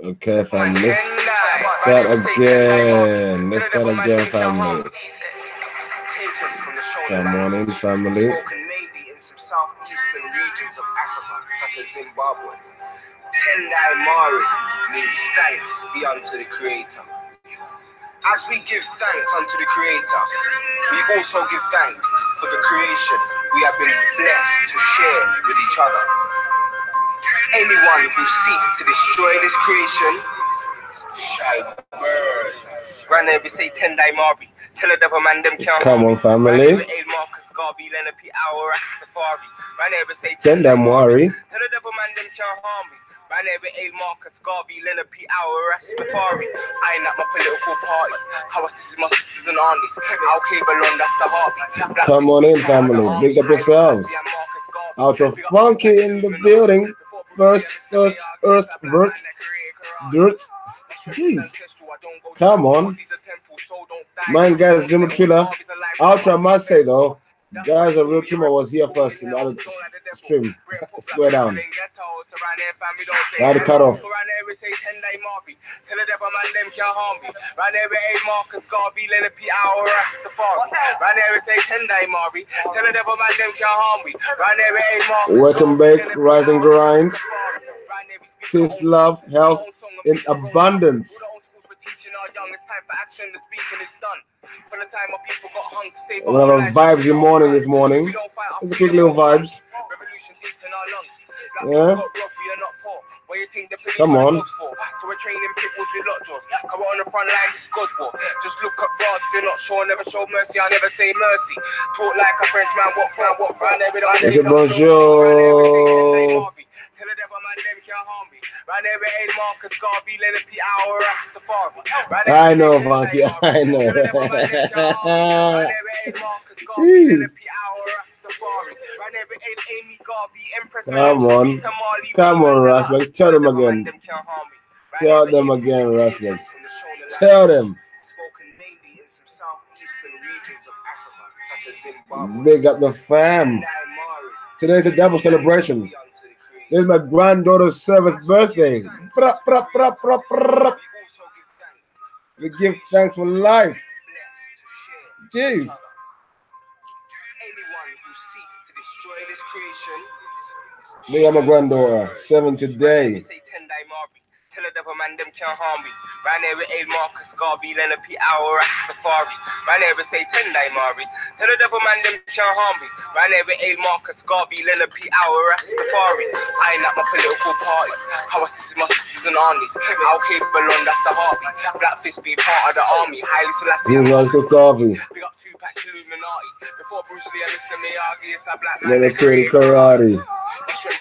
Okay, family. Let's start again. Let's start again, family. Come on in, family. Spoken mainly in some southeastern regions of Africa, such as Zimbabwe. Tendai Mari means thanks be unto the Creator. As we give thanks unto the Creator, we also give thanks for the creation we have been blessed to share with each other. Anyone who seeks to destroy this creation shall burn. Right now we say Tendai Mari. Tell the devil man them can't Come on, family. Tendai Mari. Tell the devil man them can't harm me. Right now we A Marcus Garvey, Leonard P. Our Rastafari. I ain't at my political party. How I see my sisters and aunties. I'll cable on, that's the heartbeat. Come on in, family. Big up yourselves. Ultra Funky in the building. First, dirt. Jeez. Come on. Mine guys, Zimmer Triller. Ultra must say though, guys, a real trimmer was here first in the other stream. Swear down. Now the cut off. Welcome back, Rise and Grind. Peace, love, health in abundance. We have a vibes in morning this morning. It's a quick little vibes. Yeah. Come on. So we're training pitbulls with lockjaws. Come on the front line, this is God's war. Just look up bars, if you're not sure, never show mercy, I never say mercy. Talk like a Frenchman, walk round every day. Bonjour. Tell the devil man them can't harm me. Right there with A Marcus Garvey, Leonard P. Our Rastafari. I know, Funky, I know. Come on, Rasmus. Tell them again. Tell them again, Rasmus. Tell them. Big up the fam. Today's a double celebration. This is my granddaughter's 7th birthday. We give thanks for life. Jeez. Me and my granddaughter, 7 today. Tell the devil man them can't harm me. Right there with A Marcus Garvey, Leonard P. Our Rastafari. Right there we say Tendai Mari. Tell the devil man them can't harm me. Right there with A Marcus Garvey, Leonard P. Our Rastafari. I ain't at my political party. How I see my sisters and aunties. I'll cable on, that's the heartbeat. Black fist be part of the army. Highly Selassie. Garvey. We got 2 packs Illuminati. Before Bruce Lee and Mr. Miyagi, it's a black man. Leonard P. Karate.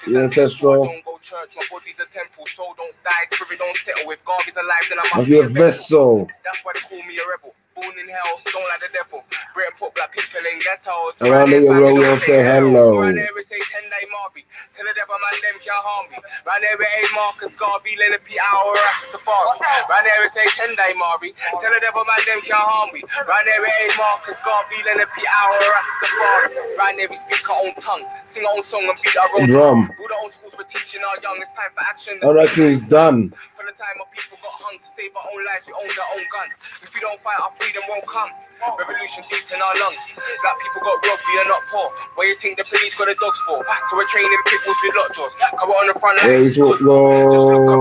The ancestral. Church, my body's a temple, soul don't die, spirit don't settle. If God is alive, then I must be a vessel. That's why they call me a rebel. Born in hell, don't like the devil. Britain put black people in ghettos. Around the world, we'll say hello. Right there, we say Tendai Mari. Tell the devil man them can't harm me. Right there, we A Marcus Garvey, Leonard P. Our Rastafari. Right there, we say Tendai Mari. Tell the devil man them can't harm me. Right there, we A Marcus Garvey, Leonard P. Our Rastafari. Right there, we speak our own tongue, sing our own song and beat our own drum. All the old schools we're teaching our young. It's time for action. Our action is done. For the time our people got hung to save our own lives, we own our own guns. If we don't fight, our freedom won't come. Revolution deep in our lungs. Black people got robbed, we are not poor. Where you think the police got the dogs for? So we're training pitbulls with lockjaws. Come on the front line. Just look up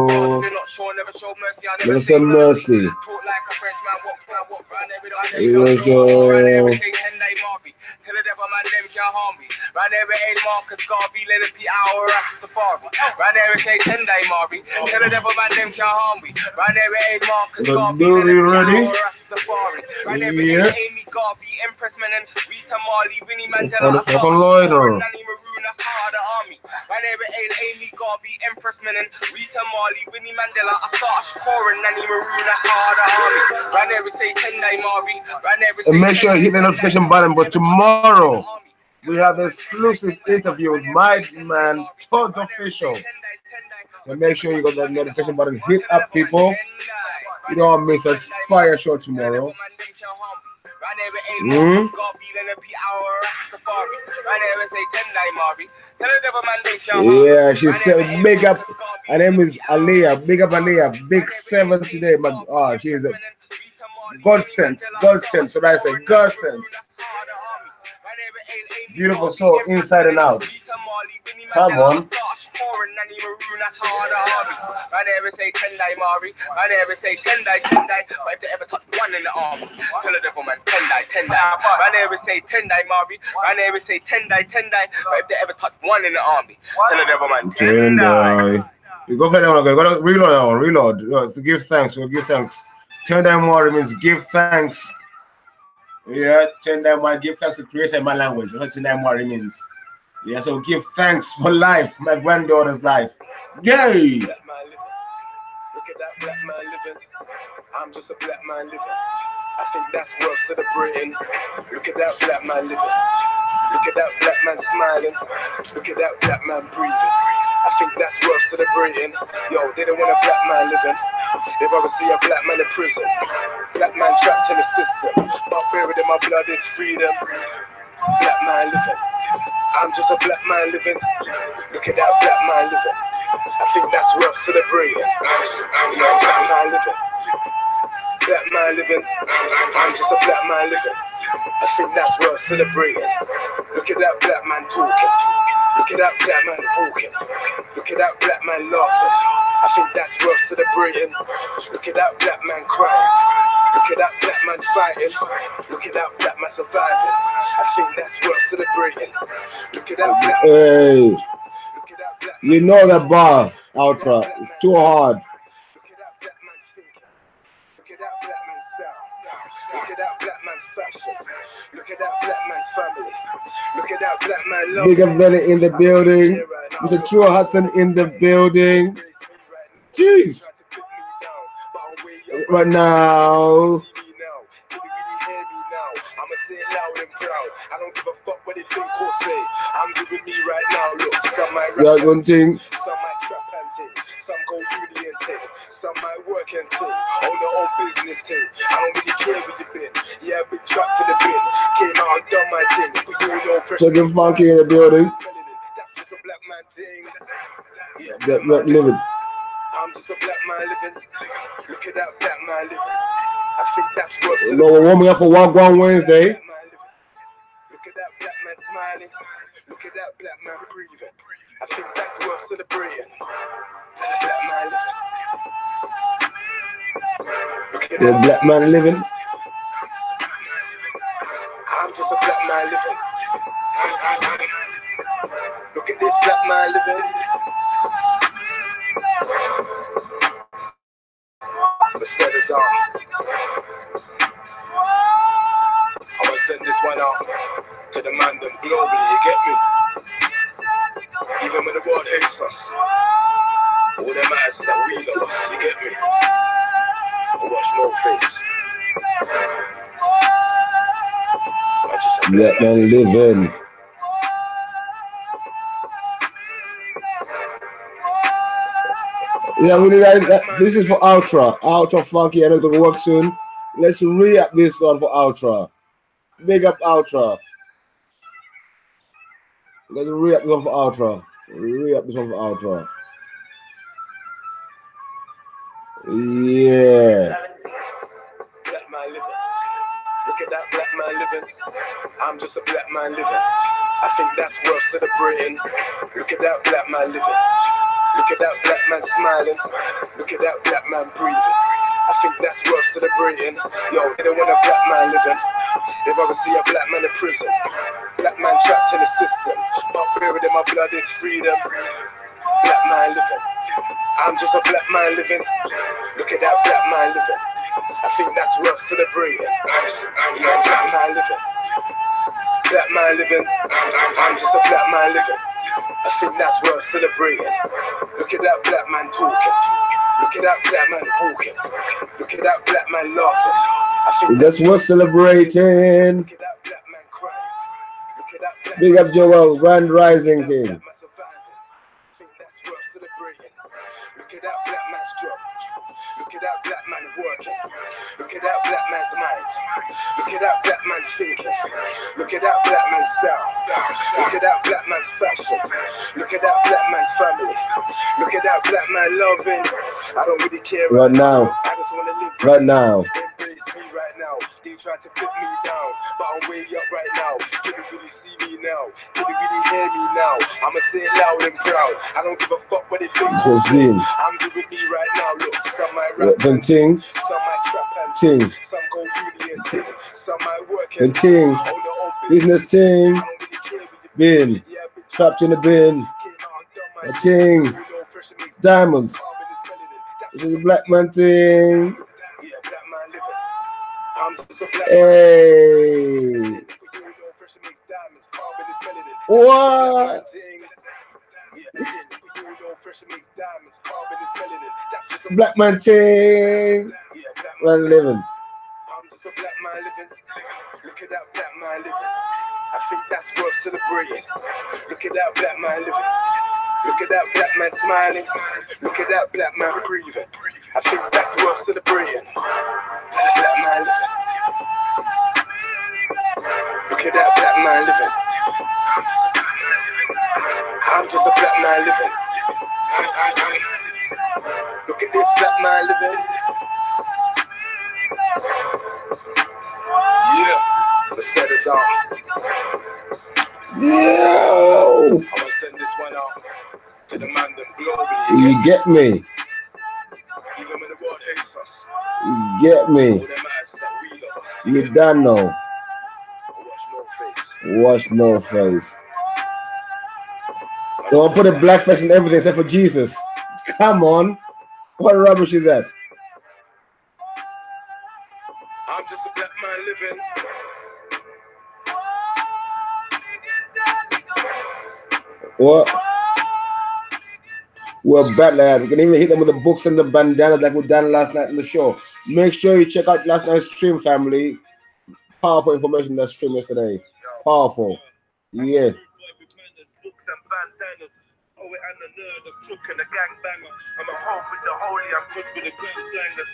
bars, we're not sure, never show mercy. I never say mercy. Talk like a Frenchman, walk round every day. Tell the devil man them can't harm me. Right there with A Marcus Garvey, Leonard P. Our Rastafari. Right there with Tendai Mari. Tell the devil man them can't harm me. Right there with A Marcus Garvey, Leonard P. Our Rastafari. Right there with Amy Garvey, Empress Menon, Rita Marley, Winnie Mandela, Nani Maroon, that's part of the army. Right there with Amy Garvey, Empress Menon, Rita Marley, Winnie Mandela, Asar Shakur, and Nani Maroon, that's part of the army. Right there we say Tendai Mari. Right there we say. And make sure you hit the notification button, but tomorrow we have an exclusive interview with my man, Todd Official. So make sure you got that notification button. Hit up, people. You don't miss a fire show tomorrow. Yeah, she said, make up Her name is Aliyah. Big up Aliyah. Big 7 today. She is a godsend. Godsend. So I say godsend. Beautiful soul inside and out. Come on. I never say Tendai Mari, I never say Tendai, but if they ever touch one in the arm, tell the devil man, Tendai. I never say Tendai Mari, I never say Tendai, but if they ever touch one in the army, tell the devil man, Tendai. You go gotta reload. To give thanks, we'll give thanks. Tendai Mari means give thanks. Yeah, Tendai Mari, give thanks to creation in my language. That's what Tendai Mari means. Yeah, so give thanks for life, my granddaughter's life. Yay! Look at that black man living. I'm just a black man living. I think that's worth celebrating. Look at that black man living. Look at that black man smiling. Look at that black man breathing. I think that's worth celebrating. Yo, they don't want a black man living. They'd rather see a black man in prison. Black man trapped in the system. But buried in my blood is freedom. Black man living. I'm just a black man living. Look at that black man living. I think that's worth celebrating. Black man living. Black man living. I'm just a black man living. I think that's worth celebrating. Look at that black man talking. Look at that black man walking. Look at that black man laughing. I think that's worth celebrating. Look at that black man crying. Look at that black man fighting. Look at that black man surviving. I think that's worth celebrating. Look at that black man. Hey, you know that bar, Ultra. It's too hard. Look at that black man thinking. Look at that black man's style. Look at that black man's fashion. Look at that black man's family. Look at that black man love. Big up Valley in the building. Mr. True Hudson in the building. Jeez. Right now. I'ma say it loud and proud. I don't give a fuck what they think or say. I'm doing me right now. Look, some might rap one thing. some might trap and ting. Some go uni and ting. Some might work and ting. Own their own business ting. I don't really care where you been. Yeah, big truck to the bin. Came out and done my thing. We do no pressure. Looking funky in the building. That's just a black man thing. Black living. I'm just a black man living. Look at that black man living. I think that's what. You know, we're warming up for Wagwan Wednesday. Look at that black man smiling. Look at that black man breathing. I think that's worth celebrating. Black man living. Look at The that black man living. I'm just a black man living. Look at this black man living. The set is on. I want to send this one out to the man them globally, you get me? Even when the world hates us, all that matters is that we love us, you get me? I watch no face. I just Black man living. Yeah, we need that. This is for Ultra. Ultra Funky. I know it's gonna work soon. Let's re-up this one for Ultra. Big up Ultra. Let's re-up this one for Ultra. Re-up this one for Ultra. Yeah. black man living. Look at that black man living. I'm just a black man living. I think that's worth celebrating. Look at that black man living. Look at that black man smiling. Look at that black man breathing. I think that's worth celebrating. Yo, they don't want a black man living. They'd rather see a black man in prison. Black man trapped in the system. But buried in my blood is freedom. Black man living. I'm just a black man living. Look at that black man living. I think that's worth celebrating. Black man living. Black man living. I'm just a black man living. I think that's worth celebrating. Look at that black man talking. Look at that black man walking. Look at that black man laughing. I think that's worth celebrating. Look at that black man crying. Look at that black Big up Joel, Grand Rising King. Look at that black man's job. Look at that black man working. Look at that black man's mind. Look at that black man thinking. Look at that black man's style. Look at that black man's fashion. Look at that black man's family. Look at that that black man loving. I don't really care right now. I just wanna live right now. Embrace me right now. They try to put me down, but I'm way up right now. Can you really see me now? Can you really hear me now? I'ma say it loud and proud. I don't give a fuck what they think. I'm doing me right now. Look, some might rap and ting, some might trap and ting, some go uni and ting, some might work and ting, business ting, bin, trapped in the bin, a ting, diamonds. This is a black man thing. Hey. What? Black man thing. Well living. I'm just a black man living. Look at that black man living. I think that's worth celebrating. Look at that black man living. Look at that black man smiling. Look at that black man breathing. I think that's worth celebrating. Black man living. Look at that black man living. I'm just a black man living. Look at this black man living. Yeah, let's set this out. Yo! I'm gonna send this one out to the man them globally. You get me? Even when the world hates us, you get me? all that matters is that we love us. You done know. Watch no face. Wash no face. Don't put a black face in everything except for Jesus. Come on. What rubbish is that? I'm just a black man living. What? We're back, lad. We can even hit them with the books and the bandanas like we done last night in the show. Make sure you check out last night's stream, family. Powerful information in that stream yesterday. Powerful. Yeah. Books and bandanas. Poet and the nerd, the crook and the gangbanger. I'm a home with the holy, I'm good with the grand slangers.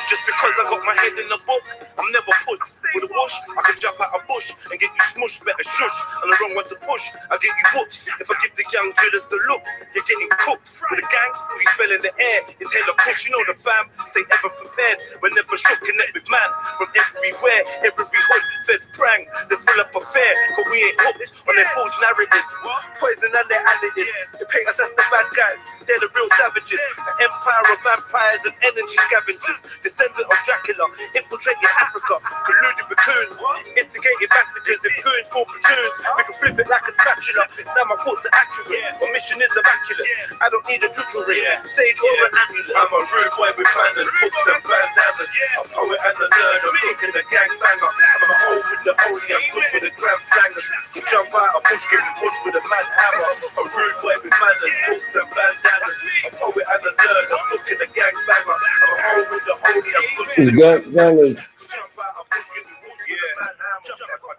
Just because I got my head in the book, I'm never puss. With a whoosh, I can jump out a bush and get you smushed, better shush. And the wrong one to push, I get you whoops. If I give the young drillers the look, you're getting cooked. With a gang, who you spell in the air, it's hella push. You know the fam, they ever prepared. We're never shook, connect with man. From everywhere, every hood, feds prang. They fill up a fair, but we ain't hooked on their false narratives. Poison and their additives. They paint us as the bad guys, they're the real savages. An empire of vampires and energy scavengers. Descendant of Dracula, infiltrating Africa. Colluding with coons, instigating massacres. If goons for platoons, we can flip it like a spatula. Now my thoughts are accurate, my mission is immaculate. I don't need a juju ring, sage or an amulet. I'm a rude boy with manners, books and bandanas. A poet and a nerd, I'm kicking the gangbanger. I'm a hole with the holy, I'm good with the grand slangers. Jump out a bush, get pushed with a mad hammer. A rude boy with manners, books and bandanas. A poet and a nerd, I'm cooking the gangbanger. I'm a hole with the holy, I'm good with the grand slangers.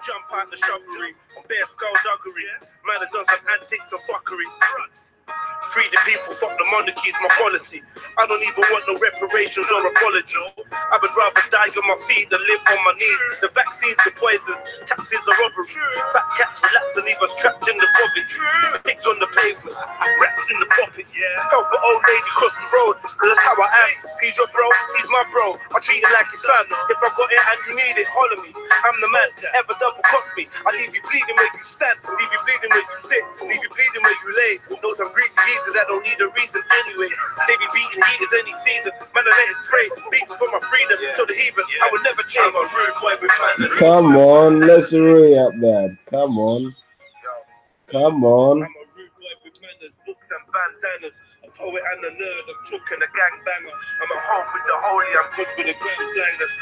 Jump out the shrubbery, on bare skullduggery. Man has done some antics and fuckeries. Free the people, fuck the monarchy's my policy. I don't even want no reparations or apology. I would rather die on my feet than live on my knees. The vaccines, the poisons, taxes are robbery. Fat cats relax and leave us trapped in the poverty. Pigs on the pavement, rats in the pocket. Help an old lady cross the road, that's how I am. He's your bro, he's my bro. I treat him like his son. If I got it and you need it, holler me. I'm the man, ever double cost me. I leave you bleeding where you stand, leave you bleeding where you sit, leave you bleeding where you lay. Know some greasy geezers that don't need a reason anyway. They be beating heaters any season. Man, I let it spray. Beating for my freedom. To the heathen, I will never change. I'm a rude boy with manners. Come on, let's hurry up, Dad. Come on. Come on. I'm a rude boy with manners, books and bandanas. A poet and a nerd, a crook and a gangbanger. I'm a home with the holy, I'm good with the grand slangers.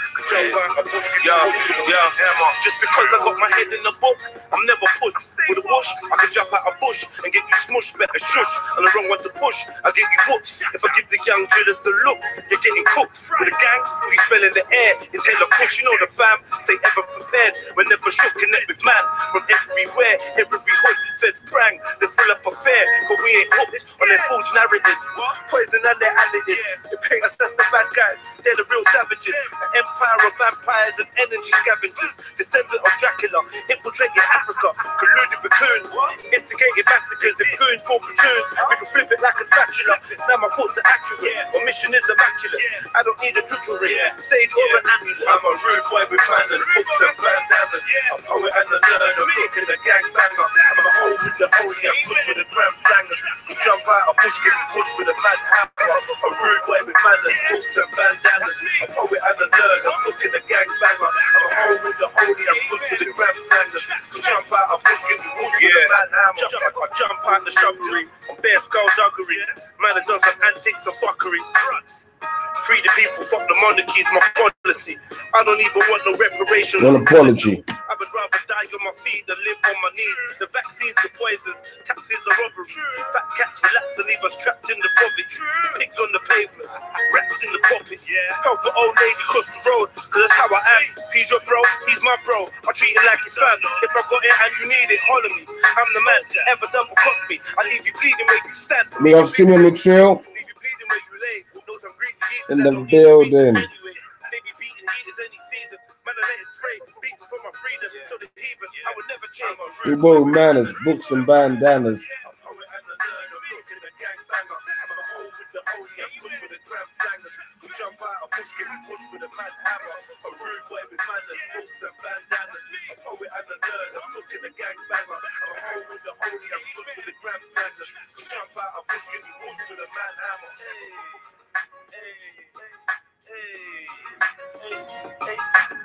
Just because I got my head in the book, I'm never puss. With a whoosh, I can jump out a bush and get you smushed, better shush. And the wrong one to push, I get you whoops. If I give the young drillers the look, you're getting cooked. With a gang, who you spell in the air, it's hella push. You know the fam, stay ever prepared. We're never shook, connect with man. From everywhere, every hood, feds prang. They fill up a fair, but we ain't hooked on their false narratives. Poison and their additives. They paint us as the bad guys, they're the real savages. An empire of vampires and energy scavengers. Descendant of Dracula, infiltrating Africa. Colluding with coons. goons. Instigated massacres and goons for platoons. We can flip it like a spatula. Now my thoughts are accurate. My mission is immaculate. I don't need a jewelry. Sage or an amulet. I'm a rude boy with manners, books and bandanas. A poet and a learner, book and a gangbanger. I'm a hole with the holy, I'm good with the gram slangers. Jump out, I push, get pushed with a mad hammer. A rude boy with manners, books and bandanas. A poet and a learner, book and a gangbanger. I'm a hole with the holy, I'm good with the gram slangers. Jump out, I push, get pushed with a mad hammer. I jump out the shrubbery, I'm bare skullduggery. Man has done some antics and fuckeries. Free the people, fuck the monarchy, it's my policy. I don't even want no reparations. No apology. I would rather die on my feet than live on my knees. The vaccines, the poisons, taxes are robbery. Fat cats relax and leave us trapped in the poverty. Pigs on the pavement, rats in the poppy. Help an old lady cross the road, cause that's how I am. He's your bro, he's my bro. I treat it like it's fam. If I got it and you need it, holler me. I'm the man, ever done what cost me. I leave you bleeding where you stand. We have seen him in the trail. In the building. We both manners, books and bandanas.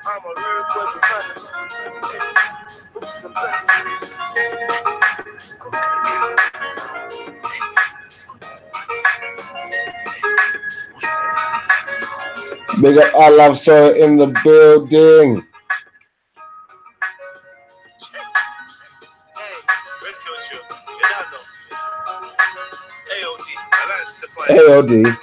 I'm a rude boy with manners. Books and bandanas. Big up I Love Sir in the building. AOD.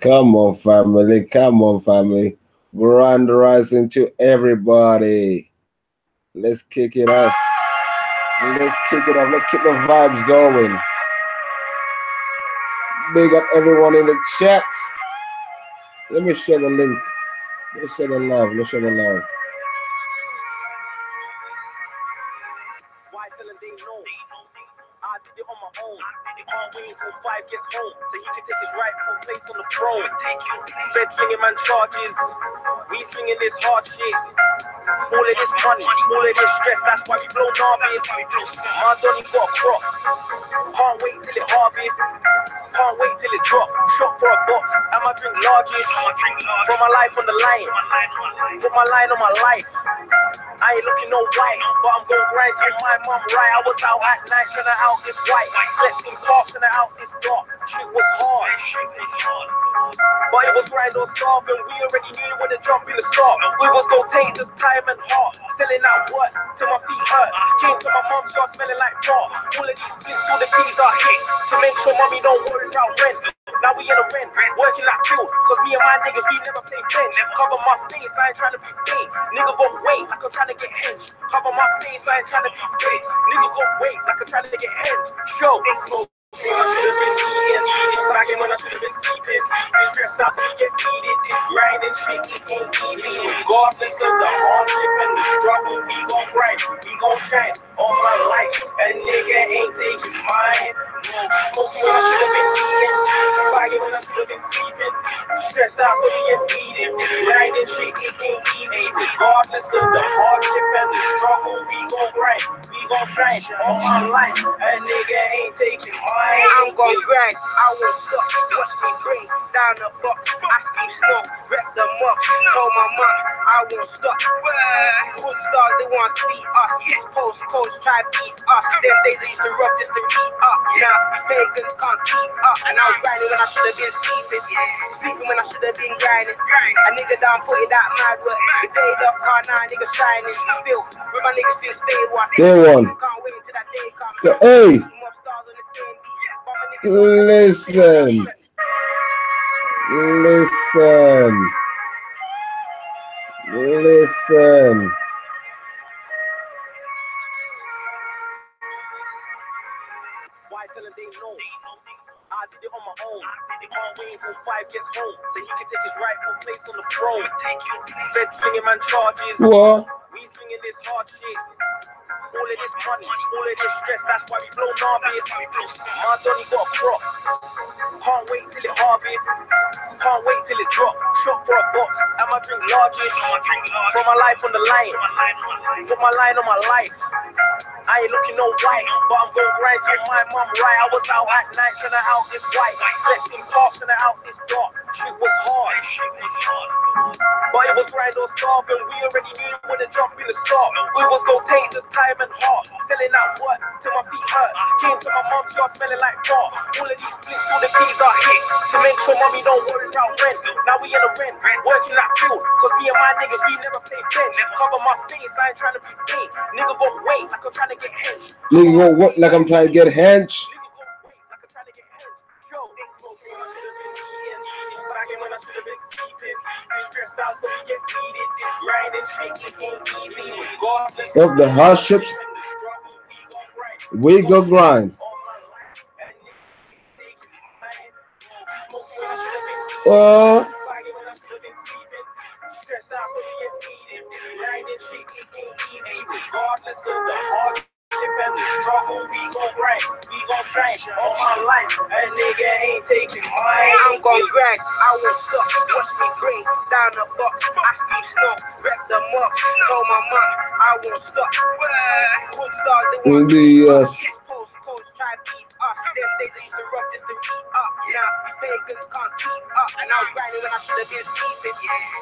Come on, family. Come on, family. Grand rising to everybody. Let's kick it off. Let's kick it off. Let's keep the vibes going. Big up everyone in the chat. Let me share the link. Let's share the love. Let's share the love. Why tell them they know? I did it on my own. Can't wait until 5 gets home so he can take his rightful place on the throne. Fed slinging man charges. We slinging this hard shit. All of this money, all of this stress, that's why we blow narbies. My Donny got a crop. Can't wait till it harvest. Can't wait till it drop. Shot for a box. I'ma drink largest. Put my life on the line. Put my line on my life. I ain't looking no white, but I'm gon' grind till my mum right. I was out at night trying to out this white. Slept in parks trying to out this dark. Shit was hard. But it was grind or starve, and we already knew when to jump in the start. We was gon' take this time and heart. Selling out what? Till my feet hurt. Came to my mum's yard smelling like raw. All of these flicks, all the keys are hit. To make sure mommy don't worry about rent. Now we in a rent, working like field. Cause me and my niggas, we never play bench. Cover my face, I ain't trying to be big. Nigga go wait, like I'm trying to get hinged. Cover my face, I ain't trying to be big. Nigga go wait, like I'm trying to get hinged. Show, smoke. I should have been eating, back when I should have been sleeping. Stressed out so we get needed. This grind and shit, it ain't easy. Regardless of the hardship and the struggle, we gon' grind, we gon' shine. All my life, a nigga ain't taking mine. Smoking when I should have been eating, back when I should have been sleeping. Stressed out so we get needed. This grind and shit, it ain't easy. Regardless of the hardship and the struggle, we gon' grind, we gon' shine. All my life, a nigga ain't taking mine. I'm gon' grind, I won't stop. Watch me bring down the box. I still smoke, wreck them up. Told my mom, I won't stop. Good stars, they wanna see us. Yes, postcodes try to beat us. Them days I used to rough just to beat up. Now these pagans can't keep up. And I was grinding when I should have been sleeping. Sleeping when I should have been grinding. A nigga down putting that mad work. The day off car now, nigga shining. Still, with my niggas since day one. Day one. Can't wait till that day comes. Hey. Listen. Listen. Listen. Why tell them they know. I did it on my own. Can't wait until 5 gets home so he can take his rightful place on the throne. Fed swinging man charges. What? We swinging this hard shit. All of this money, all of this stress, that's why we blow Narvis. My Donny got a crop. Can't wait till it harvest. Can't wait till it drop. Shot for a box. I'ma drink largest. Put my life on the line. Put my line on my life. I ain't looking no white, but I'm gon' grind till my mum right. I was out at night trying to out this white. Slept in parks trying to out this dark. Shit was hard. But it was grind or starve, and we already knew when to jump in the start. We was gon' take this time and heart. Selling out work till my feet hurt. Came to my mum's yard smelling like fart. All of these flicks, all the keys are hit. To make sure mommy don't worry about rent. Now we in the rent, working that field. Cause me and my niggas, we never play bench. Cover my face, I ain't trying to be big. Nigga go wait like I'm trying to get hench. Nigga go what like I'm trying to get hench. Nigga go wait like I'm trying to get hench. Yo, they smoking, I should have been eating. Bagging when I should have been sleeping. Stressed out so we get needed. This grind and shit, it ain't easy. Regardless Of the hardships, we go grind. Regardless of the hardship and the struggle, we gon' grind, we gon' shine. All my life, a nigga ain't taking mine. I'm gon' grind, I won't stop. Watch me bring down the box. I still snow, wreck them up. Told my mom, I won't stop. Good stars, they want Yes. Postcodes try to beat us. Them days I used to rough just to beat up. Now these pagans can't keep up. And I was grinding when I should have been sleeping.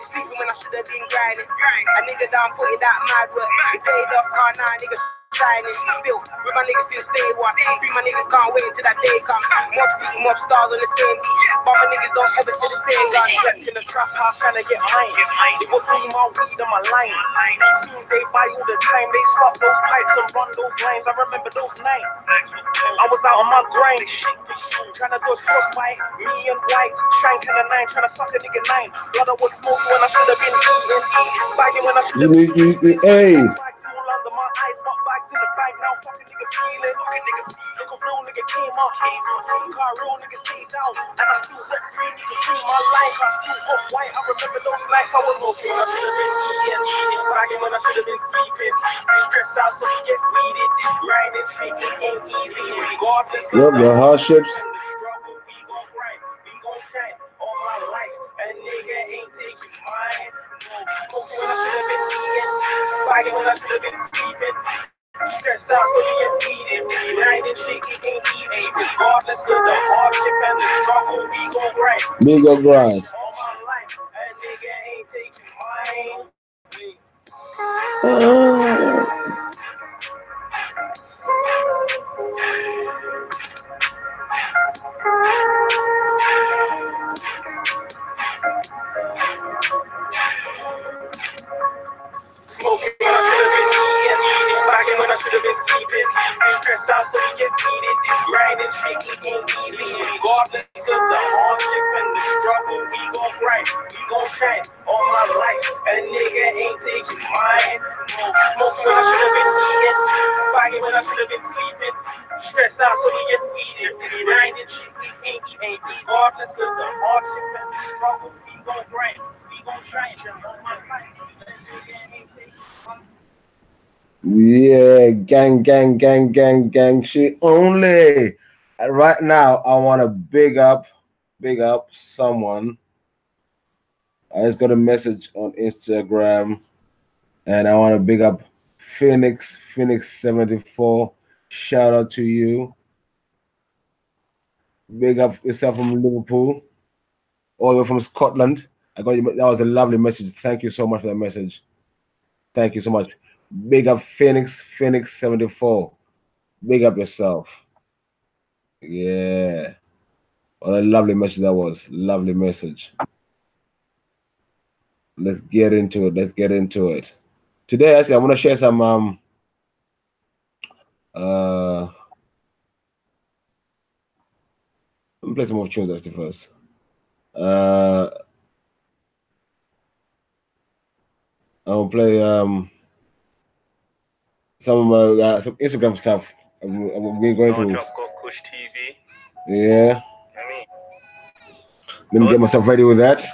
Sleeping when I should have been grinding. A nigga down putting that mad work. He paid off car now, nigga shining. Still, with my niggas still stay one. Free my niggas can't wait until that day comes. Mob city, mob stars on the same beat. But my niggas don't ever share the same gun. Slept in the trap house trying to get mine. It was me, my weed and my line. These fiends they buy all the time. They suck those pipes and run those lines. I remember those nights. I was out on my grind. Trying to dodge frostbite. Me and white. Shine kind of 9. Trying to suck a nigga 9. Blood I was smoking when I should have been eating. Bagging when I should have been eating. Hey. Bags all under my eyes. But bags in the bag now. Fucking nigga feeling. Look a real nigga came up. Car real nigga stayed down. And I still rep green. You can bring my life. I still off white. I remember those nights I was smoking. I should have been eating. Bagging when I should have been sleeping. Stressed out so we get weeded. This grinding shit it ain't easy. Regardless Yep, the hardships. we gon' grind. We gon' shine. All my life. A nigga ain't taking mine. Smoking when I should have been eating. Bagging when I should have been sleeping. Stressed out so we get needed. This grinding shit it ain't easy. Regardless of the hardship and the struggle, we gon' grind. We go grind. All my life, a nigga ain't taking mine. Smoking when I should have been eating. Bagging when I should have been sleeping. Stressed out so we get needed. This grinding shit it ain't easy. Regardless of the hardship and the struggle, we gon' grind. We gon' shine. All my life, a nigga ain't taking mine. Smoking when I should have been eating. Bagging when I should have been sleeping. Stressed out so we get needed. This grinding shit it ain't easy. Regardless of the hardship and the struggle, we gon' grind. We gon' shine. All my life. Yeah, gang, gang, gang, gang, gang. She only. Right now, I want to big up someone. I just got a message on Instagram, and I want to big up Phoenix 74. Shout out to you. Big up yourself from Liverpool, all the way from Scotland. I got you. That was a lovely message. Thank you so much for that message. Thank you so much. Big up Phoenix 74. Big up yourself. Yeah. What a lovely message that was. Lovely message. Let's get into it. Today, actually, I want to share some let me play some more tunes actually first. I'll play some Instagram stuff We're going to. Got Kush TV. Yeah. Let me get myself ready with that.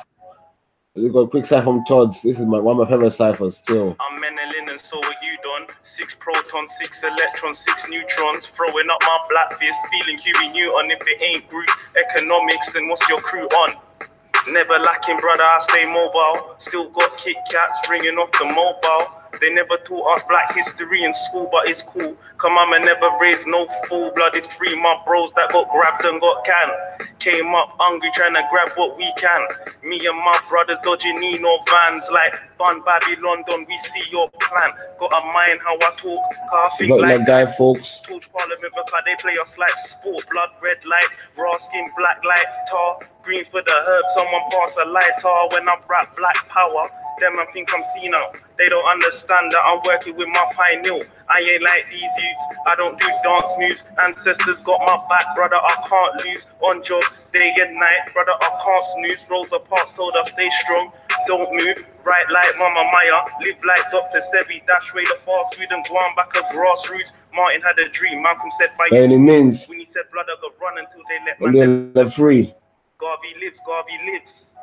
We got a quick cipher from Todd's. This is one of my favorite ciphers still. I'm Menelin and so are you done. 6 protons, 6 electrons, 6 neutrons. Throwing up my black fist, feeling QE Newton. If it ain't group economics, then what's your crew on? Never lacking, brother, I stay mobile. Still got Kit Kats ringing off the mobile. They never taught us black history in school, but it's cool. Come on, man, never raised no full-blooded free. My bros that got grabbed and got canned. Came up hungry, trying to grab what we can. Me and my brothers dodging Nino vans like Bun Babylon, London, we see your plan. Got a mind how I talk, car think like guy, folks. Torch Parliament because they play us like sport. Blood red light, raw skin black light, tar. Green for the herb, someone pass a lighter. When I rap black power, them I think I'm seen out. They don't understand that I'm working with my pineal. I ain't like these youths, I don't do dance moves. Ancestors got my back, brother, I can't lose. On job, day and night, brother, I can't snooze. Rosa Parks told us stay strong, don't move. Right like Mama Maya, live like Dr. Sebi. Dash way the fast food and go on back of grassroots. Martin had a dream, Malcolm said by any means. When he said brother got run until they let man free. Garvey lives, Garvey lives.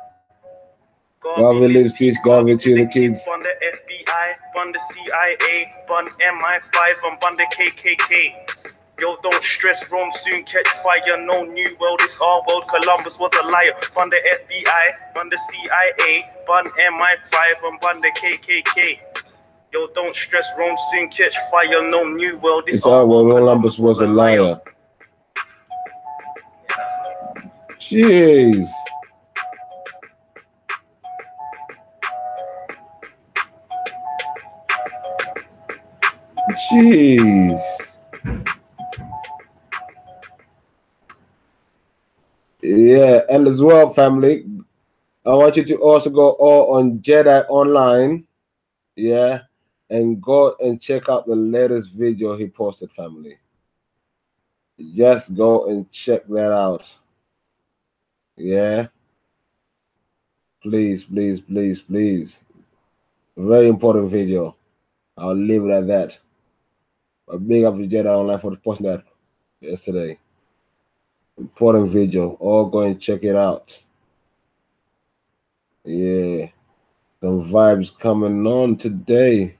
Garvey lives, teach Garvey to the kids. Bun the FBI, bun the CIA, bun MI5, and bun the KKK. Yo, don't stress, Rome soon catch fire. No new world, it's our world. Columbus was a liar. Bun the FBI, bun the CIA, bun MI5, and bun the KKK. Yo, don't stress, Rome soon catch fire. No new world, it's our world. Columbus was a liar. Jeez. Jeez. Yeah, and as well, family, I want you to also go all on Jedi Online, yeah, and go and check out the latest video he posted, family. Just go and check that out. Yeah. Please, please, please, please. Very important video. I'll leave it at that. A big up to Jedi Online for posting that yesterday. Important video. All go and check it out. Yeah. Some vibes coming on today.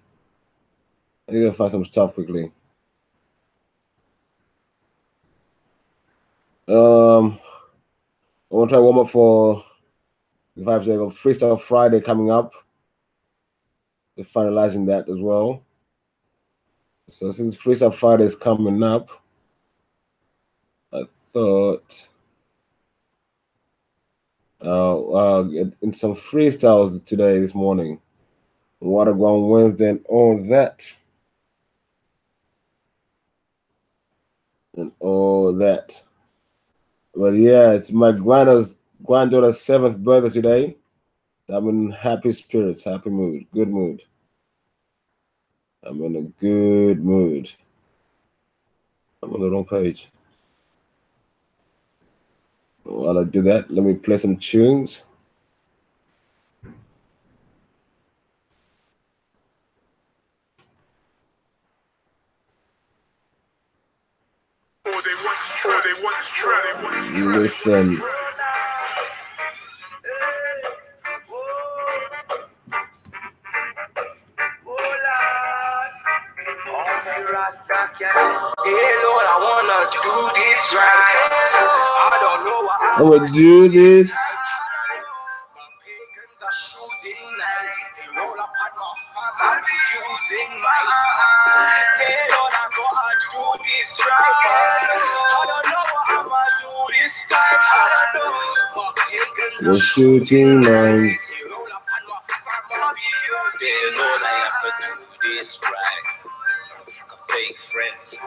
I need to find some stuff quickly. I want to try warm up for the vibes. They got Freestyle Friday coming up. They're finalizing that as well. So since Freestyle Friday is coming up, I thought in some freestyles today, this morning. Water go on Wednesday and all that. And all that. But yeah, it's my granddaughter's 7th birthday today. I'm in happy spirits, happy mood, good mood. I'm in a good mood. I'm on the wrong page. While I do that, let me play some tunes. Listen. Hey Lord, I wanna do this right. I don't know why I'm gonna do this. my pagans are shooting knives. They roll up at my fam, I'll be using my style. Hey Lord, I gotta do this right. I don't know what I'ma do this time. I don't know. My pagans are shooting knives. They roll up at my fam, I'll be using. Lord, I have to do this right. Fake friends,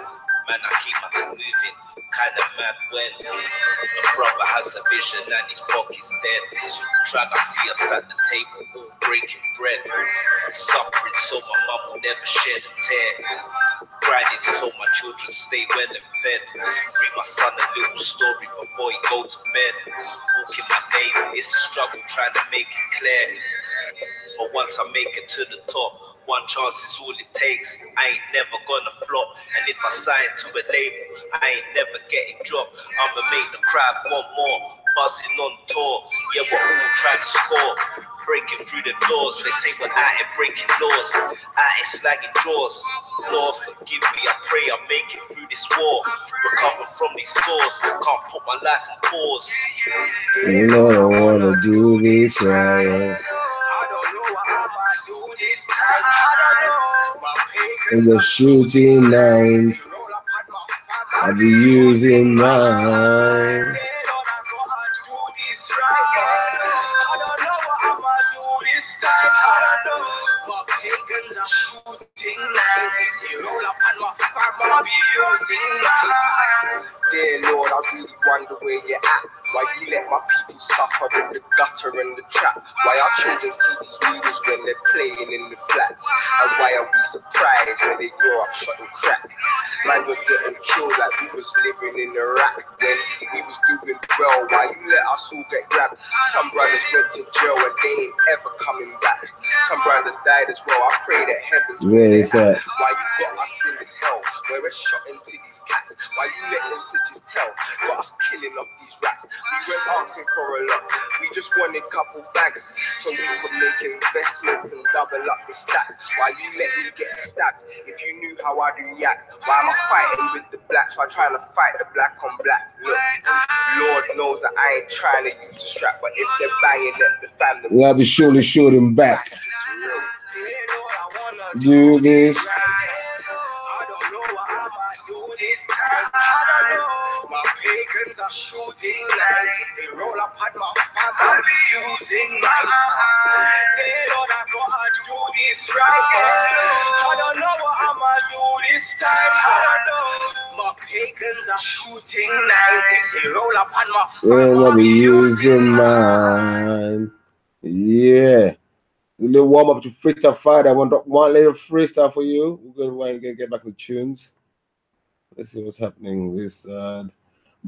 man, I keep my tongue moving. Kinda mad when my brother has a vision and his pocket's dead. Trying to see us at the table, all breaking bread. Suffering so my mum will never shed a tear. Grinding so my children stay well and fed. Bring my son a little story before he go to bed. Walking my name, it's a struggle trying to make it clear. But once I make it to the top, One chance is all it takes. I ain't never gonna flop. And if I sign to a label, I ain't never getting dropped. I'ma make the crowd want more. Buzzing on tour. Yeah, we're all trying to score. Breaking through the doors. They say we're out here breaking laws. Out here slagging jaws. Lord forgive me, I pray I make it through this war. Recover from these scores. Can't put my life on pause. You know I wanna do this right. And the shooting lines, I'll be using mine. Dear Lord, I really wonder where you're at. Why you let my people suffer in the gutter and the trap? Why our children see these leaders when they're playing in the flats? And why are we surprised when they grow up shooting crack? Man, we're getting killed like we was living in Iraq when we was doing well. Why you let us all get grabbed? Some brothers went to jail and they ain't ever coming back. Some brothers died as well. I pray that heaven's where they at. Why you got us in this hell where we're shot into these cats? Why you let them snitches tell? Got us killing off these rats. We weren't asking for a lot. We just wanted a couple bags so we could make investments and double up the stack. Why you let me get stabbed? If you knew how I'd react. Why am I fighting with the blacks? Why trying to fight the black on black? Look, Lord knows that I ain't trying to use the strap, but if they're banging at the family, we'll have to surely shoot him back. Do this. My pagans are shooting lights. They roll up at my farm. I'll be using my time. They don't I gotta do this right. I don't know what I'ma do this time. I don't know. My pagans are shooting lights. They roll up at my farm. I'll be using mine. Yeah. A little warm up to Freestyle Friday. I want one little freestyle for you. We're going to get back to tunes. Let's see what's happening. This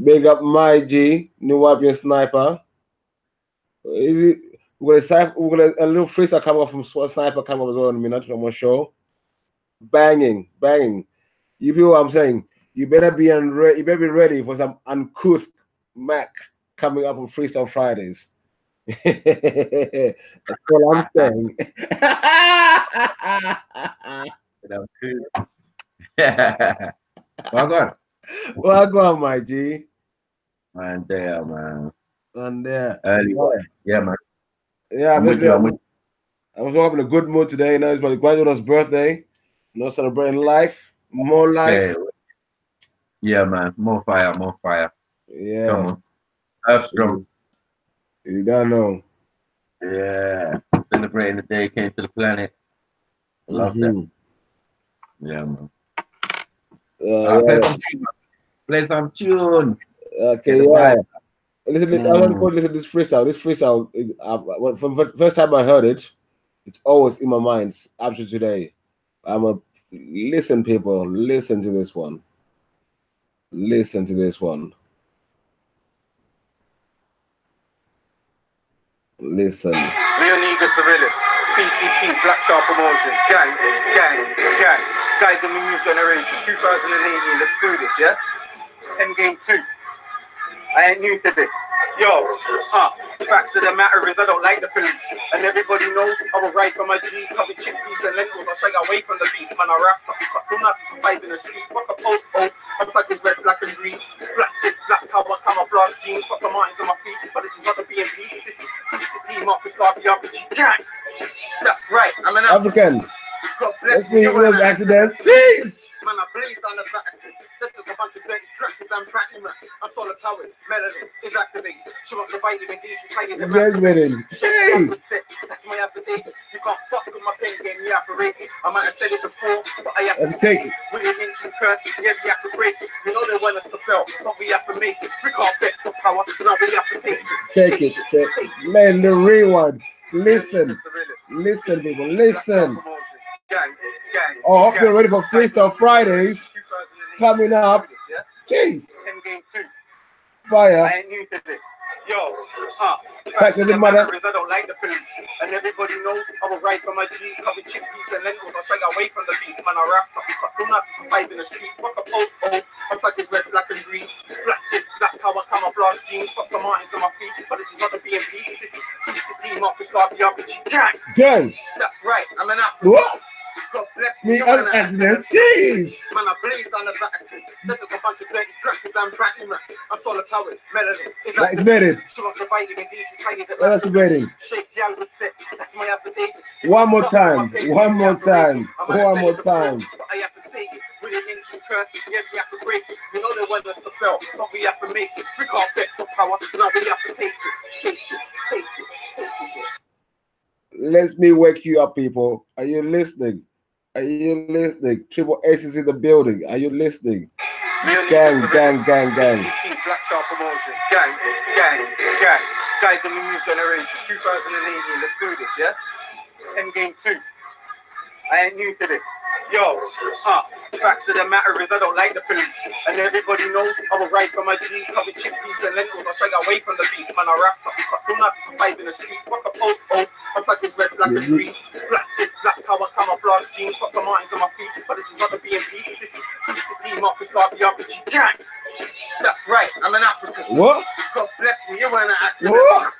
big up my G, new Wabian sniper. Is it? We're gonna a little freestyle coming up from Sniper coming up as well in a minute on my show. Banging, banging. You feel what I'm saying? You better be you better be ready for some uncouth Mac coming up on Freestyle Fridays. That's what I'm saying. Well, go on, my G. Man, there, man. And there. Early one. Yeah, man. Yeah, I was having a good mood today. You know, it's my granddaughter's birthday. You know, celebrating life, more life. Yeah, man. More fire, more fire. Yeah. Come on. Earth strong. You don't know. Yeah. Celebrating the day came to the planet. Love that. Yeah, man. Play some tune. Okay, yeah. Listen, I want to listen to this freestyle. This freestyle is from the first time I heard it, it's always in my mind up to today. Listen, people, listen to this one. Listen to this one. Listen. Leonidas the realist, PCP, Black Child Promotions, gang, guys in the new generation, 2018, let's do this, yeah? Endgame 2. I ain't new to this. Yo, facts of the matter is I don't like the police. And everybody knows I will ride for my G's, cover chickpeas and lentils. I'll shy away from the beef, man, I rasta. But still not to survive in the streets. Fuck a post-code, my flag is red, black and green. Black this, black camouflage jeans. Fuck the Martins on my feet, but this is not the BNP. This is PCP, Marcus Garvey, RPG. Gang! That's right, I'm an African. God bless Let's be an accident, please. Man, I blaze on the back. That's just a bunch of dirty crackers and batty man. I'm solid powered. Melanin is activated. She wants to vitamin D. She's trying to Hey! That's my appetite. You can't fuck with my pen game. You operated. I might have said it before, but I have to take it. William Lynch's curse. Yeah, we have to break it. You know they want us to fail, but we have to make it. We can't bet for power. Now we have to take it. Take it. Man, the rewind. Listen. Listen, people. Listen. Oh, hope you're ready for Freestyle Fridays coming up. Jeez. Endgame 2. Fire. I ain't new to this. Yo, Fact of the matter is I don't like the police. And everybody knows I will ride for my G's, cover chickpeas and lentils. I shy away from the beef, man, I rasta. But still not to survive in the streets. Fuck a postcode, my flag is red, black and green. Black this, black power, camouflage jeans. Fuck the Martins on my feet. But this is not the BNP, this is PCP, Marcus Garvey, RPG. gang. That's right, I'm an apple. What? God bless Me me. as accident. Jeez. Man, I blaze on the back. That's just a bunch of dirty crackers and batting man. I'm solid powered, melody. That's better. That's better. Shake the album set. That's my affidavit. One more time. One more time. One more time. I have to say it. With an inch curse, yeah, we have to break it. You know they want us to fail, but we have to make it. We can't bet for power, now we have to take it. Take it, take it, take it. Let me wake you up, people. Are you listening? Are you listening? Triple S is in the building. Are you listening? Gang, gang, gang, gang. Black Sharp Promotions. Gang, gang, gang. Guys in the new generation. 2018. Let's do this, yeah? Endgame 2. I ain't new to this. Yo, facts of the matter is I don't like the police. And everybody knows I will ride for my G's, cover chickpeas and lentils. I shy away from the beef, man, I rasta. But still not to survive in the streets. Fuck a postcode, my flag is red, black and green. Black this, black power, camouflage jeans. Fuck the Martins on my feet. But this is not the BNP, this is PCP, Marcus Garvey, RPG. Gang! That's right, I'm an African. What? God bless me, you weren't an accident. What?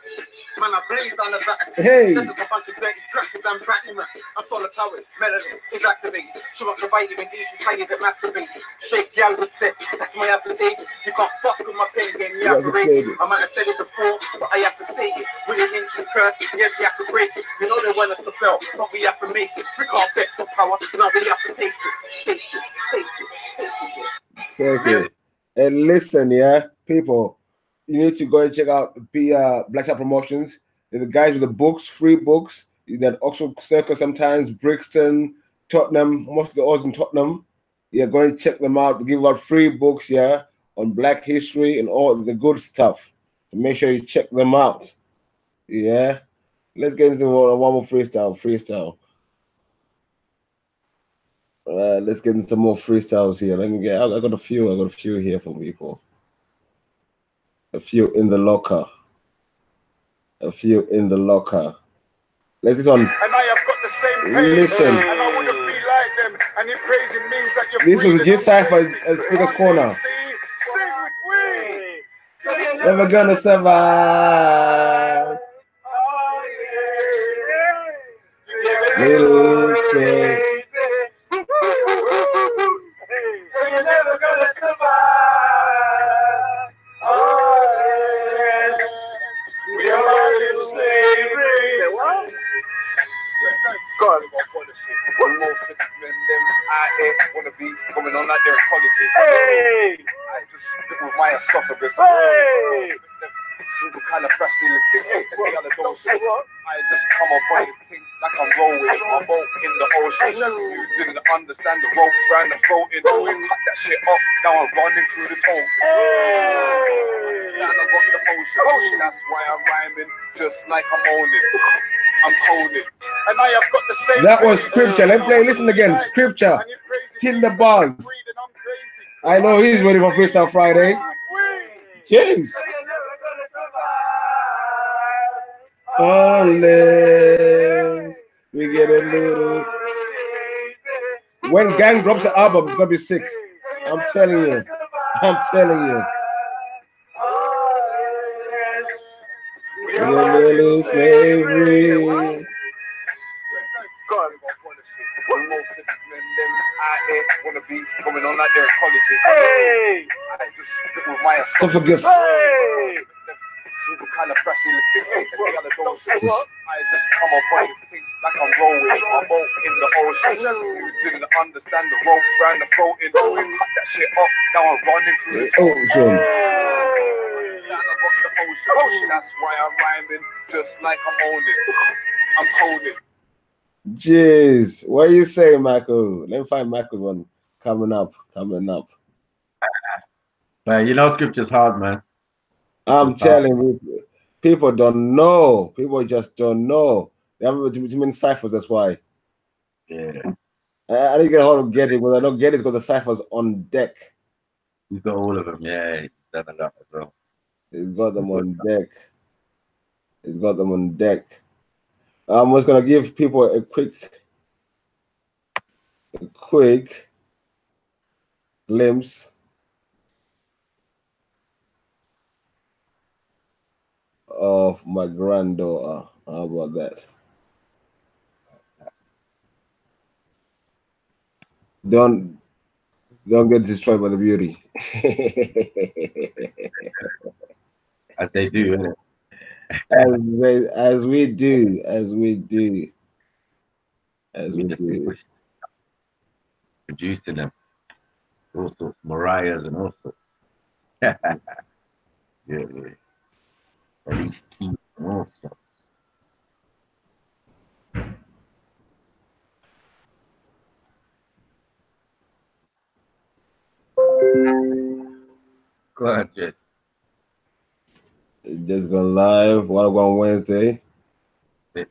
Man, I blaze on the back. Hey. That's just a bunch of dirty crackers and batting man. I'm solid powered, melody is activated. She wants to bite even she's higher than masturbated. Shake the album set, that's my affidavit. You can't fuck with my pen game, you have to break it. I might have said it before, but I have to say it. With an inch is curse, yeah, we have to break it. You know they want us to fail, but we have to make it. We can't bet for power, now we have to take it. Take it, take it, take it. Take it. And listen, yeah, people, you need to go and check out Black Sharp Promotions. They're the guys with the books, free books. That Oxford Circus sometimes, Brixton, Tottenham, most of the odds in Tottenham. Yeah, go and check them out. They give out free books, yeah, on Black history and all the good stuff. So make sure you check them out. Yeah. Let's get into one more freestyle. Let's get into some more freestyles here. Let me get. I got a few here from people. A few in the locker. Let's this one. And I have got the same pain. Listen. And I wouldn't be like them. And if praising means that you're This was just Cypher at Speaker's Corner. Never gonna survive. Little crazy. You're never gonna survive. We are in slavery. What? God, What most of them out there wanna be coming on out there in colleges. hey, I just stick with my esophagus. hey. Super kind of fragility. I just come up on this thing like I'm rolling my boat in the ocean. You didn't understand the ropes round the throat. It cut that shit off. Now I'm running through the toe. Now I got the potion. That's why I'm rhyming just like I'm owning. I'm holding. And I have got the same. That was scripture. Let me play. Listen again. Scripture. Kill the bars. I know he's ready for Freestyle Friday. Jeez. Unless we get a little. When Gang drops the album, it's gonna be sick. I'm telling you. Little slavery. What most of them out there wanna be coming on out there in colleges. Hey, I just stick with my Esophagus. hey. super kind of fragility. I just come up on this thing like I'm rolling my boat in the ocean. You didn't understand the ropes round the throat. It cut that shit off. Now I'm running through the ocean. Now I got the potion. That's why I'm rhyming just like I'm owning. I'm holding. Jeez, what you say, Michael? Let me find Michael one coming up. Man, you know scripture's hard, man. I'm telling you, people don't know. People just don't know. They have too many ciphers, that's why. Yeah. I didn't get how to get it, but I don't get it because the ciphers on deck. He's got all of them, yeah. He's done a lot as well. He's got them on deck. He's got them on deck. I'm just gonna give people a quick glimpse of my granddaughter. How about that? Don't get destroyed by the beauty. As they do, isn't it? as we do. Producing them. All sorts, Mariahs and all sorts. yeah. And he's key and all sorts. Go ahead, Jess. Just gone live. What on Wednesday? They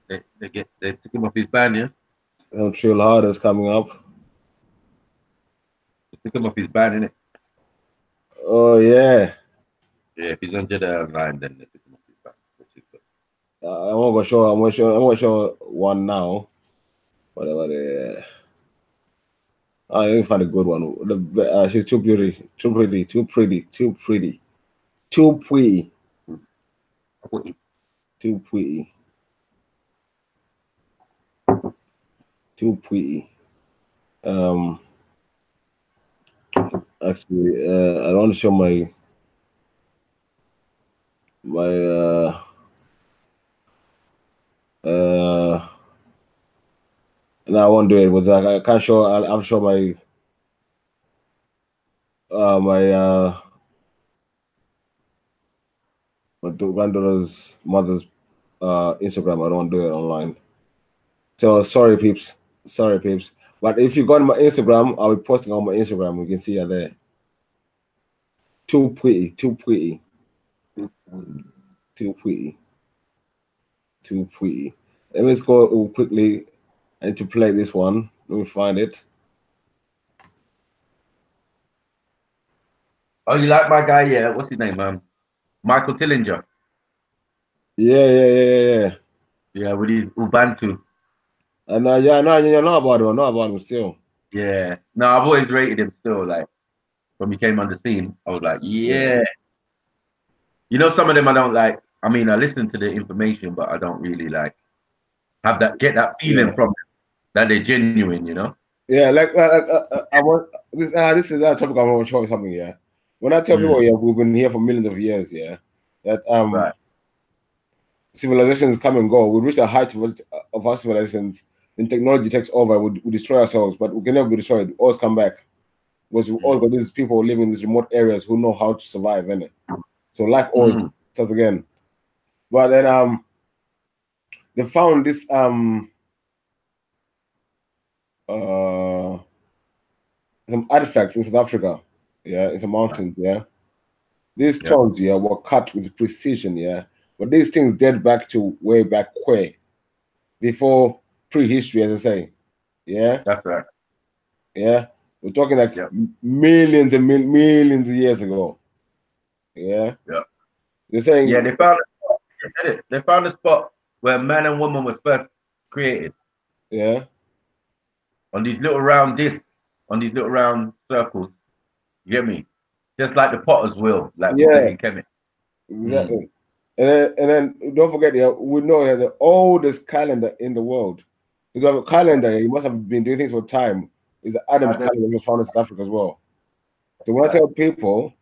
took him off his ban, yeah? Some Trill Harders coming up. They took him off his ban, innit? Oh yeah. Yeah, if he's on Jeddah line, then they took him off his ban. Which is good. I'm gonna show one now. Whatever the I didn't find a good one. She's too pretty. Actually, I want to show my no, I won't do it. Was I can't show. I'll show my my granddaughter's mother's Instagram. I don't want to do it online. So sorry, peeps. But if you go on my Instagram, I'll be posting on my Instagram. You can see her there. Too pretty. Let me just go quickly. I need to play this one. Let me find it. Oh, you like my guy? Yeah, what's his name? Michael Tillinger. Yeah. Yeah, with his Ubuntu. I know about him still. Yeah. No, I've always rated him still. Like when he came on the scene, I was like, yeah. You know, some of them I don't like. I mean, I listen to the information, but I don't really like get that feeling from them that they're genuine. You know. Yeah, I want this is that topic I want to show you something. Yeah, when I tell people, we've been here for millions of years. Yeah, that right. Civilizations come and go. We reach a height of our civilizations, then technology takes over. We destroy ourselves, but we can never be destroyed. We always come back. Because we all got these people living in these remote areas who know how to survive, innit? So life always starts again. But then they found this some artifacts in South Africa. Yeah, in some mountains. Yeah, these stones were cut with precision. Yeah, but these things date back to way back where, before prehistory, as I say. Yeah, that's right. Yeah, we're talking like millions and millions of years ago. Yeah. They're saying they found a spot where man and woman was first created. Yeah. On these little round discs, on these little round circles. You get me? Just like the potter's wheel, like we say in chemistry. Exactly. And then don't forget, we know the oldest calendar in the world. You have a calendar, you must have been doing things for time. Is the Adam's calendar was found in South Africa as well. So when I tell people,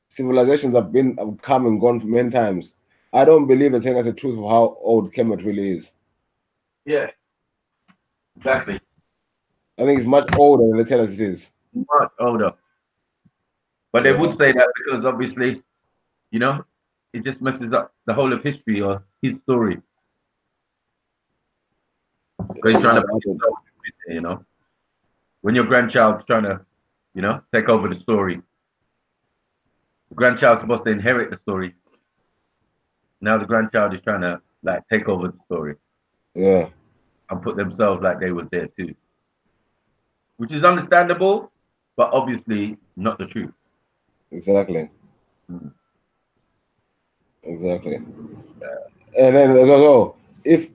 civilizations have come and gone many times. I don't believe the thing as the truth of how old Kemet really is. Yeah. Exactly. I think it's much older than they tell us it is. Much older. But they would say that because obviously, you know, it just messes up the whole of history or his story. Because you're trying to, you know, when your grandchild's trying to, you know, take over the story, the grandchild's supposed to inherit the story. Now the grandchild is trying to like take over the story. Yeah. And put themselves like they was there too. Which is understandable, but obviously not the truth. Exactly. Mm. Exactly. And then as well, if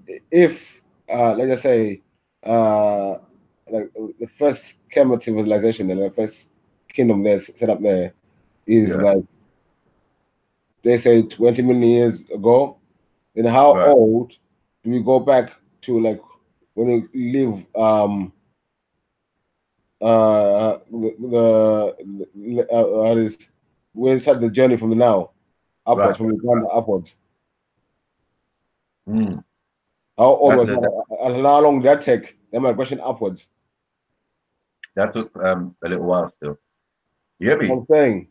let's just say like the first Kemet civilization and the first kingdom there set up there is Yeah. like they say 20 million years ago, then how Right. old do we go back to, like when we live this we start the journey from the now upwards, Right. from Uganda upwards. Mm. How old was That, that? And how long did that take? Then my question upwards. that took a little while still. You hear me? I'm saying.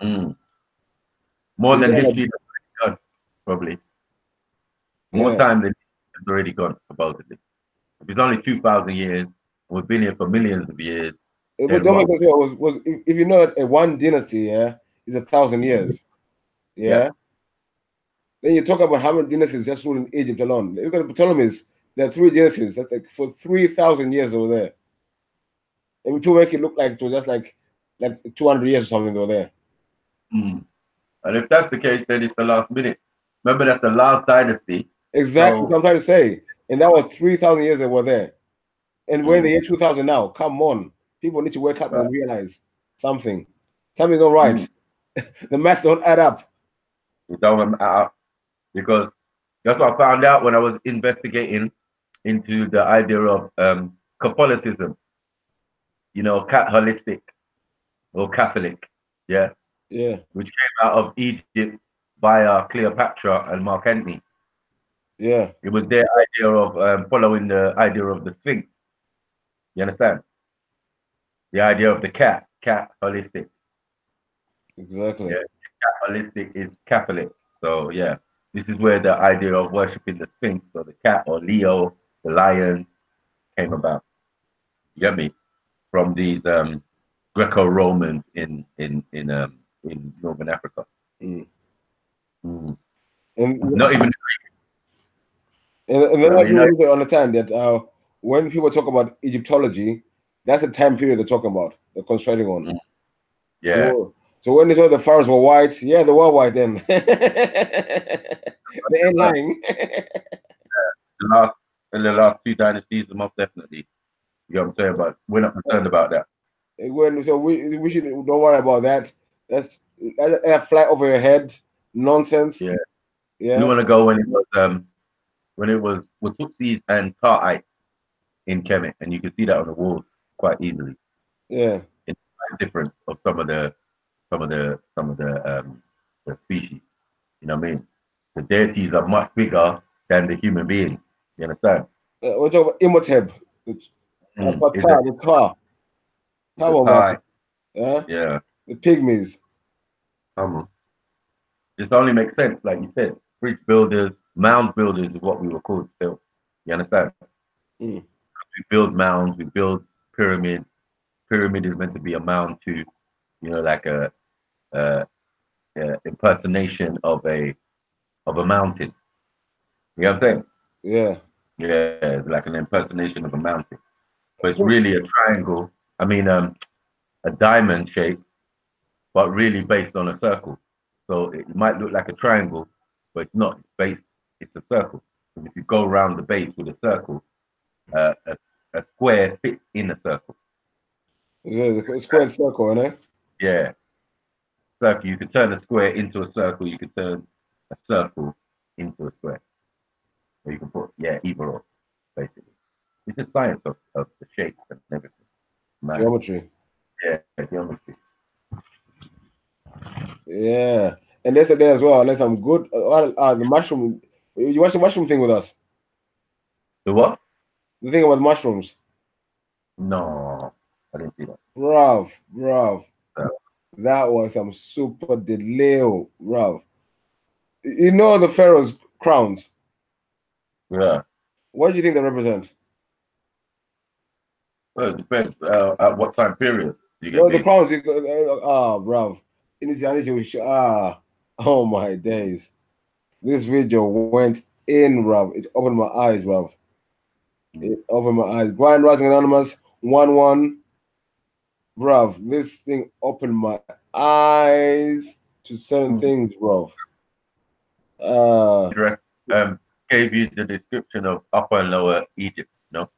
Mm. More You're than saying history that, has done, probably. More yeah. time than has already gone, supposedly. If it's only 2,000 years, we've been here for millions of years, But then don't what? make us was if you know that a one dynasty, yeah, is 1,000 years, Yeah. yeah. Then you talk about how many dynasties just ruled in Egypt alone. Look at the Ptolemies. There are 3 dynasties. That's like for 3,000 years over there. And to make it look like it was just like 200 years or something over there. Mm. And if that's the case, then it's the last minute. Remember, that's the last dynasty. Exactly. So, What I'm trying to say. And that was 3,000 years they were there. And we're in the mm, year 2000 now. Come on. People need to wake up right. and realize something. Something's not right. Mm. The maths don't add up. You don't because that's what I found out when I was investigating into the idea of Catholicism, holistic or Catholic, yeah, Yeah. which came out of Egypt via Cleopatra and Mark Antony. Yeah. It was their idea of following the idea of the Sphinx. You understand? The idea of the cat holistic. Exactly. Yeah, cat holistic is Catholic. So yeah, this is where the idea of worshiping the Sphinx or the cat or Leo, the lion, came about. You get me? From these Greco-Romans in Northern Africa. Mm. Mm. And Not even, and then well, you people know, need to understand that when people talk about Egyptology, that's the time period they're talking about, they're concentrating on. mm, yeah, So when they saw the pharaohs were white, yeah, they were white then. They ain't lying. the last two dynasties, most definitely. You know what I'm saying? But we're not concerned about that. So we should don't worry about that. That's a fly over your head. Nonsense. Yeah, we Yeah. want to go when it was with Tutsis and Tarite in Kemet, and you can see that on the walls quite easily. Yeah. It's quite different of the species. You know what I mean? The deities are much bigger than the human beings. You understand? We're talking about Imhotep. Is a The tar. is a Power man. Thai. Yeah. Yeah. The pygmies. Um, this only makes sense, like you said. Bridge builders, mound builders is what we were called still. You understand? Mm. We build mounds, we build pyramids. Pyramid is meant to be a mound to, like a impersonation of a mountain. You know what I'm saying? Yeah. Yeah, it's like an impersonation of a mountain. But it's really a triangle. I mean, a diamond shape, but really based on a circle. So it might look like a triangle, but it's not. It's a circle. And if you go around the base with a circle, a square fits in a circle. Yeah, the square circle, innit? Yeah, circle. You could turn a square into a circle. You could turn a circle into a square. Or you can put, either or, basically. It's just science of the shapes and everything. Man, Geometry. yeah, geometry. Yeah. And there's a day as well, unless I'm good. The mushroom. You watch the mushroom thing with us. The what? The thing about mushrooms. No, I didn't see that. Bruv. Uh, That was some super delay, bruv. You know the pharaoh's crowns. yeah. What do you think they represent? Well, it depends at what time period you get No, the me. crowns. Bruv. Oh my days. This video went in, bruv. It opened my eyes, bruv. It opened my eyes. Brian Rising Anonymous, 1-1. Bruv, this thing opened my eyes to certain things, bro. Gave you the description of Upper and Lower Egypt, you know?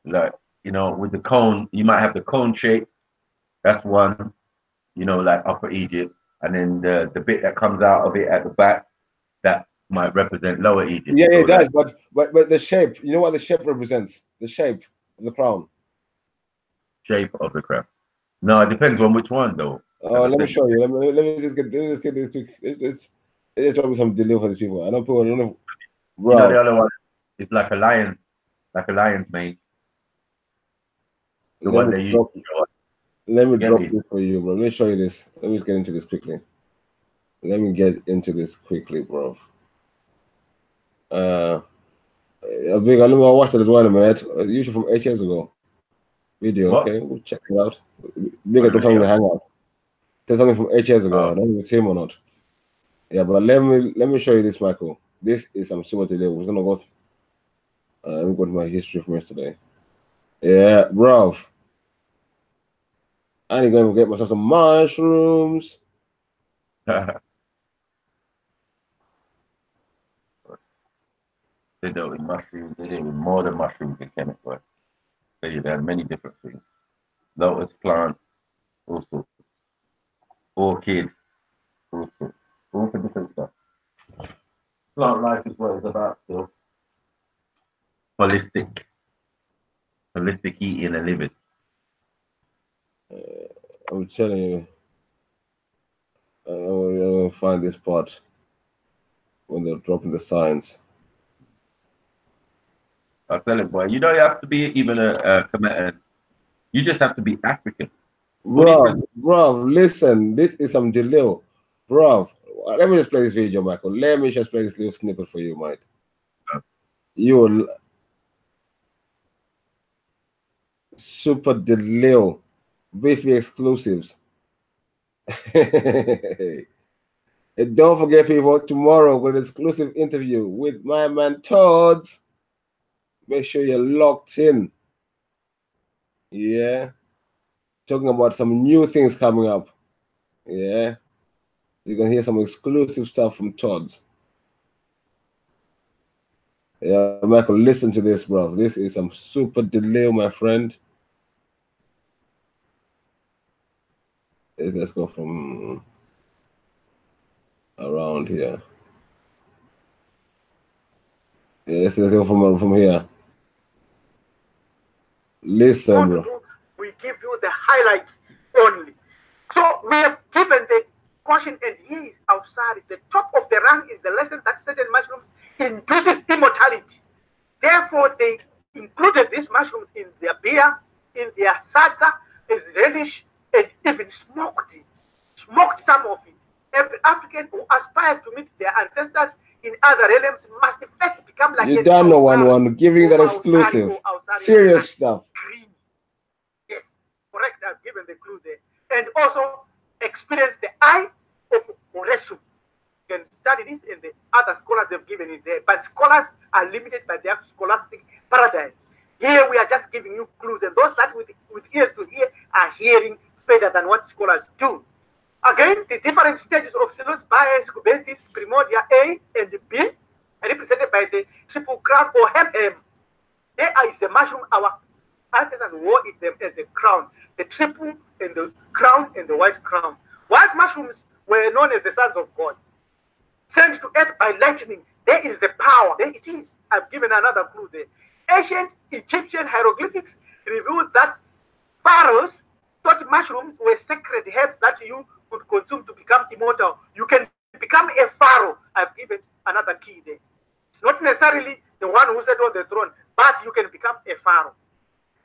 Like, you know, with the cone, you might have the cone shape. That's one, you know, like Upper Egypt. And then the bit that comes out of it at the back, that might represent Lower Egypt. Yeah, so it does. But the shape, you know what the shape represents? The shape of the crown. Shape of the crown. No, it depends on which one, though. Let me show you. Let me just get this quick. It's probably some delay for these people. I know people don't know. Bro. You know, the other one is like a lion's mane. The one they use. Let me drop this for you, bro. Let me show you this. Let me just get into this quickly. Let me get into this quickly, bro. I watched it as well, man. Usually from 8 years ago. Video, What? okay? We'll check it out. Big at the family hangout. There's something from 8 years ago. I don't know if it's him or not. Yeah, but let me show you this, Michael. This is some similar to We're gonna go. Let me go to my history from yesterday. Yeah, bro. I need to go and get myself some mushrooms. They dealt with mushrooms. They dealt with more than mushrooms in Kenneth. They had many different things. Lotus plant, all sorts. Orchid, all sorts. All for different stuff. Plant life is what it's about still. Holistic eating and living. I'm telling you. I'll find this part when they're dropping the signs. I tell it, boy. You don't have to be even a commander. You just have to be African. Bro, listen. This is some delay. Bro, let me just play this video, Michael. Let me just play this little snippet for you, mate. You super delay. Beefy exclusives. And don't forget, people, tomorrow with an exclusive interview with my man Todd's. Make sure you're locked in. Yeah. Talking about some new things coming up. Yeah. You're going to hear some exclusive stuff from Todd's. Yeah, Michael, listen to this, bro. This is some super delay, my friend. Let's go from around here. Yeah, let's go from here. Listen, bro. We give you the highlights only. So we have given the caution, and here is outside. The top of the rank is the lesson that certain mushrooms induces immortality. Therefore, they included these mushrooms in their beer, in their salsa, as relish, and even smoked it. Smoked some of it. Every African who aspires to meet their ancestors in other realms must first become like you don't know one giving that exclusive serious stuff. Green. Yes, correct. I've given the clue there. And also experience the eye of Oresu. You can study this, and the other scholars have given it there. But scholars are limited by their scholastic paradigms. Here we are just giving you clues, and those that with ears to hear are hearing further than what scholars do. Again, the different stages of Psilocybe bias, cubensis, primordia A and B, represented by the triple crown or hem. There is the mushroom our ancestors wore it them as a crown, the triple and the crown and the white crown. White mushrooms were known as the sons of God, sent to earth by lightning. There is the power. There it is. I've given another clue there. Ancient Egyptian hieroglyphics reveal that pharaohs thought mushrooms were sacred herbs that you could consume to become immortal. You can become a pharaoh. I've given another key there. It's not necessarily the one who sat on the throne, but you can become a pharaoh.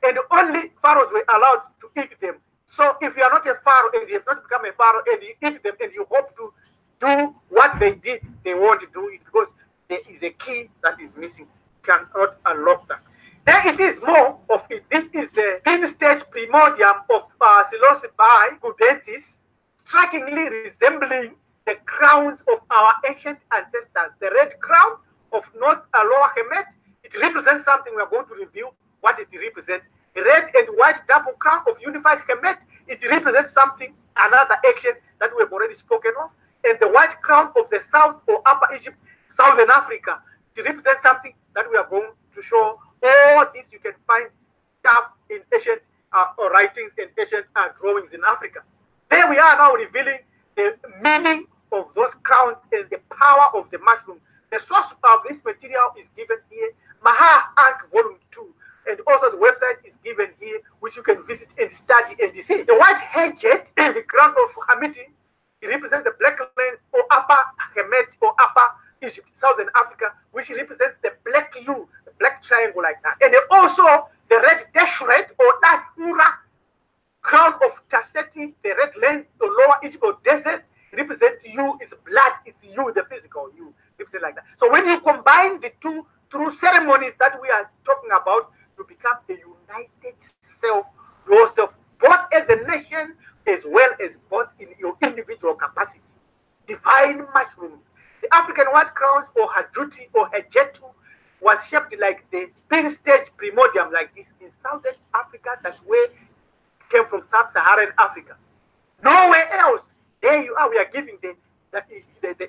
And only pharaohs were allowed to eat them. So if you are not a pharaoh and you have not become a pharaoh and you eat them and you hope to do what they did, they won't do it because there is a key that is missing. You cannot unlock that. There it is, more of it. This is the thin stage primordium of Psilocybe cubensis, strikingly resembling the crowns of our ancient ancestors. The red crown of North Lower Kemet, it represents something. We are going to review what it represents. The red and white double crown of unified Kemet, it represents something, another action that we have already spoken of, and the white crown of the South or Upper Egypt, Southern Africa, to represent something that we are going to show. All this you can find stuff in ancient writings and ancient drawings in Africa. There we are now revealing the meaning of those crowns and the power of the mushroom. The source of this material is given here, Maha Ankh Volume 2. And also the website is given here, which you can visit and study and see. The white hedged, the crown of Hamiti, it represents the black land or Upper Hemet or Upper Egypt, Southern Africa, which represents the black U, the black triangle like that. And also the red dash red or that Hura crown of Tasseti, the red land, the lower Egypt or desert, represent you, it's blood, it's you, the physical you, represent like that. So when you combine the two through ceremonies that we are talking about, you become a united self, yourself, both as a nation as well as both in your individual capacity. Divine mushrooms. The African white crowns or Hajuti or Hajetu was shaped like the pin stage primordium like this in Southern Africa. That's where it came from sub-Saharan Africa. Nowhere else. There you are. We are giving the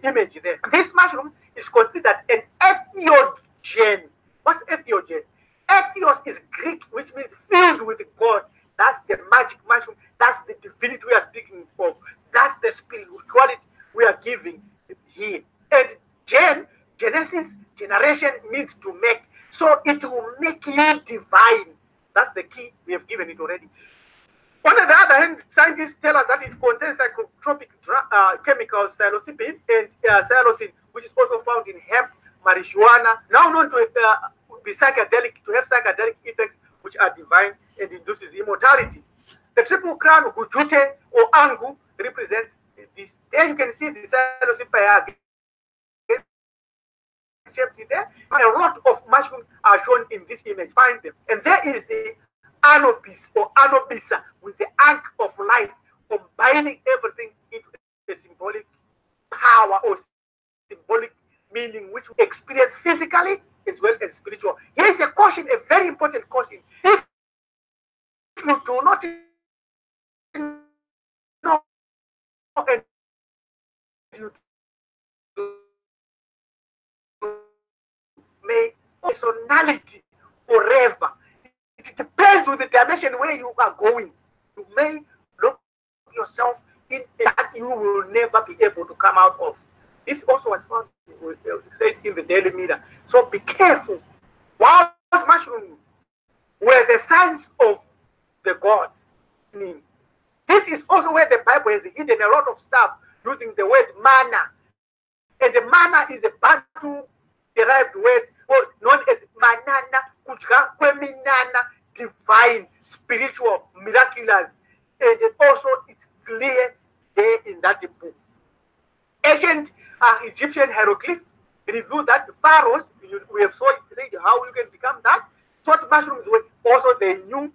image there. This mushroom is considered an ethiogen. What's ethiogen? Ethios is Greek, which means filled with God. That's the magic mushroom. That's the divinity we are speaking of. That's the spirituality we are giving here. And Genesis, generation means to make. So it will make you divine. That's the key. We have given it already. On the other hand, scientists tell us that it contains psychotropic chemicals, psilocybin and psilocin, which is also found in hemp, marijuana, now known to be psychedelic, to have psychedelic effects which are divine and induces immortality. The triple crown, Gujute or Angu, represents this. There you can see the psilocybin shaped there. A lot of mushrooms are shown in this image. Find them. And there is the Anubis or Anubisa with the ankh of life, combining everything into a symbolic power or symbolic meaning which we experience physically as well as spiritual. Here is a caution, a very important caution. If you do not know and you may personality forever. It depends on the dimension where you are going. You may lock yourself in that you will never be able to come out of. This also was found in the Daily Mirror. So be careful. Wild mushrooms were the signs of the gods. This is also where the Bible has hidden a lot of stuff using the word manna. And the manna is a Bantu derived word known as manana, kujga, kweminana, divine, spiritual, miraculous. And also it's clear there in that book. Ancient Egyptian hieroglyphs reveal that the pharaohs, we have said how you can become that. Thought mushrooms were also they knew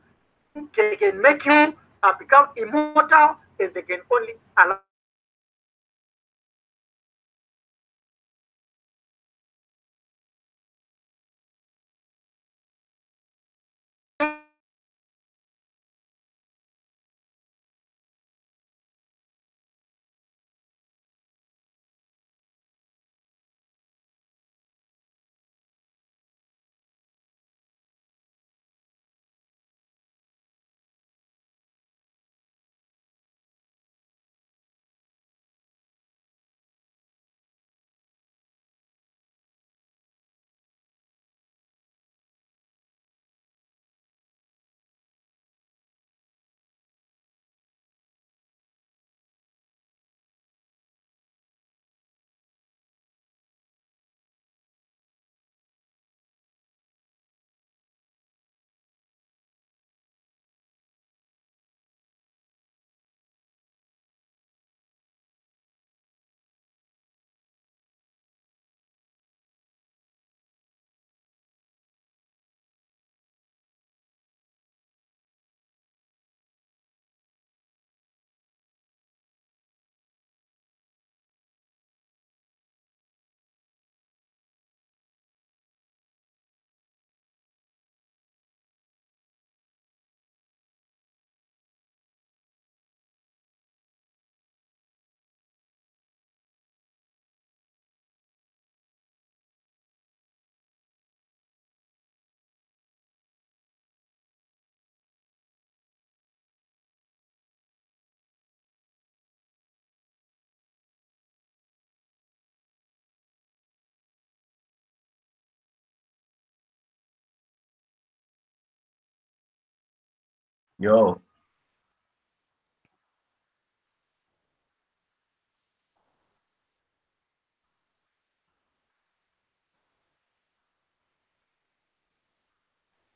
can make you become immortal, and they can only allow Yo.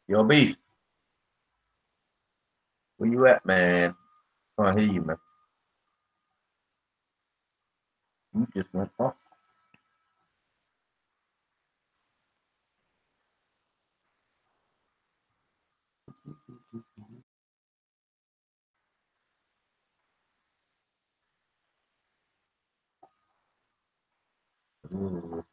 Yo, B. Where you at, man? Can't hear you, man. You just went off. Ooh.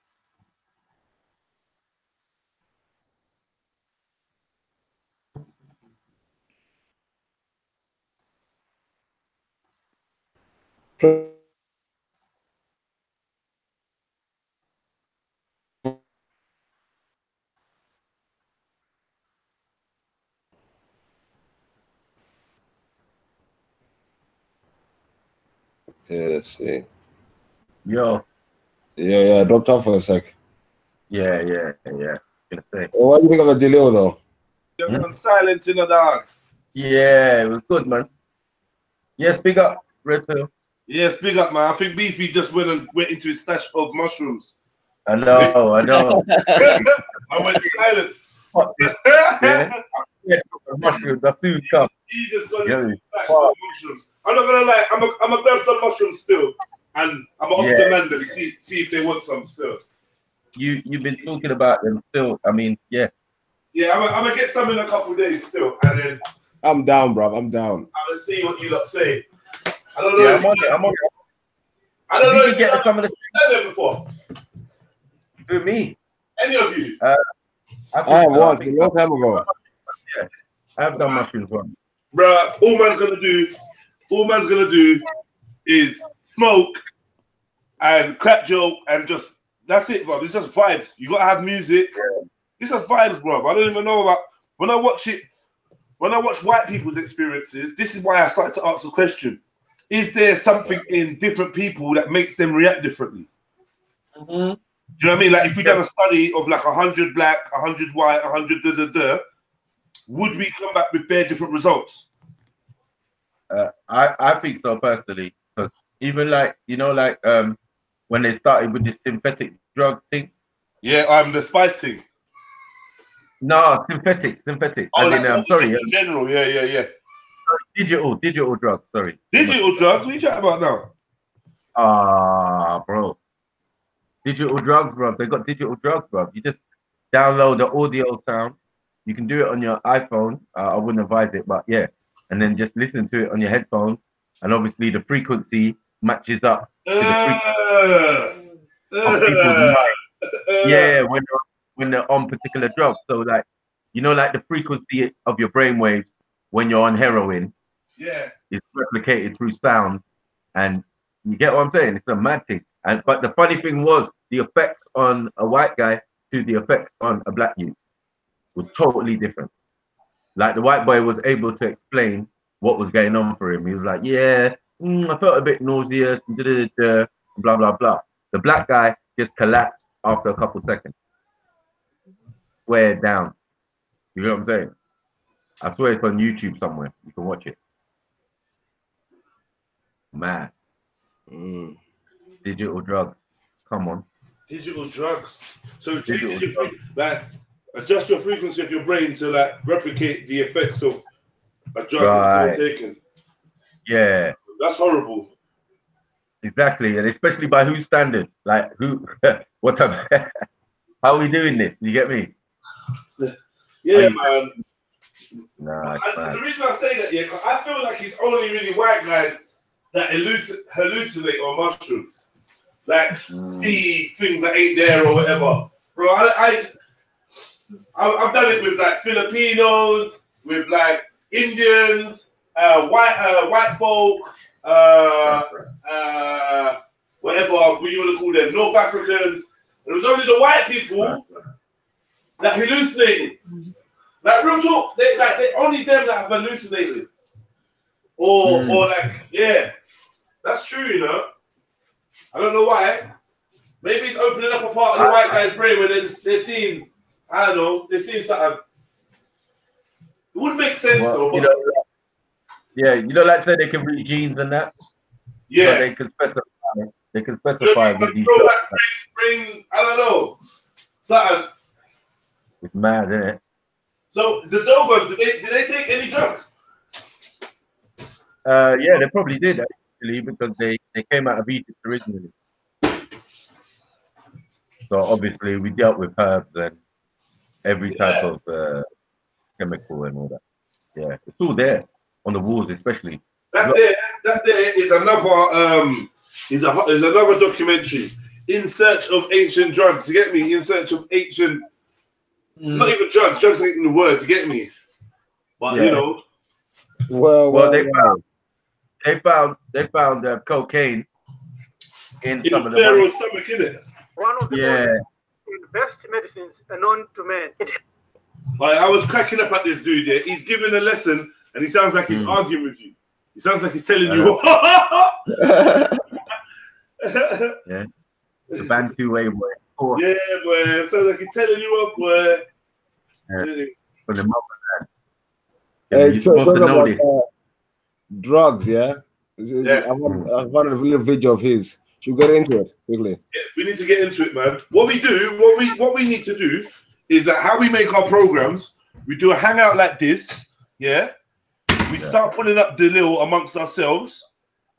Yeah, let's see. Yo. Yeah, dropped off for a sec. Yeah. Gonna say. What do you think of the delay, though? You're on silent in the dog. Yeah, it was good, man. Yes, big up, Red Pill. Yes, big up, man. I think Beefy just went into his stash of mushrooms. I know. I went silent. Yeah, mushrooms, the food come. He just got into his stash of mushrooms. I'm not gonna lie, I'm gonna grab some mushrooms still, and I'm gonna offer the man them, see if they want some still. You've been talking about them still. I mean, yeah. Yeah, I'm gonna get some in a couple of days still, and then I'm down, bro. I'm down. I'm gonna see what you lot say. I don't know. Yeah, I'm on it. I don't know if you get some of the done there before. for me. Any of you? I was a long time ago. Yeah, I've done mushrooms once. Bruh, all man's gonna do is smoke and crack joke and just that's it, bro. It's just vibes. You gotta have music. It's just vibes, bro. I don't even know about when I watch white people's experiences. This is why I started to ask the question: is there something in different people that makes them react differently? Mm-hmm. Do you know what I mean? Like if we done a study of like 100 black, 100 white, 100 would we come back with bare different results? I think so personally, because even like when they started with this synthetic drug thing. Yeah, the spice thing. No, synthetic. Oh, like, sorry, in general. Yeah. Digital drugs. Sorry. Digital drugs. What are you chatting about now? Bro. Digital drugs, bro. They got digital drugs, bro. You just download the audio sound. You can do it on your iPhone. I wouldn't advise it, but yeah. And then just listen to it on your headphones. And obviously the frequency matches up to the frequency of people's mind. Yeah, when they're on particular drugs. So like, like the frequency of your brainwaves when you're on heroin is replicated through sound. And you get what I'm saying? It's a mad thing. But the funny thing was the effects on a white guy to the effects on a black youth were totally different. Like the white boy was able to explain what was going on for him. He was like, I felt a bit nauseous, blah, blah, blah. The black guy just collapsed after a couple seconds. Squared down. You know what I'm saying? I swear it's on YouTube somewhere. You can watch it. Man. Digital drugs. Come on. Digital drugs. So it changes your adjust your frequency of your brain to like replicate the effects of a drug you're taking. Yeah. That's horrible. Exactly. And especially by whose standard? Like who what type how are we doing this? You get me? Yeah, man. Nah, the reason I say that, because I feel like it's only really white guys that hallucinate on mushrooms. Like, see things that ain't there or whatever. Bro, I've done it with like Filipinos, with like Indians, white folk, whatever you want to call them, North Africans. It was only the white people that hallucinated. Like real talk, they only them that have hallucinated. Or like, yeah. That's true, I don't know why. Maybe it's opening up a part of the white guy's brain where they're seeing, I don't know, they're seeing something. It would make sense though, but Yeah, you know, like say they can read genes and that. Yeah. So they can specify. They can specify with these. Bro, like, bring, I don't know, something. It's mad, isn't it? So the Dogons, did they take any drugs? Yeah, they probably did actually because they came out of Egypt originally. So obviously we dealt with herbs and every type of chemical and all that. Yeah, it's all there on the walls, especially. That there is another is another documentary, In Search of Ancient Drugs. You get me? In Search of Ancient, not even drugs. Drugs ain't in the word. You get me? But you know. Well, they found cocaine in some of the Pharaoh's stomach, innit? One of the best medicines known to man. I was cracking up at this dude there. He's giving a lesson and he sounds like he's arguing with you. He sounds like he's telling you. Yeah. The Bantu way, boy. Oh. Yeah, boy. It sounds like he's telling you off, boy. Yeah. From the motherland. Hey, so talking about drugs, yeah? I want a little video of his. Should we get into it quickly? Yeah, we need to get into it, man. What we need to do is that how we make our programs, we do a hangout like this, yeah? We start putting up the little amongst ourselves,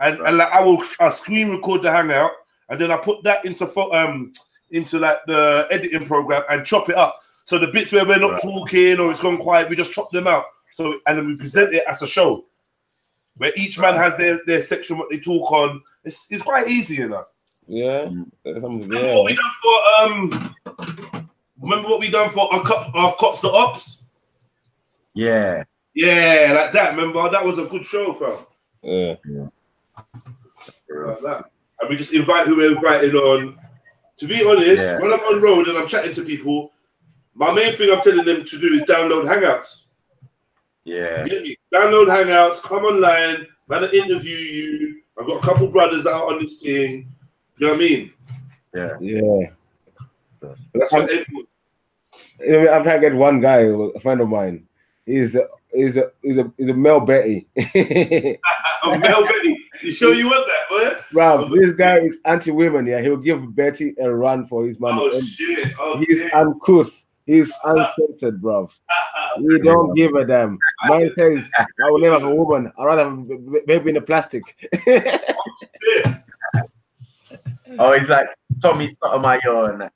and like I screen record the hangout, and then I put that into like the editing program and chop it up. So the bits where we're not talking or it's gone quiet, we just chop them out. So and then we present it as a show, where each man has their section what they talk on. It's quite easy, you know. Yeah. Remember what we done for Remember what we done for our cops the ops? Yeah. Yeah, like that. Remember that was a good show, fam. Yeah. Like that. And we just invite who we're invited on. To be honest, when I'm on road and I'm chatting to people, my main thing I'm telling them to do is download Hangouts. Yeah. You get me? Download Hangouts, come online, man, I interview you. I've got a couple brothers that are on this thing. You know what I mean? Yeah. Yeah. That's what everyone. I'm trying to get one guy, a friend of mine. He's a Mel Betty. A Mel Betty. You sure you want that, man? Bro, this guy is anti-women. Yeah, he'll give Betty a run for his money. Oh shit! He's uncouth. He's uncensored, bro. We don't give a damn. Mine says, I will never have a woman. I'd rather have a baby in a plastic. Oh, he's like Tommy Sotomayor and that.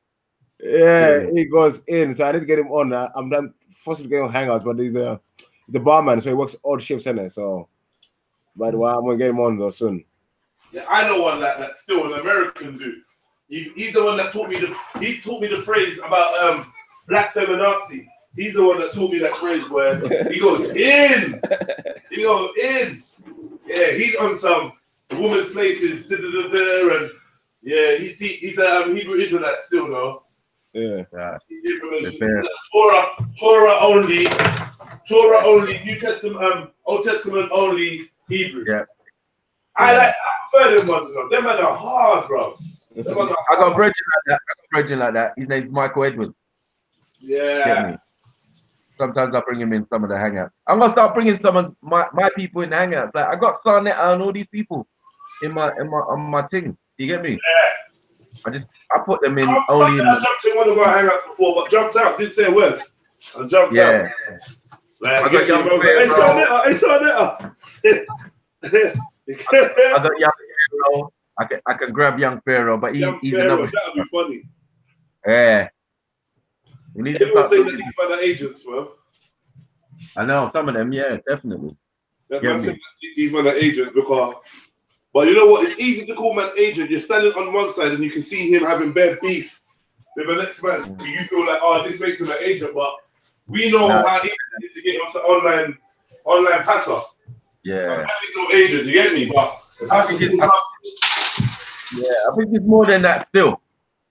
Yeah, he goes in. So I need to get him on. I'm done forced to get on Hangouts, but he's the barman, so he works odd shifts in it. So, by the way, I'm gonna get him on though soon. Yeah, I know one that's still an American dude. He's the one that taught me the phrase about black feminazi. He's the one that taught me that phrase where he goes in. He goes in. Yeah, he's on some woman's places. And yeah, he's a Hebrew Israelite still though. Yeah. Torah only, New Testament, Old Testament only, Hebrew. Yeah. I prefer them ones though. Them are hard, bro. I got a virgin like that. His name's Michael Edwards. Yeah. Sometimes I bring him in some of the hangouts. I'm gonna start bringing some of my people in the hangouts. Like I got Sarnetta and all these people on my thing. You get me? Yeah. I put them in I jumped in one of our hangouts before, but jumped out. Didn't say a word. I jumped out. Like, I got young Pharaoh. Hey, Sarnetta. I got young Pharaoh. I can grab young Pharaoh, but he's Pharaoh, that'll be funny. Yeah. We need to start saying that these men are agents, bro. I know some of them, yeah, definitely. That man saying that these men are agents because, but you know what? It's easy to call man agent. You're standing on one side and you can see him having bare beef with the next man. So you feel like, oh, this makes him an agent, but we know how easy it is to get onto online passer. Yeah. I think no agent, you get me? But I think it's more than that still.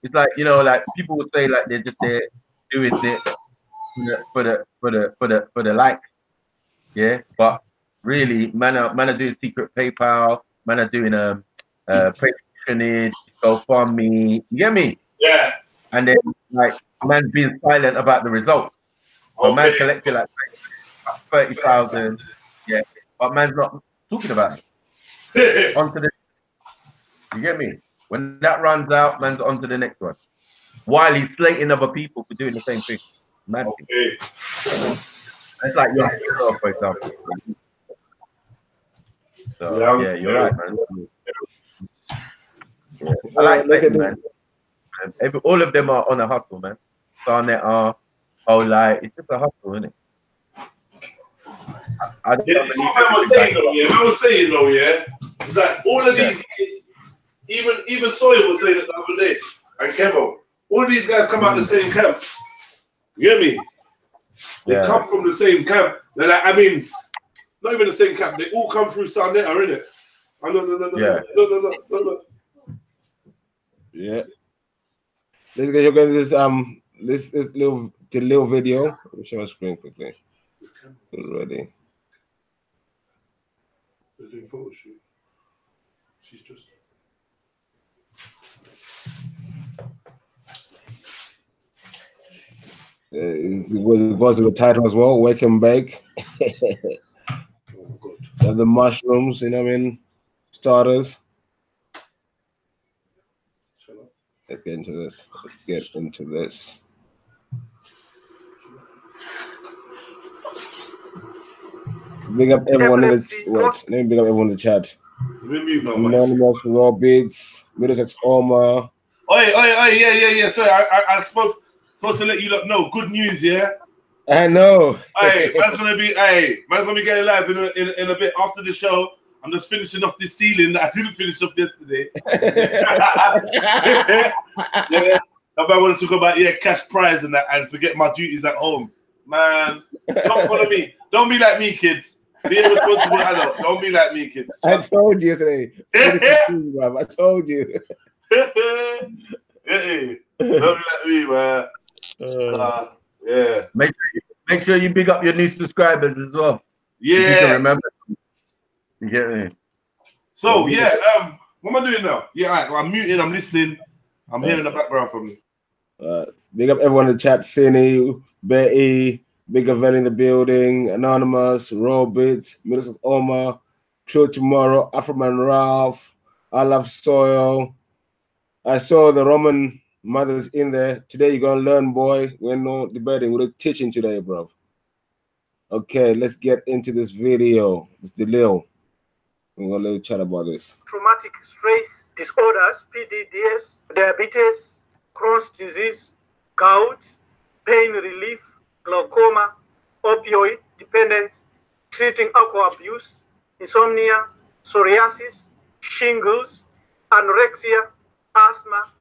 It's like, you know, like people will say like they're doing it for the likes. Yeah. But really, man are doing secret PayPal, man are doing patronage, GoFundMe. You get me? Yeah. And then like man's being silent about the results. But man collected like 30,000. Yeah. But man's not talking about it. Onto the, you get me? When that runs out, man's on to the next one. While he's slating other people for doing the same thing. Mad thing. Okay. It's like your hero, for example. So yeah, you're right, man. Yeah. I like slating, man. All of them are on a hustle, man. Garnet are, like, it's just a hustle, isn't it? I Yeah, that's what I was saying though, yeah. I was saying though, yeah. It's like all of these guys, even Sawyer was saying it the other day, and Kevo, all these guys come out the same camp. You get me? They come from the same camp. They're like, I mean, not even the same camp. They all come through Sunday, are in it? No. Yeah. Let's get this little video. Let me share my screen quickly. Get ready. They're doing photo shoot. She's just. It was the title as well. Wake and bake. The mushrooms, you know what I mean? Starters. Let's get into this. Big up everyone in the let me big up everyone in the chat. Anonymous, Raw Beats, Middlesex Oma. Yeah. Sorry, I supposed to let you know. Good news, yeah. I know. Man's gonna be getting live in a bit after the show. I'm just finishing off this ceiling that I didn't finish off yesterday. Yeah. I want to talk about cash prize and that, and forget my duties at home. Man, don't follow me. Don't be like me, kids. Be a responsible adult. Don't be like me, kids. I told you yesterday. I told you. Hey, don't be like me, man. Yeah. Make sure you big up your new subscribers as well. Yeah. You can remember. You get me? So what am I doing now? Yeah, I'm muting, I'm listening. I'm hearing the background from you. Big up everyone in the chat, Cindy, Betty, Big Event in the building, Anonymous, Robert, Middlesex Oma, True Tomorrow, Afroman Ralph, I Love Soil. I saw the Roman mothers in there. Today you're gonna learn, boy. We're not debating, we're teaching today, bro. Okay, let's get into this video. It's the Lil. We're gonna let you chat about this. Traumatic stress disorders, PDDS, diabetes, Crohn's disease, gout, pain relief, glaucoma, opioid dependence, treating alcohol abuse, insomnia, psoriasis, shingles, anorexia, asthma,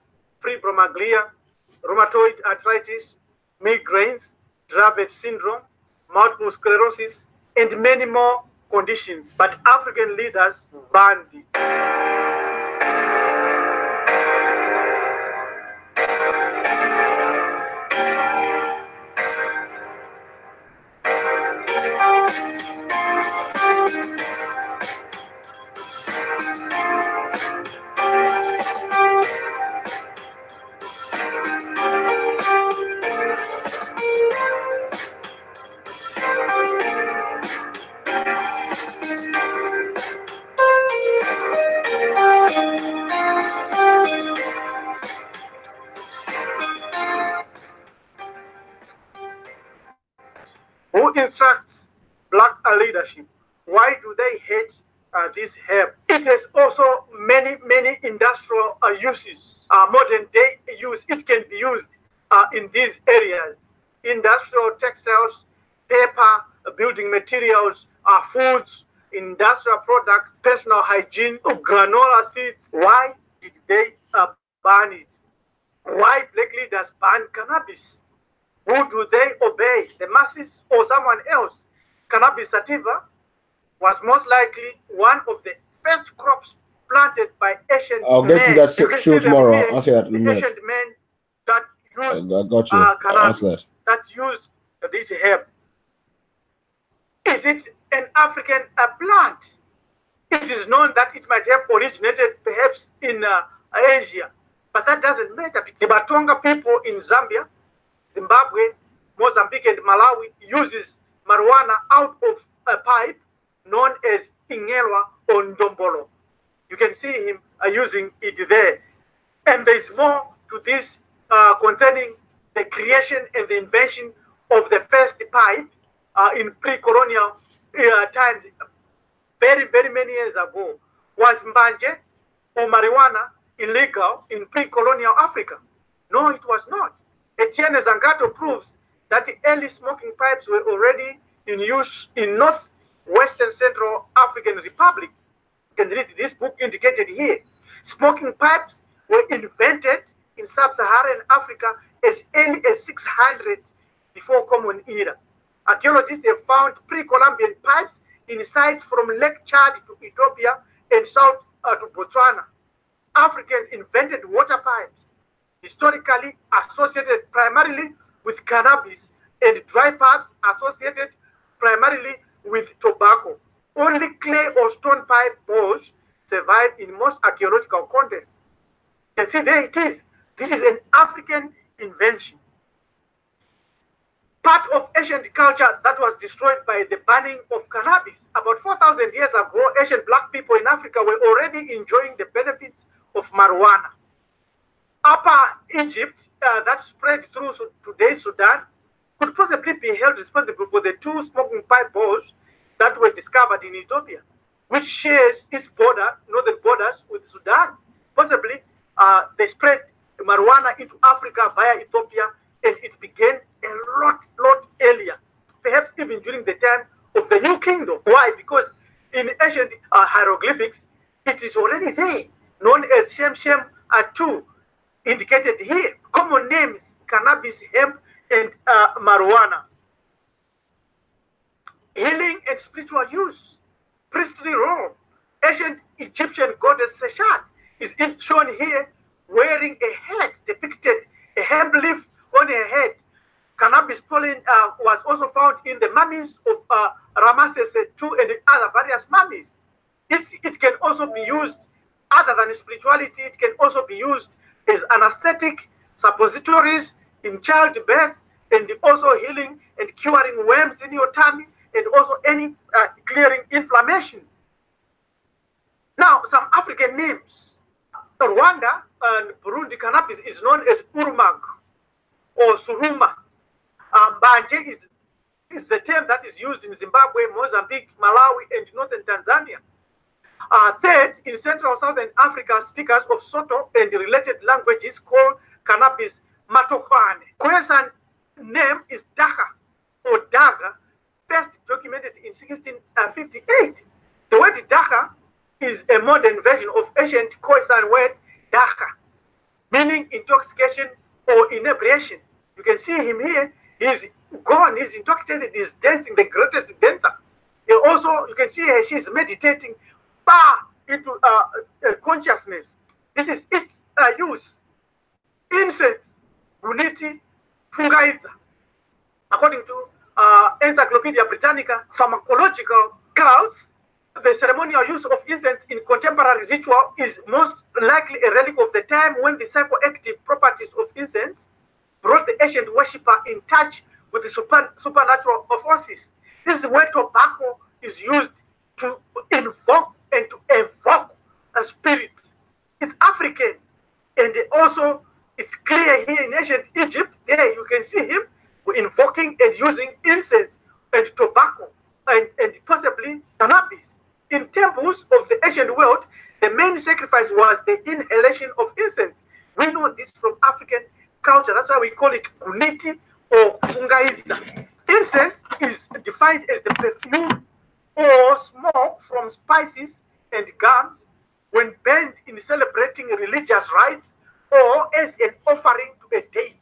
fibromyalgia, rheumatoid arthritis, migraines, Dravet syndrome, multiple sclerosis, and many more conditions. But African leaders banned it. Who instructs black leadership? Why do they hate this herb? It has also many industrial uses, modern day use. It can be used in these areas: industrial textiles, paper, building materials, foods, industrial products, personal hygiene, granola seeds. Why did they ban it? Why black leaders ban cannabis? Who do they obey, the masses or someone else? Cannabis sativa was most likely one of the first crops planted by ancient men. I'll get you that show tomorrow. I'll say that in a minute. Ancient men that used I got you. cannabis, that used this herb. Is it an African plant? It is known that it might have originated perhaps in Asia, but that doesn't matter. The Batonga people in Zambia, Zimbabwe, Mozambique, and Malawi uses marijuana out of a pipe known as Ingelwa or Ndombolo. You can see him using it there. And there's more to this concerning the creation and the invention of the first pipe in pre-colonial times, very, very many years ago. Was mbanje or marijuana illegal in pre-colonial Africa? No, it was not. Etienne Zangato proves that the early smoking pipes were already in use in northwestern Central African Republic. You can read this book indicated here. Smoking pipes were invented in sub-Saharan Africa as early as 600 before Common Era. Archaeologists have found pre-Columbian pipes in sites from Lake Chad to Ethiopia and south to Botswana. Africans invented water pipes, historically associated primarily with cannabis, and dry pipes associated primarily with tobacco. Only clay or stone pipe bowls survive in most archaeological contexts. You can see there it is. This is an African invention. Part of ancient culture that was destroyed by the banning of cannabis. About 4,000 years ago, Asian black people in Africa were already enjoying the benefits of marijuana. Upper Egypt, that spread through today's Sudan, could possibly be held responsible for the two smoking pipe bowls that were discovered in Ethiopia, which shares its northern borders with Sudan. Possibly, they spread marijuana into Africa via Ethiopia, and it began a lot earlier, perhaps even during the time of the New Kingdom. Why? Because in ancient hieroglyphics, it is already there, known as Shem Shem Atu, indicated here. Common names: cannabis, hemp, and marijuana. Healing and spiritual use. Priestly role. Ancient Egyptian goddess Seshat is shown here wearing a hat depicted a hemp leaf on her head. Cannabis pollen was also found in the mummies of Ramesses II and other various mummies. It can also be used, other than spirituality, it can also be used as anesthetic, suppositories in childbirth, and also healing and curing worms in your tummy, and also any clearing inflammation. Now, some African names. Rwanda and Burundi cannabis is known as Urumag or Suruma. Mbanje is the term that is used in Zimbabwe, Mozambique, Malawi, and northern Tanzania. Third, in Central Southern Africa, speakers of Soto and related languages call cannabis Matokwane. Khoisan name is Daka or Daga, first documented in 1658. The word Daka is a modern version of ancient Khoisan word Daka, meaning intoxication or inebriation. You can see him here. He's gone, he's intoxicated, he's dancing, the greatest dancer. And also, you can see her, she's meditating far into consciousness. This is its use. Incense, Guniti, Fungaiza. According to Encyclopedia Britannica, pharmacological counts, the ceremonial use of incense in contemporary ritual is most likely a relic of the time when the psychoactive properties of incense brought the ancient worshipper in touch with the supernatural forces. This is where tobacco is used to invoke and to evoke a spirit. It's African, and also it's clear here in ancient Egypt. There you can see him invoking and using incense and tobacco and possibly cannabis. In temples of the ancient world, the main sacrifice was the inhalation of incense. We know this from African culture. That's why we call it kuniti or fungaiza. Incense is defined as the perfume or smoke from spices and gums when burned in celebrating religious rites or as an offering to a deity.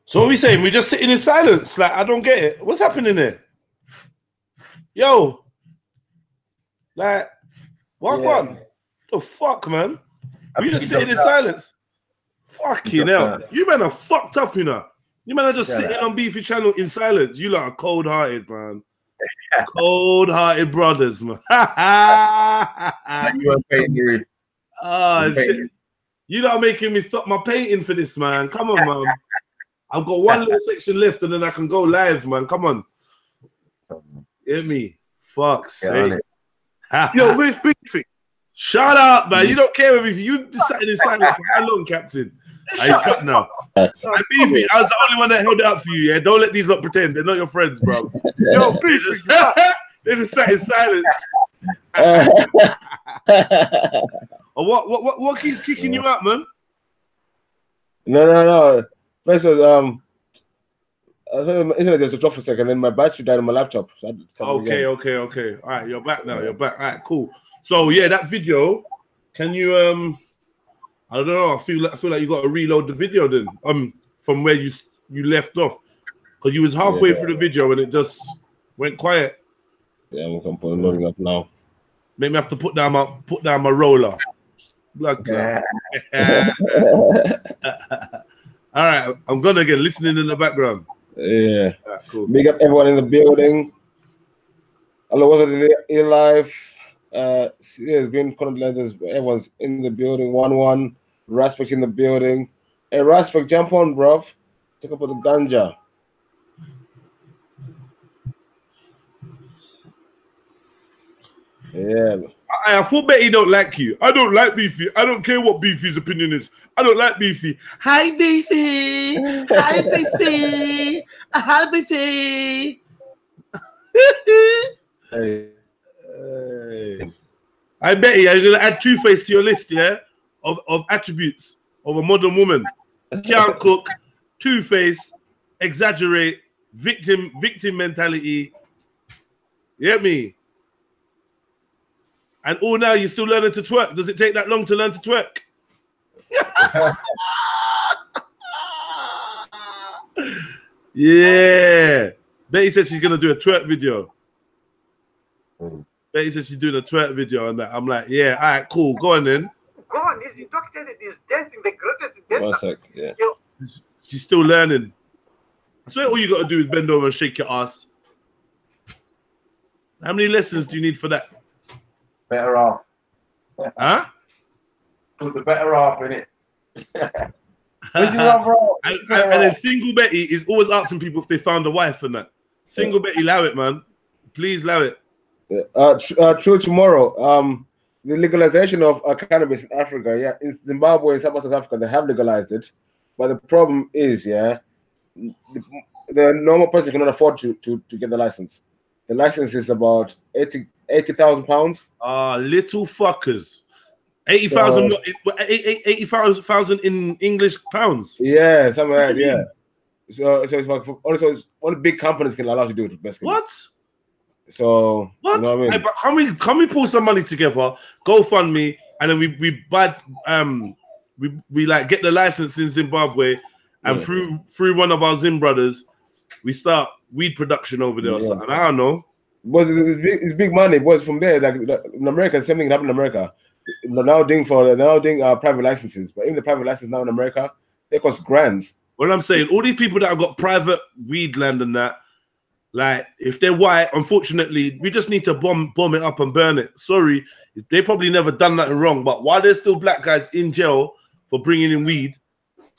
So what are we saying? We're just sitting in silence. Like, I don't get it. What's happening there? Yo. Like, what one? The fuck, man? We just sitting in silence. Fucking hell. You men are fucked up, you know. You men are just sitting on Beefy channel in silence. You lot are cold-hearted, man. Cold-hearted brothers, man. You weren't paying your... Oh, shit. You lot are making me stop my painting for this, man. Come on, man. I've got one little section left and then I can go live, man. Come on. Hear me? Fuck's sake. Yo, where's Beefy? Shut up, man. You don't care if you've been sitting in silence for how long, Captain? He's cut now. And Beefy, I was the only one that held it up for you, yeah? Don't let these lot pretend. They're not your friends, bro. Yo, Beefy. They just sat in silence. What keeps kicking you out, man? No. First was internet just dropped for a second, then my battery died on my laptop. So okay. All right, you're back now. You're back. All right, cool. So yeah, that video. Can you I don't know. I feel like you got to reload the video then. From where you left off, because you was halfway through the video and it just went quiet. Yeah, I'm loading up now. Make me have to put down my roller. Blood clot. All right, I'm gonna get listening in the background. Yeah. Right, cool. Big up everyone in the building. Hello, what's it live? It's been condolences. Everyone's in the building. 1-1. Raspek in the building. Hey, Raspek, jump on, bruv. Take up with the ganja. Yeah. I thought Betty don't like you. I don't like Beefy. I don't care what Beefy's opinion is. I don't like Beefy. Hi, Beefy. Hi, Beefy. Hi, Beefy. Hey. I bet you're going to add Two-Face to your list, yeah? Of attributes of a modern woman. Can't cook, Two-Face, exaggerate, victim mentality. You get me? And all now you're still learning to twerk. Does it take that long to learn to twerk? Yeah. Betty said she's gonna do a twerk video. Betty said she's doing a twerk video and that. I'm like, yeah, all right, cool. Go on then. Go on, he's inducted, he's dancing the greatest dancer. 1 sec, yeah. She's still learning. I swear all you gotta do is bend over and shake your ass. How many lessons do you need for that? Better off. Huh? The better off, innit? And then single Betty is always asking people if they found a wife and that. Single Betty, allow it, man. Please allow it. True tomorrow. The legalization of cannabis in Africa, yeah, in Zimbabwe and South Africa, they have legalized it. But the problem is, yeah, the normal person cannot afford to get the license. The license is about 80,000 pounds. Little fuckers. 80,000 80,000 in English pounds. Yeah, something like that, yeah. So it's like only big companies can allow you to do it, basically. What? So what? You know what I mean? Hey, but can we pull some money together, GoFundMe, and then we buy we like get the license in Zimbabwe, and through one of our Zim brothers, we start weed production over there or something. I don't know. But it's big money, boys. From there, like in America, same thing happened in America. They're now doing private licenses, but even the private license now in America, they cost grands. What I'm saying, all these people that have got private weed land and that, like if they're white, unfortunately, we just need to bomb it up and burn it. Sorry, they probably never done nothing wrong, but while there's still black guys in jail for bringing in weed,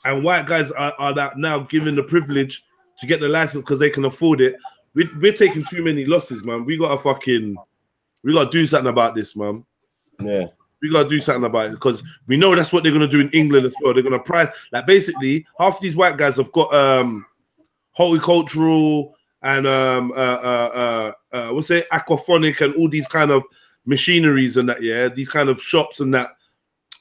and white guys are that now given the privilege to get the license because they can afford it, we're taking too many losses, man. We gotta do something about this, man. Yeah. We gotta do something about it because we know that's what they're gonna do in England as well. They're gonna price, like, basically half these white guys have got horticultural and what's it, aquaphonic and all these kind of machineries and that, yeah, these kind of shops and that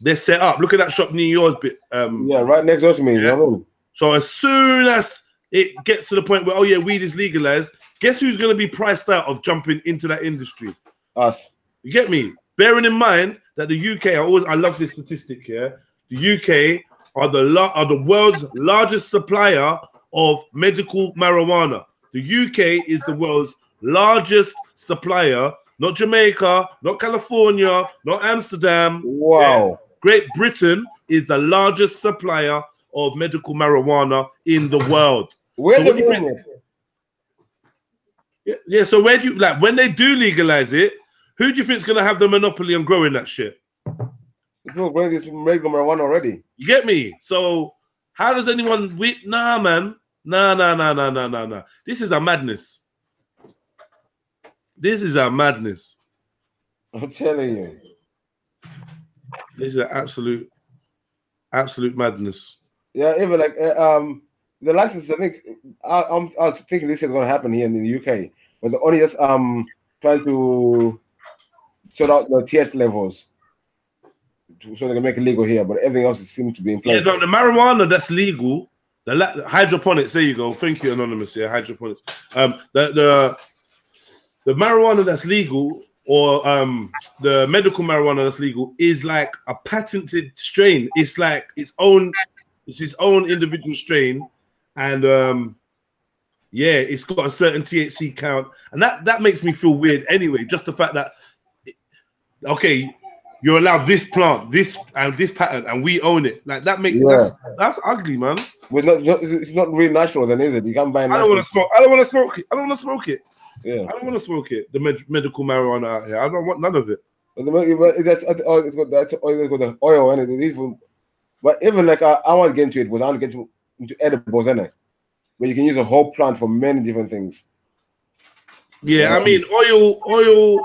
they're set up. Look at that shop near yours, bit yeah, right next door to me. Yeah. You know? So as soon as it gets to the point where, oh yeah, weed is legalized, guess who's gonna be priced out of jumping into that industry? Us. You get me? Bearing in mind that the UK, I love this statistic here. The UK are the world's largest supplier of medical marijuana. The UK is the world's largest supplier, not Jamaica, not California, not Amsterdam. Wow. Yeah. Great Britain is the largest supplier of medical marijuana in the world. Where's So the movement? Yeah, so where do you like when they do legalize it? Who do you think is gonna have the monopoly on growing that shit? People growing this medical marijuana already. You get me? So how does anyone? Nah, man. Nah. This is a madness. This is a madness. I'm telling you. This is an absolute madness. Yeah, even like the license. I think I was thinking this is going to happen here in the UK, but they're only just trying to sort out the TS levels so they can make it legal here. But everything else seems to be in place. Yeah, no, the marijuana that's legal, the hydroponics. There you go. Thank you, anonymous. Yeah, hydroponics. The marijuana that's legal, or the medical marijuana that's legal, is like a patented strain. It's like its own individual strain, and yeah, it's got a certain THC count, and that makes me feel weird anyway. Just the fact that okay, you're allowed this plant, this pattern, and we own it. Like that makes that's ugly, man. But it's not really natural, then, is it? You can't buy. I don't want to smoke. I don't want to smoke it. I don't want to smoke it. Yeah, I don't want to smoke it. The medical marijuana out here. I don't want none of it. It's got the oil in it. But even like I want to get into it, but I want to get into edibles, innit? Where you can use a whole plant for many different things. Yeah, I mean, oil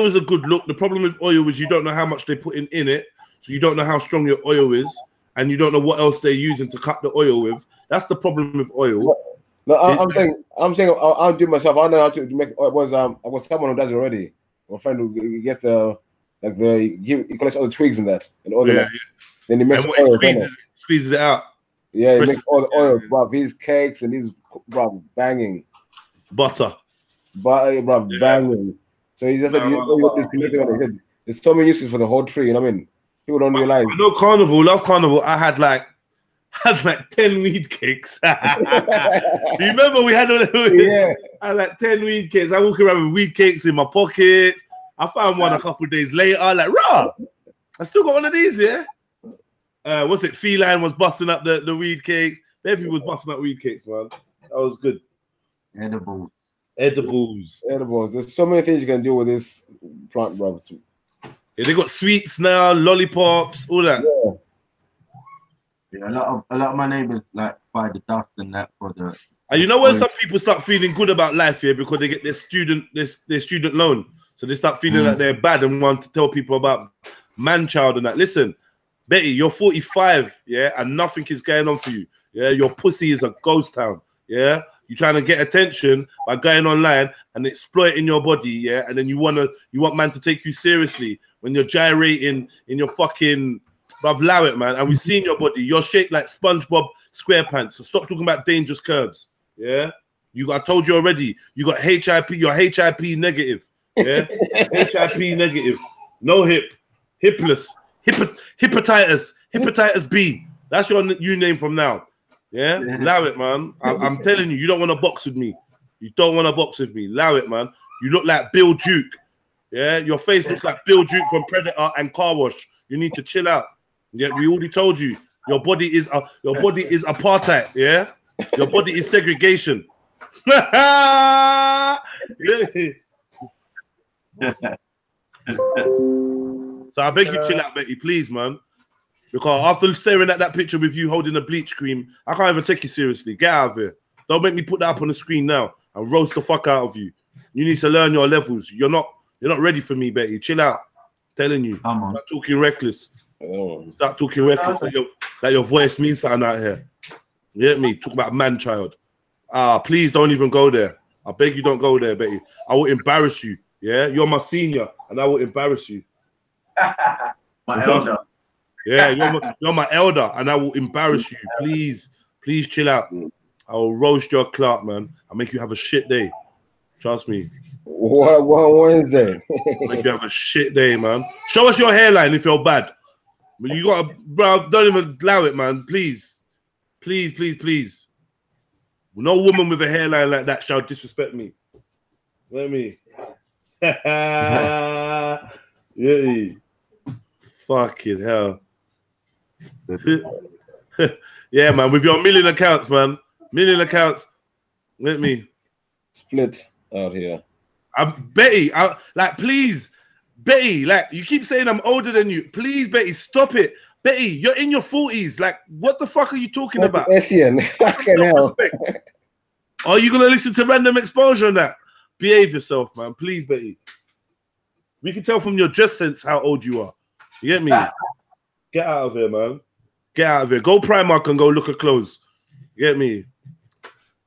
is a good look. The problem with oil is you don't know how much they put in it, so you don't know how strong your oil is, and you don't know what else they're using to cut the oil with. That's the problem with oil. No, I'm saying I'll do it myself. I know how to make oil. I was someone who does it already. My friend who gets he collects all the twigs and that and all that. Then he makes oil. Squeezes it out. Yeah, he makes all the oil, bro. These cakes and these, bro, banging. Butter, bro, banging. So he just said, there's so many uses for the whole tree. You know what I mean? People don't realize. I know love carnival. I had like 10 weed cakes. You remember we had I had like 10 weed cakes. I walk around with weed cakes in my pocket. I found one a couple of days later. Like, rah! I still got one of these, yeah? What's it? Feline was busting up the weed cakes. Baby was busting up weed cakes, man. That was good. Edibles. There's so many things you can do with this plant, bro. Yeah, they got sweets now, lollipops, all that. Yeah, a lot of my neighbors like buy the dust and that for the. And you know when some people start feeling good about life here because they get their student loan, so they start feeling like they're bad and want to tell people about man-child and that. Listen, Betty, you're 45, yeah, and nothing is going on for you. Yeah, your pussy is a ghost town. Yeah, you're trying to get attention by going online and exploiting your body. Yeah, and then you want man to take you seriously when you're gyrating in your fucking. But allow it, man. And we've seen your body. You're shaped like SpongeBob SquarePants. So stop talking about dangerous curves. Yeah, I told you already. You got HIP. You're HIP negative. Yeah, HIP negative. No hipless, hepatitis B. That's your new name from now. Yeah, allow it, man. I'm telling you, you don't want to box with me. You don't want to box with me. Allow it, man. You look like Bill Duke. Yeah, your face looks like Bill Duke from Predator and Car Wash. You need to chill out. Yeah, we already told you. Your body is apartheid. Yeah, your body is segregation. So I beg you, chill out, Betty, please, man. Because after staring at that picture with you holding a bleach cream, I can't even take you seriously. Get out of here. Don't make me put that up on the screen now and roast the fuck out of you. You need to learn your levels. You're not ready for me, Betty. Chill out. Telling you. Start talking reckless. Start talking reckless. That your voice means something out here. You get me? Talk about man-child. Please don't even go there. I beg you, don't go there, Betty. I will embarrass you. Yeah, you're my senior, and I will embarrass you. My elder. Yeah, you're my elder, and I will embarrass you. Please chill out. I will roast your clout, man. I'll make you have a shit day. Trust me. What Wednesday? Make you have a shit day, man. Show us your hairline if you're bad. But you gotta, bro, don't even allow it, man. Please. No woman with a hairline like that shall disrespect me. Let me. Yeah. Fucking hell. Yeah, man. With your million accounts, man. Million accounts. Let me. Split out here. Betty, like, please. Betty, like, you keep saying I'm older than you. Please, Betty, stop it. Betty, you're in your 40s. Like, what the fuck are you talking about? Are you going to listen to random exposure on that? Behave yourself, man. Please, Betty. We can tell from your dress sense how old you are. You get me? Get out of here, man. Get out of here. Go Primark and go look at clothes. You get me?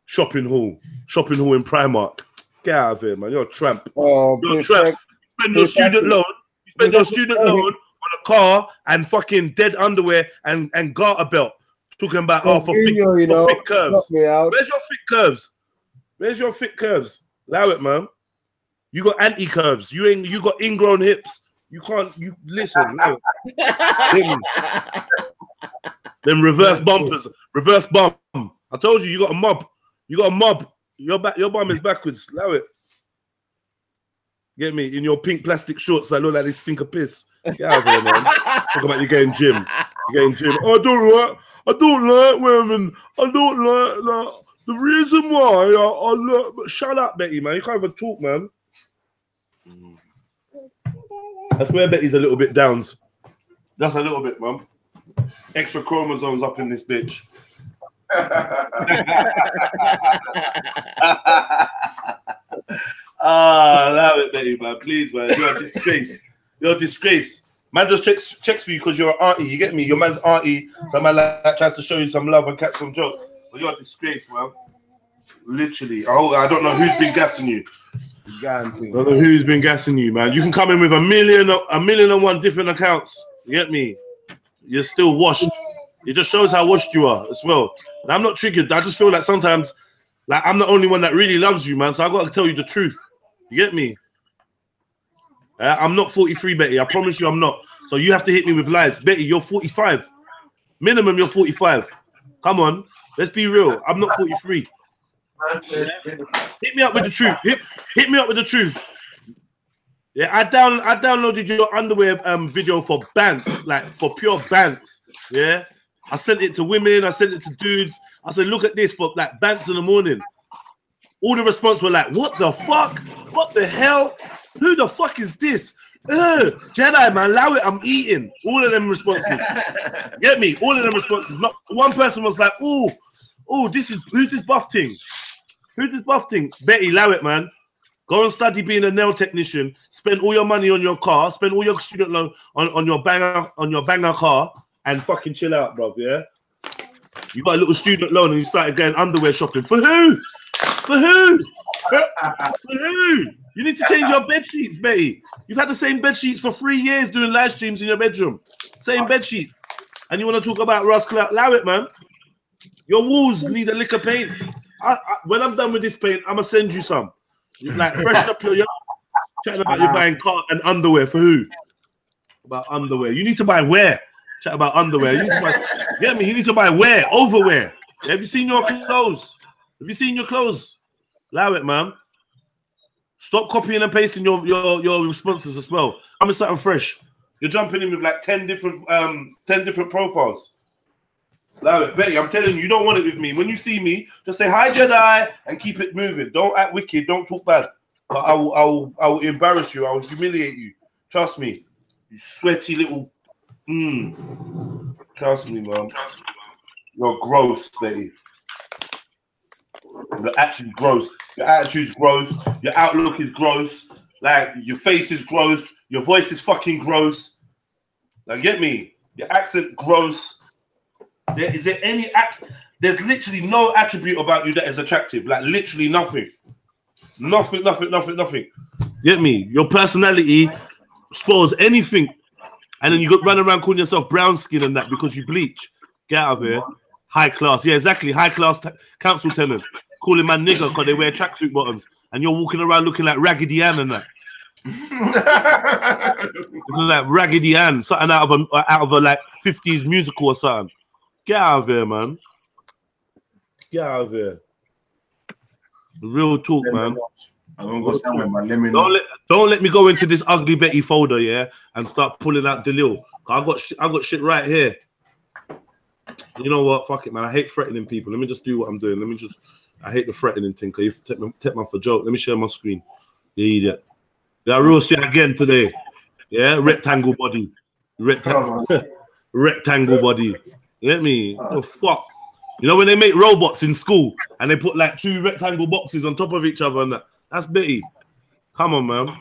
Shopping hall. Shopping hall in Primark. Get out of here, man. You're a tramp. Oh, you're a tramp. You spend your student loan. You spend your student loan on a car and fucking dead underwear and garter belt. Talking about for thick curves. Where's your thick curves? Where's your thick curves? Allow it, man. You got anti-curves. You got ingrown hips. You can't. You listen. Then reverse bumpers. Reverse bump. I told you. You got a mob. You got a mob. Your bum is backwards. Allow it. Get me in your pink plastic shorts that look like they stink of piss. Get out of here, man. Talk about you getting gym. You're getting gym. Oh, I don't like women. I don't like that. The reason why I look. Shut up, Betty, man. You can't even talk, man. I swear Betty's a little bit downs. Just a little bit, man. Extra chromosomes up in this bitch. Allow it, Betty, man. Please, man. You're a disgrace. You're a disgrace. Man just checks for you because you're an auntie. You get me? Your man's auntie. So man like tries to show you some love and catch some joke. But you're a disgrace, man. Literally. I don't know who's been gassing you. I don't know who's been gassing you, man. You can come in with a million and one different accounts. You get me? You're still washed. It just shows how washed you are as well. And I'm not triggered. I just feel like sometimes, like, I'm the only one that really loves you, man. So I got to tell you the truth. You get me? I'm not 43, Betty. I promise you I'm not. So you have to hit me with lies. Betty, you're 45. Minimum, you're 45. Come on. Let's be real. I'm not 43. Yeah? Hit me up with the truth. Hit me up with the truth. Yeah, I downloaded your underwear video for bands, like for pure bands. Yeah. I sent it to women. I sent it to dudes. I said, look at this for like bands in the morning. All the response were like, what the fuck? What the hell? Who the fuck is this? Jedi, man, allow it. I'm eating. All of them responses. Get me? All of them responses. Not one person was like, oh, who's this buff thing? Who's this buff thing? Betty, allow it, man. Go and study being a nail technician. Spend all your money on your car. Spend all your student loan on your banger car, and fucking chill out, bro. Yeah. You got a little student loan and you started going underwear shopping. For who? For who? For who? You need to change your bed sheets, Betty. You've had the same bed sheets for 3 years doing live streams in your bedroom. Same bed sheets. And you want to talk about Ross Clark? Allow it, man. Your walls need a lick of paint. When I'm done with this paint, I'm going to send you some. Like, freshen up your yard. Chatting about you buying car and underwear. For who? About underwear. You need to buy wear. Chat about underwear. You need to buy, get me? You need to buy wear, overwear. Have you seen your clothes? Have you seen your clothes? Allow it, man. Stop copying and pasting your responses as well. I'm in something fresh. You're jumping in with like 10 different profiles. Allow it, Betty. I'm telling you, you don't want it with me. When you see me, just say hi, Jedi, and keep it moving. Don't act wicked. Don't talk bad. But I will embarrass you. I will humiliate you. Trust me. You sweaty little. Trust me, man. You're gross, Betty. You're actually gross. Your attitude's gross. Your outlook is gross. Like, your face is gross. Your voice is fucking gross. Like, get me? Your accent gross. Is there any there's literally no attribute about you that is attractive. Like, literally nothing. Nothing. Get me? Your personality spoils anything. And then you got run around calling yourself brown skin and that because you bleach. Get out of here. High class. Yeah, exactly. High class council tenant. Calling man nigger because they wear tracksuit bottoms. And you're walking around looking like Raggedy Ann and that. Looking like Raggedy Ann. Something out of a like 50s musical or something. Get out of here, man. Get out of here. Real talk, man. I'm gonna go somewhere, man. Let me Don't know. don't let me go into this ugly Betty folder, yeah, and start pulling out Delil. I got shit right here. You know what? Fuck it, man. I hate threatening people. Let me just do what I'm doing. I hate the threatening thing. Cause you take man for joke. Let me share my screen. You idiot. Yeah, roast you again today. Yeah, rectangle body. Rectangle body. You get me? Oh fuck. You know when they make robots in school and they put like 2 rectangle boxes on top of each other and that? That's Betty. Come on, man.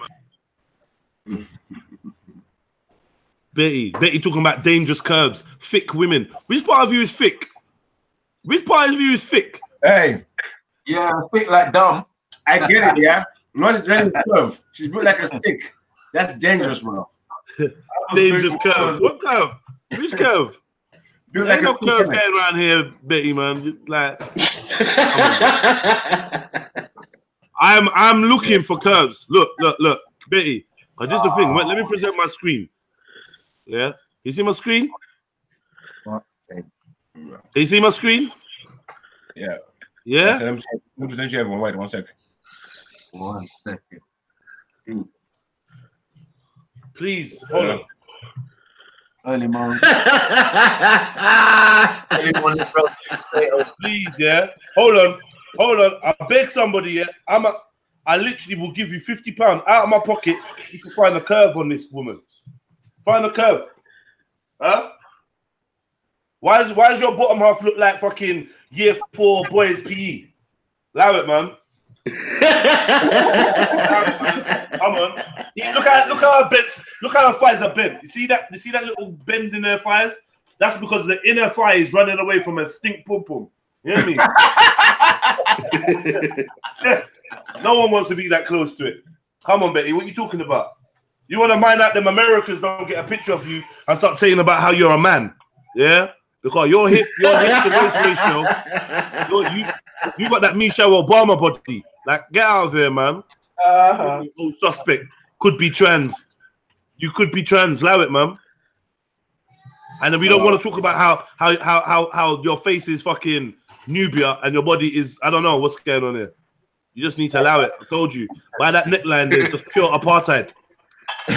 Betty talking about dangerous curves, thick women. Which part of you is thick? Which part of you is thick? Hey. Yeah, thick like dumb. I get it, yeah. Not a curve. She's built like a stick. That's dangerous, bro. Dangerous curves. What curve? Which curve? There ain't no curves going around here, Betty, man. Just like, I'm looking for curves. Look, Betty. This is the thing. Wait, let me present my screen. Yeah, you see my screen? Can you see my screen? Yeah. Yeah. Let me present you everyone. Wait 1 sec. 1 second. Please hold on. Early morning. Please, yeah. Hold on. I beg somebody, yeah. I literally will give you £50 out of my pocket. You can find a curve on this woman. Find a curve. Huh? Why does your bottom half look like fucking year 4 boys PE? Allow it, man. Come on. Yeah, look how bent. Look how her thighs are bent. You see that little bend in her thighs? That's because the inner thigh is running away from a stink pum pum. You hear me? No one wants to be that close to it. Come on, Betty. What are you talking about? You want to mind out them Americans don't get a picture of you and start saying about how you're a man. Yeah? Because your hip to waist ratio, you got that Michelle Obama body. Like, get out of here, man. No suspect. Could be trans. You could be trans. Allow it, man. And then we don't want to talk about how your face is fucking Nubia and your body is, I don't know what's going on here. You just need to allow it. I told you. By that neckline, there's just pure apartheid. the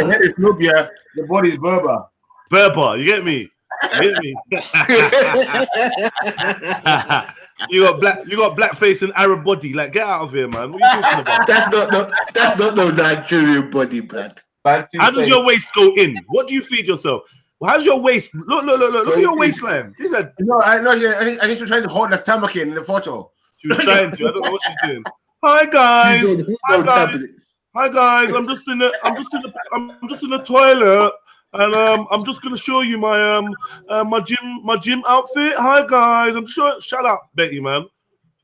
head is Nubia, the body is Berber. Berber, you get me? You got black face and Arab body. Like, get out of here, man. What are you talking about? That's not no Nigerian body, Brad. How does your waist go in? What do you feed yourself? Well, how's your waist? Look at your waistline. I think she's trying to hold the stomach in the photo. She was trying to. I don't know what she's doing. Hi guys. I'm just in the toilet, and I'm just gonna show you my my gym outfit. Hi guys. I'm sure. Shut up, Betty, man.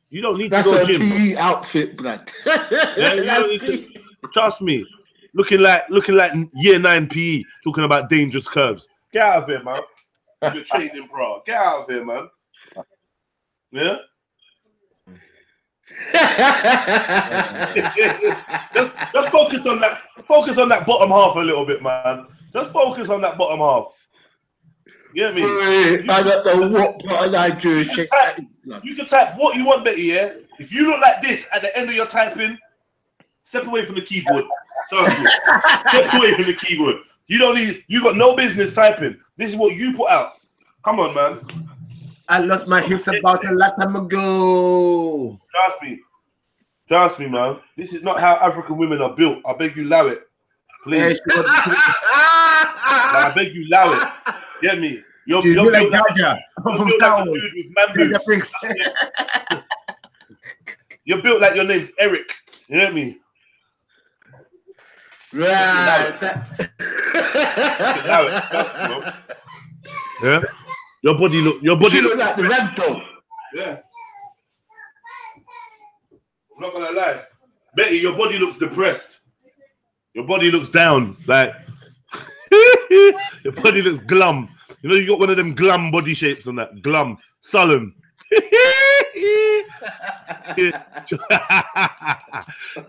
You don't need to go gym. That's a PE outfit, Brad. Yeah, you don't need to, trust me. Looking like year 9 PE, talking about dangerous curves. Get out of here, man. You're training, bro. Get out of here, man. Yeah. Just focus on that. Focus on that bottom half a little bit, man. Just focus on that bottom half. You get me? I don't know what part of Nigeria shit. You can type what you want, Betty. Yeah. If you look like this at the end of your typing, step away from the keyboard. Step away from the keyboard. You don't need. You got no business typing. This is what you put out. Come on, man. I lost my hips about a lifetime ago. Trust me, man. This is not how African women are built. I beg you, allow it, please. I beg you, allow it. Get me? You're built like a dude with man boobs. You're built like your name's Eric. You hear me? Right. Allow it. Trust me, bro. Yeah. Your body looks like the red dog. Yeah. I'm not gonna lie. Betty, your body looks depressed. Your body looks down. Like your body looks glum. You know, you got one of them glum body shapes on that. Glum. Sullen.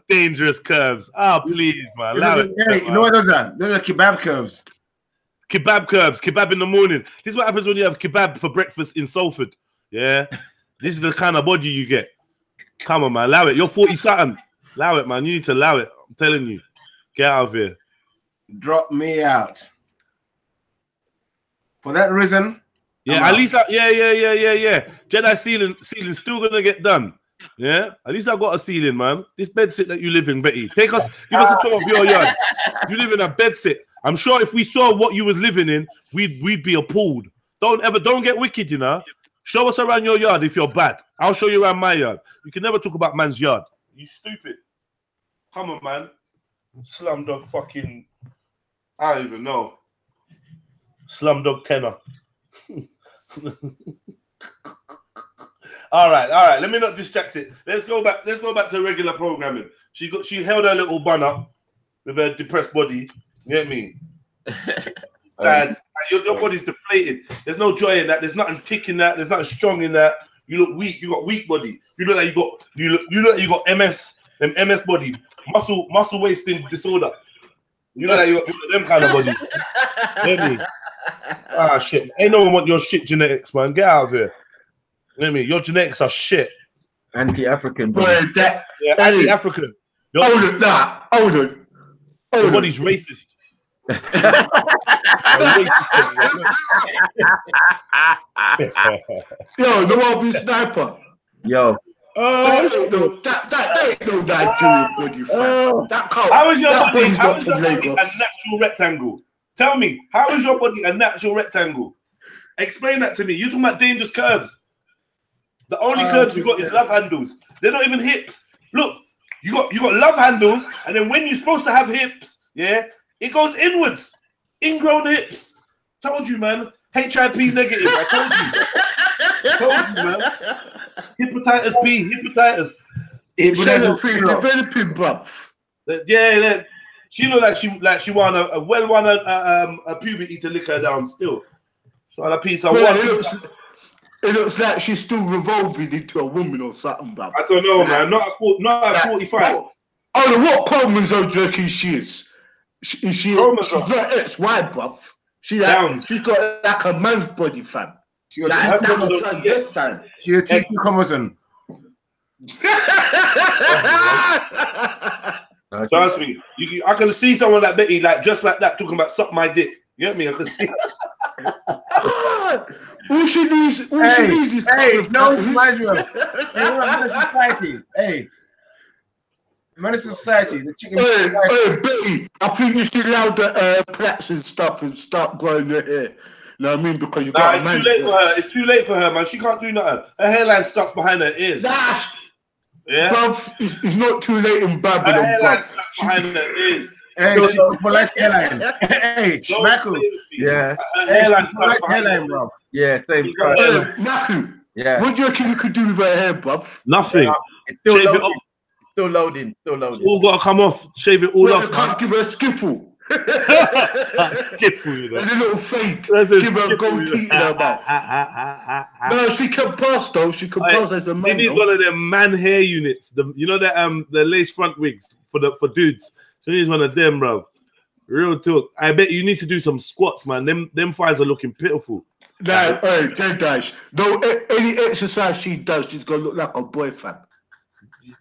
Dangerous curves. Oh, please, man. Allow it. Hey, you know what those are? Those are kebab curves. Kebab curves. Kebab in the morning. This is what happens when you have kebab for breakfast in Salford. Yeah. This is the kind of body you get. Come on, man. Allow it. You're 40 something. Allow it, man. You need to allow it. I'm telling you. Get out of here. Drop me out. For that reason. Yeah, at least yeah. Jedi ceiling still gonna get done. Yeah, at least I got a ceiling, man. This bed sit that you live in, Betty. Give us a tour of your yard. You live in a bed sit. I'm sure if we saw what you was living in, we'd be appalled. Don't get wicked, you know. Show us around your yard if you're bad. I'll show you around my yard. You can never talk about man's yard. You stupid. Come on, man. Slumdog fucking. I don't even know. Slumdog tenor. All right. Let me not distract it. Let's go back to regular programming. She held her little bun up with her depressed body. You get me? And your body's deflated. There's no joy in that. There's nothing tick in that. There's nothing strong in that. You look weak. You got weak body. You look like you got MS. Them MS body, muscle wasting disorder. You know that you got them kind of body. Get me? Ah, shit. Ain't no one want your shit genetics, man. Get out of here. Get me? Your genetics are shit. Anti-African. Anti-African. Hold on. Your body's racist. Yo, the one be sniper. Yo. That ain't no Nigerian body, fam. How is your body a natural rectangle? Tell me, how is your body a natural rectangle? Explain that to me. You're talking about dangerous curves. The only curves you got is love handles. They're not even hips. Look, you got love handles, and then when you're supposed to have hips, yeah, it goes inwards. Ingrown hips. Told you, man. HIV negative. I told you, man. Hepatitis B, hepatitis. It's developing, bruv. Yeah. She looked like she won a puberty to lick her down still. So a piece of it looks like she's still revolving into a woman or something, bruv. I don't know, man. Not at 45. Oh, what chromosome do you reckon she is? She's not ex-wife, bruv. She's got like a man's body, fam. She's a T2 chromosome. Trust me. I can see someone like Betty, like just like that, talking about suck my dick. You get me? I can see. All she needs is no, society. Hey. Medicine Society, the chicken. Hey, Betty, I think you should allow the plaits and stuff and start growing her hair. You know what I mean? Because you got it's too late for her. It's too late for her, man. She can't do nothing. Her hairline stuck behind her ears. Yeah. Bruv, it's not too late in Babylon. Her hairline stuck behind her ears. Hey, she polite hairline. Hey, Schmackle. Yeah. Her hairline stuck behind her, bro. Yeah, same. Naku. Yeah. What do you reckon you could do with her hair, bruv? Nothing. It's still Shave loading. it off. Still loading. It's all got to come off. Shave it all off. You can't give her a skiffle. Skiffle, you know. And a little fade. Give her a gold teeth in her mouth. No, she can pass though. She can pass as a man. She needs one of them man hair units. The lace front wigs for dudes. She needs one of them, bro. Real talk. I bet you need to do some squats, man. Them thighs are looking pitiful. Nah, hey, Dash. No, any exercise she does, she's gonna look like a boy, fam.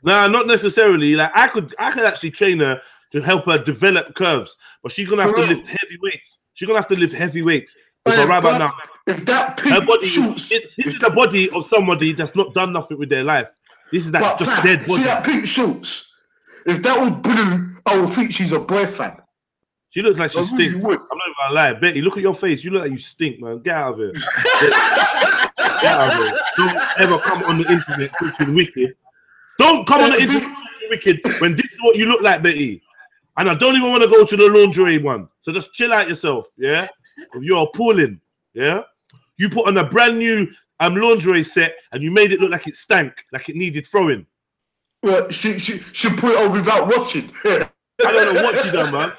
Nah, not necessarily. Like I could actually train her to help her develop curves, but she's gonna have to lift heavy weights. Because right about now, if that her body, this is the body of somebody that's not done nothing with their life. This is that just dead body. See that pink shorts? If that was blue, I would think she's a boy fan. She looks like she stinks. I'm not even gonna lie, Betty. Look at your face. You look like you stink, man. Get out of here. Get out of here. Don't ever come on the internet talking wicked. Don't come on the internet talking wicked when this is what you look like, Betty. And I don't even want to go to the laundry one. So just chill out yourself, yeah? You're appalling, yeah? You put on a brand new lingerie set and you made it look like it stank, like it needed throwing. Well, she put it on without washing. I don't know what she done, man.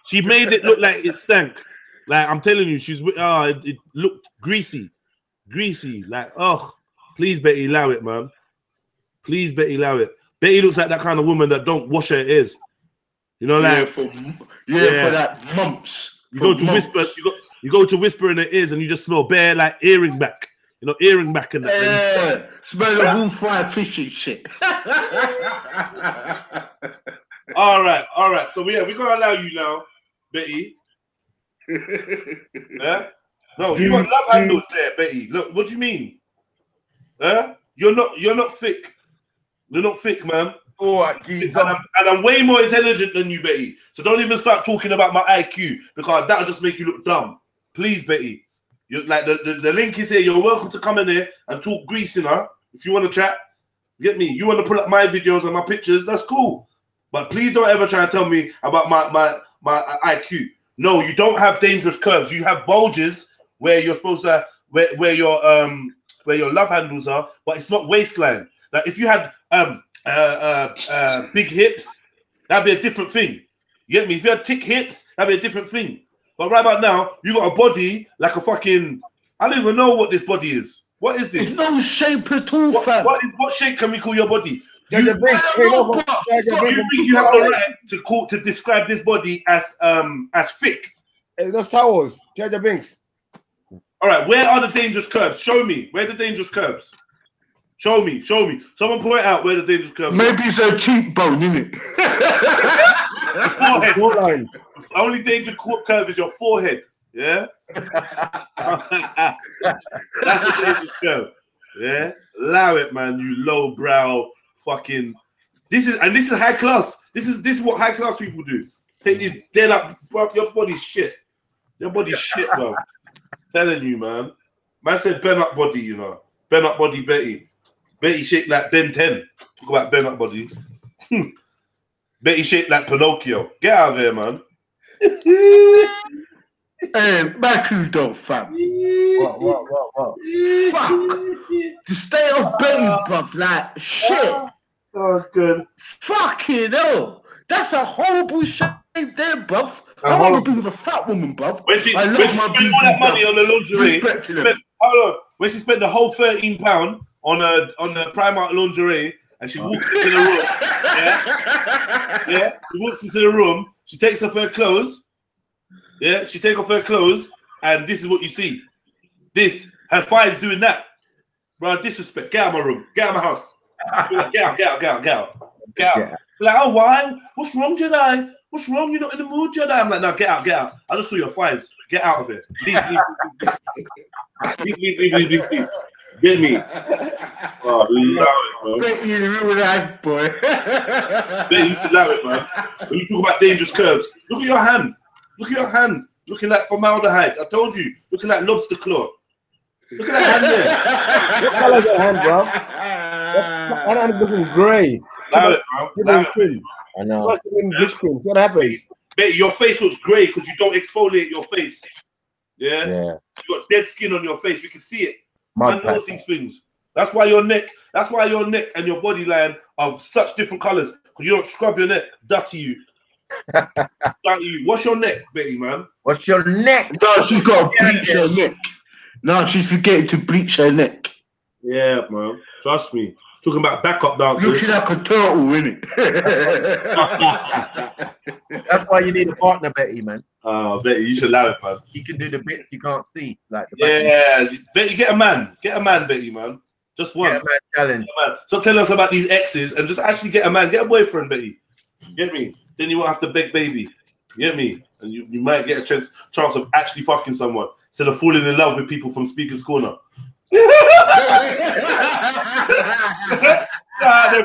She made it look like it stank. Like, I'm telling you, it looked greasy. Like, please, Betty, allow it, man. Please, Betty, allow it. Betty looks like that kind of woman that don't wash her ears. You know, like for that mumps. You go to whisper in her ears and you just smell bare like earring back. You know, earring back and that. Yeah, smell of all fried fish and shit. All right. So we're gonna allow you now, Betty. Yeah. No, you got love handles there, Betty. Look, what do you mean? Huh? You're not thick. You're not thick, man. And I'm way more intelligent than you, Betty. So don't even start talking about my IQ because that'll just make you look dumb. Please, Betty. You like the link is here. You're welcome to come in here and talk grease, you know. If you want to chat, get me. You want to pull up my videos and my pictures, that's cool. But please don't ever try to tell me about my IQ. No, you don't have dangerous curves. You have bulges where you're supposed to where your love handles are, but it's not waistline. Like if you had big hips, that'd be a different thing. You get me? If you had thick hips, that'd be a different thing. But right about now, you got a body like a fucking. I don't even know what this body is. What is this? It's no shape at all, fam. What shape can we call your body? You think you have the right to describe this body as thick? Hey, those towels, Jaja Binks. All right, where are the dangerous curves? Show me. Where are the dangerous curves? Show me. Someone point out where the dangerous curves. Maybe it's a cheekbone, isn't it? Forehead. The only dangerous curve is your forehead. Yeah. That's a dangerous curve. Yeah. Allow it, man. You lowbrow fucking. This is high class. This is what high class people do. Take these dead up, bro. Your body's shit. Your body's shit, bro. Telling you, man. Man said bend up body, you know. Bend up body, Betty. Betty shaped like Ben 10. Talk about bend up body. Betty shaped like Pinocchio. Get out of here, man. Hey, back you though, fam. What? Fuck. The state of Betty, bruv, like shit. Oh, good. Fucking hell. That's a horrible shape there, bruv. I want to be with a fat woman, bruv. When she spent all that money on the lingerie, hold on. When she spent the whole £13 on the Primark lingerie, and she walks into the room, yeah, she walks into the room. She takes off her clothes, she takes off her clothes, and this is what you see. Her thighs doing that, bro. Disrespect. Get out of my room. Get out of my house. Get out. Like, oh, why? What's wrong, Jedi? What's wrong? You're not in the mood, Jedi. I'm like, no, get out. I just saw your thighs. Get out of here. Leave. Get me. Oh, love it, bro. Bet you in real life, boy. Bet you should love it, man. When you talk about dangerous curves, look at your hand. Looking like formaldehyde. I told you. Looking like lobster claw. Look at that hand there. What color is that hand, bro? That hand is looking grey. Love it, bro. I know. What happens? Mate, your face looks grey because you don't exfoliate your face. Yeah. You got dead skin on your face. We can see it. Man knows these things. That's why your neck and your body line are such different colors. Because you don't scrub your neck. Dirty you. What's your neck, Betty, man? What's your neck? No, she's got to bleach her neck. No, she's forgetting to bleach her neck. Yeah, man. Trust me. Talking about backup dancers. Looking like a turtle, innit? That's why you need a partner, Betty, man. Oh, Betty, you should allow it, man. You can do the bits you can't see. Like Betty, get a man. Get a man, Betty, man. Just once. Get a man challenge. So tell us about these exes and just actually get a man. Get a boyfriend, Betty. Get me? Then you won't have to beg baby. Get me? And you might get a chance of actually fucking someone instead of falling in love with people from Speaker's Corner. They're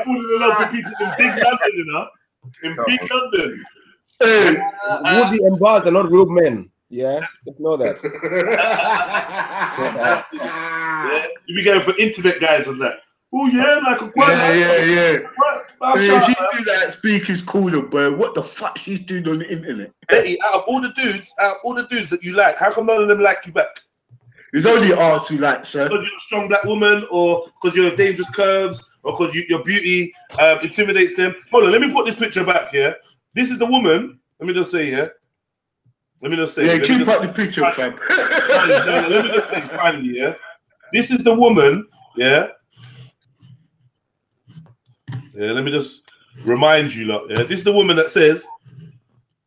falling in love with people in Big London, you know? In Big London. Woody and Buzz are not real men. Yeah, just know that. You be going for internet guys and that. Oh yeah, like a yeah. She do that Speaker's Corner, boy. What the fuck she's doing on the internet? Betty, out of all the dudes that you like, how come none of them like you back? It's only ours who like, sir. Because you're a strong black woman, or because you're dangerous curves, or because your beauty intimidates them. Hold on, let me put this picture back here. This is the woman. Let me just say here. Yeah, keep up the picture, fam. Let me just say finally, yeah. This is the woman, yeah. Yeah, let me just remind you, lot. Yeah, this is the woman that says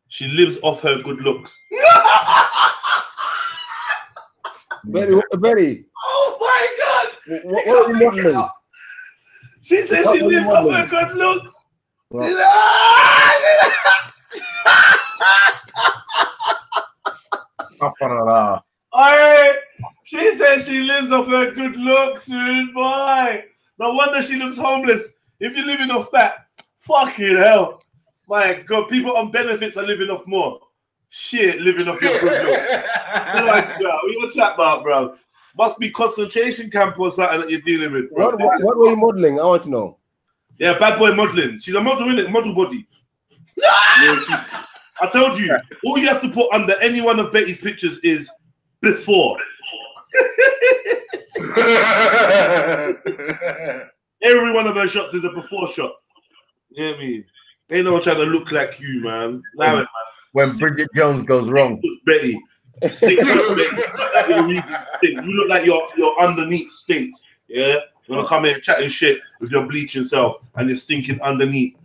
she lives off her good looks. Betty. Oh my God! What are you modeling? She says she lives off her good looks. She says she lives off her good looks, dude, boy. No wonder she looks homeless. If you're living off that, fucking hell. My God, people on benefits are living off more. Shit, living off your good looks. What you chat about, bro? Must be concentration camp or something that you're dealing with, bro. What were you modeling? I want to know. Yeah, bad boy modeling. She's a model, innit? Model body. I told you, all you have to put under any one of Betty's pictures is before. Every one of her shots is a before shot. You know what I mean? Ain't no one trying to look like you, man. When Bridget Jones goes wrong. Betty. Betty. You look like your underneath stinks. Yeah? You want to come here chatting shit with your bleaching self and you're stinking underneath.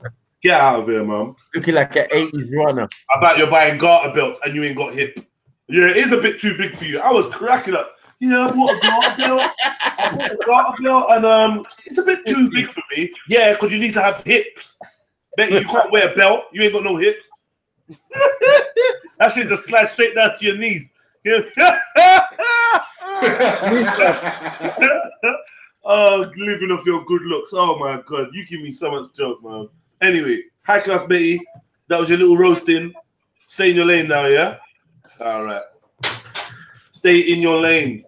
Get out of here, man. Looking like an 80s runner. I bet you're buying garter belts and you ain't got hip. Yeah, it is a bit too big for you. I was cracking up. Yeah, I bought a garter belt. And it's a bit too big for me. Yeah, because you need to have hips. Betty, you can't wear a belt. You ain't got no hips. That shit just slides straight down to your knees. Oh, living off your good looks. Oh my God, you give me so much joy, man. Anyway, high class Betty. That was your little roasting. Stay in your lane now, yeah? All right. Stay in your lane.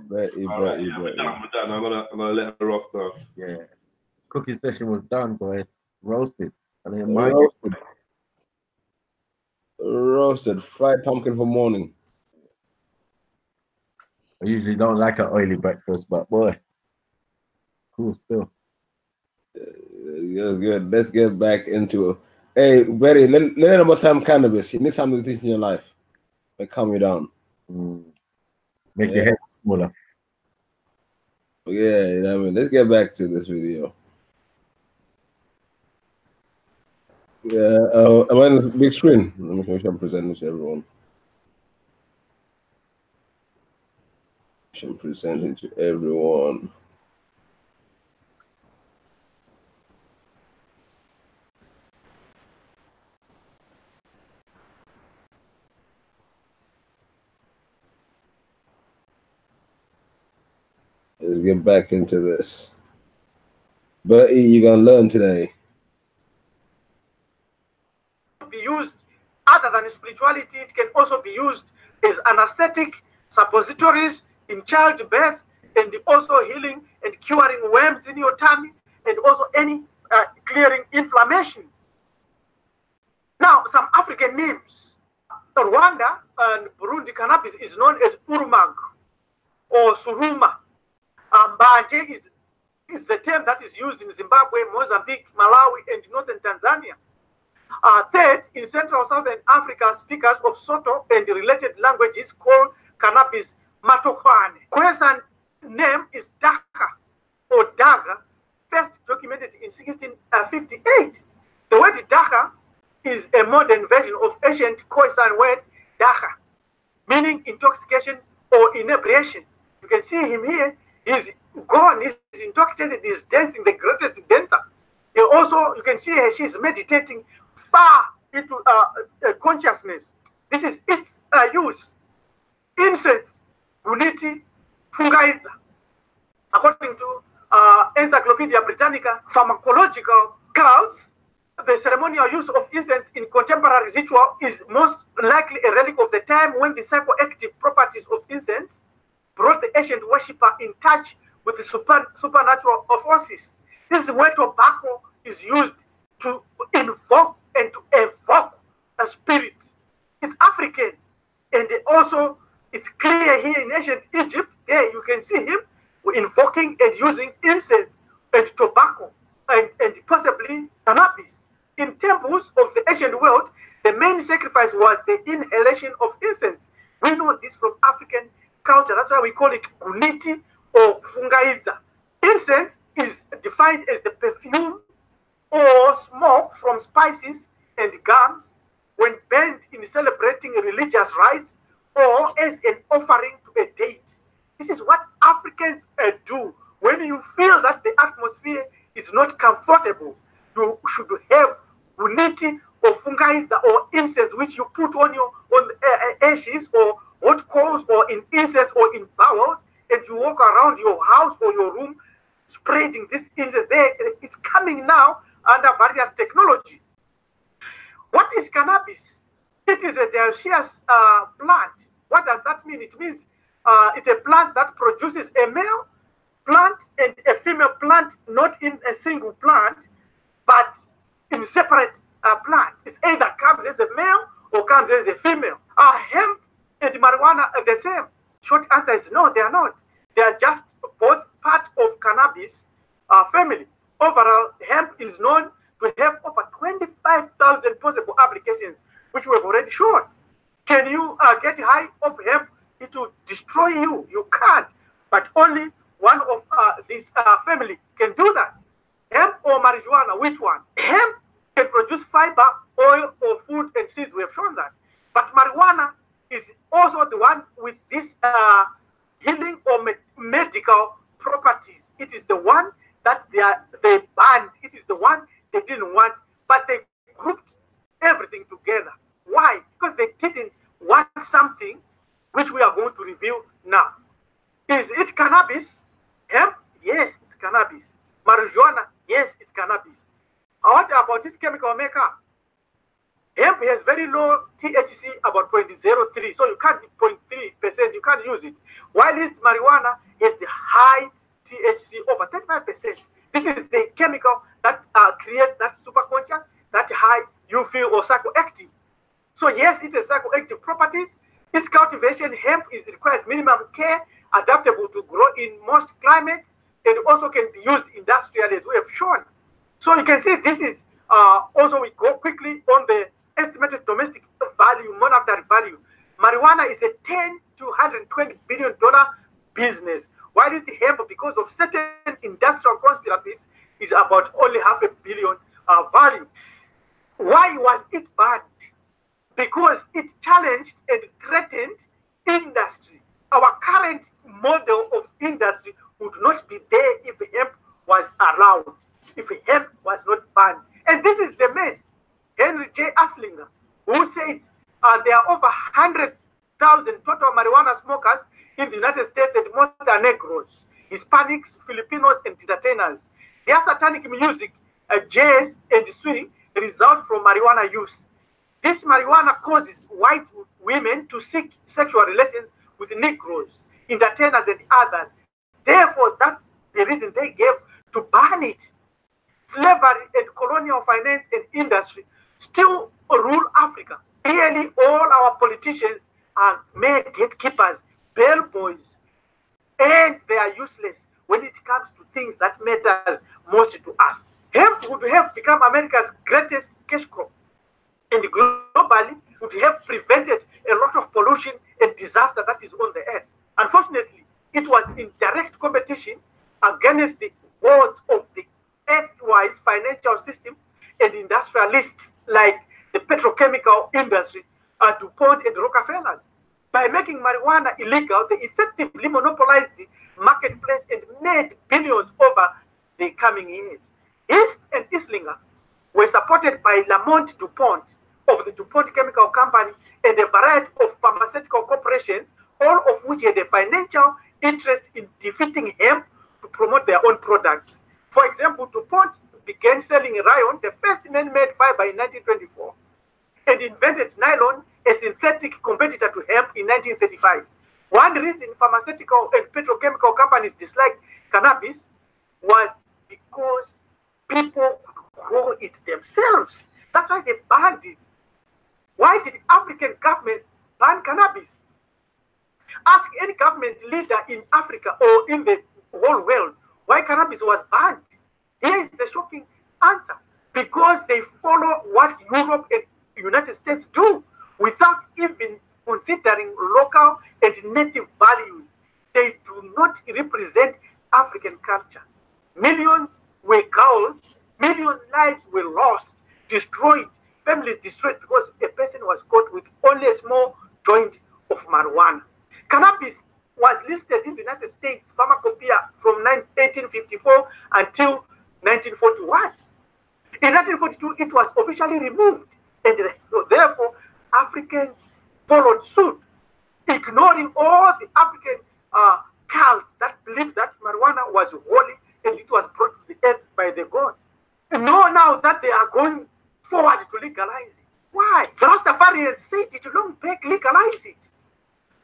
Betty. We're done. I'm gonna let her off though. Yeah. Cooking session was done, boy. Roasted. And then roasted. Fried pumpkin for morning. I usually don't like an oily breakfast, but boy, cool still. That's good. Let's get back into it. Hey, Betty, let them about some cannabis. You need something to teach in your life. Like calm you down. Make your head smaller. Yeah, you know what I mean. Let's get back to this video. Yeah, I'm on the big screen. Let me make sure I'm presenting to everyone. I'm presenting to everyone. Let's get back into this. But you're gonna learn today. Be used other than spirituality. It can also be used as anesthetic, suppositories in childbirth, and also healing and curing worms in your tummy, and also any clearing inflammation. Now, some African names. Rwanda and Burundi cannabis is known as urumag or suruma. Mbanje is the term that is used in Zimbabwe, Mozambique, Malawi, and northern Tanzania. Third, in Central Southern Africa, speakers of Soto and related languages call cannabis matokwane. Khoisan name is Daka or Daga, first documented in 1658. The word Daka is a modern version of ancient Khoisan word Daka, meaning intoxication or inebriation. You can see him here. He's gone, he's intoxicated, he's dancing, the greatest dancer. He also, you can see her, she's meditating far into consciousness. This is its use. Incense, Guniti, Fungaiza. According to Encyclopedia Britannica, pharmacological clouds, the ceremonial use of incense in contemporary ritual is most likely a relic of the time when the psychoactive properties of incense brought the ancient worshipper in touch with the supernatural forces. This is where tobacco is used to invoke and to evoke a spirit. It's African, and also it's clear here in ancient Egypt. There you can see him invoking and using incense and tobacco and possibly cannabis. In temples of the ancient world, the main sacrifice was the inhalation of incense. We know this from African culture. That's why we call it kuniti or fungaiza. Incense is defined as the perfume or smoke from spices and gums when banned in celebrating religious rites or as an offering to a deity. This is what Africans do. When you feel that the atmosphere is not comfortable, you should have uniti or fungaiza or incense which you put on your ashes or hot coals or in incense or in bowels, and you walk around your house or your room spreading this incense. It's coming now under various technologies. What is cannabis? It is a dioecious plant. What does that mean? It means it's a plant that produces a male plant and a female plant, not in a single plant, but in separate plants. It either comes as a male or comes as a female. Hemp and marijuana are the same. Short answer is no, they are not. They are just both part of cannabis family. Overall, hemp is known to have over 25,000 possible applications, which we have already shown. Can you get high of hemp? It will destroy you. You can't. But only one of this family can do that. Hemp or marijuana, which one? Hemp can produce fiber, oil, or food and seeds. We have shown that. But marijuana is also the one with this healing or medical properties. It is the one that they banned. It is the one they didn't want, but they grouped everything together. Why? Because they didn't want something which we are going to review now. Is it cannabis? Hemp? Yes, it's cannabis. Marijuana? Yes, it's cannabis. What about this chemical maker? Hemp has very low THC, about 0.03, so you can't 0.3%, you can't use it. While this marijuana has the high THC, over 35%. This is the chemical that creates that superconscious, that high you feel or psychoactive. So yes, it has psychoactive properties. Its cultivation, hemp, requires minimum care, adaptable to grow in most climates, and also can be used industrially, as we have shown. So you can see this is also, we go quickly on the estimated domestic value, monetary value. Marijuana is a $10 to $120 billion business, while is the hemp, because of certain industrial conspiracies, is about only $500 million value. Why was it banned? Because it challenged and threatened industry. Our current model of industry would not be there if hemp was allowed, if hemp was not banned. And this is the man, Henry J. Aslinger, who said there are over 100,000 total marijuana smokers in the United States, and most are Negroes, Hispanics, Filipinos, and entertainers. Their satanic music, jazz, and swing result from marijuana use. This marijuana causes white women to seek sexual relations with Negroes, entertainers, and others. Therefore, that's the reason they gave to ban it. Slavery and colonial finance and industry still rule Africa. Clearly, all our politicians are made gatekeepers, bellboys, and they are useless when it comes to things that matters most to us. Hemp would have become America's greatest cash crop, and globally would have prevented a lot of pollution and disaster that is on the earth. Unfortunately, it was in direct competition against the odds of the earth-wise financial system and industrialists like the petrochemical industry, DuPont and Rockefellers. By making marijuana illegal, they effectively monopolized the marketplace and made billions over the coming years. East and Islinger were supported by Lamont DuPont of the DuPont Chemical Company and a variety of pharmaceutical corporations, all of which had a financial interest in defeating hemp to promote their own products. For example, DuPont began selling rayon, the first man-made fiber, in 1924, and invented nylon, a synthetic competitor to hemp, in 1935. One reason pharmaceutical and petrochemical companies disliked cannabis was because people could grow it themselves. That's why they banned it. Why did African governments ban cannabis? Ask any government leader in Africa or in the whole world why cannabis was banned. Here is the shocking answer. Because they follow what Europe and the United States do without even considering local and native values. They do not represent African culture. Millions were killed, million lives were lost, destroyed, families destroyed because a person was caught with only a small joint of marijuana. Cannabis was listed in the United States pharmacopoeia from 1854 until 1941. In 1942, it was officially removed, and therefore Africans followed suit, ignoring all the African cults that believed that marijuana was holy and it was brought to the earth by the god. Know now that they are going forward to legalize it. Why? The Rastafarians said it long back, legalize it.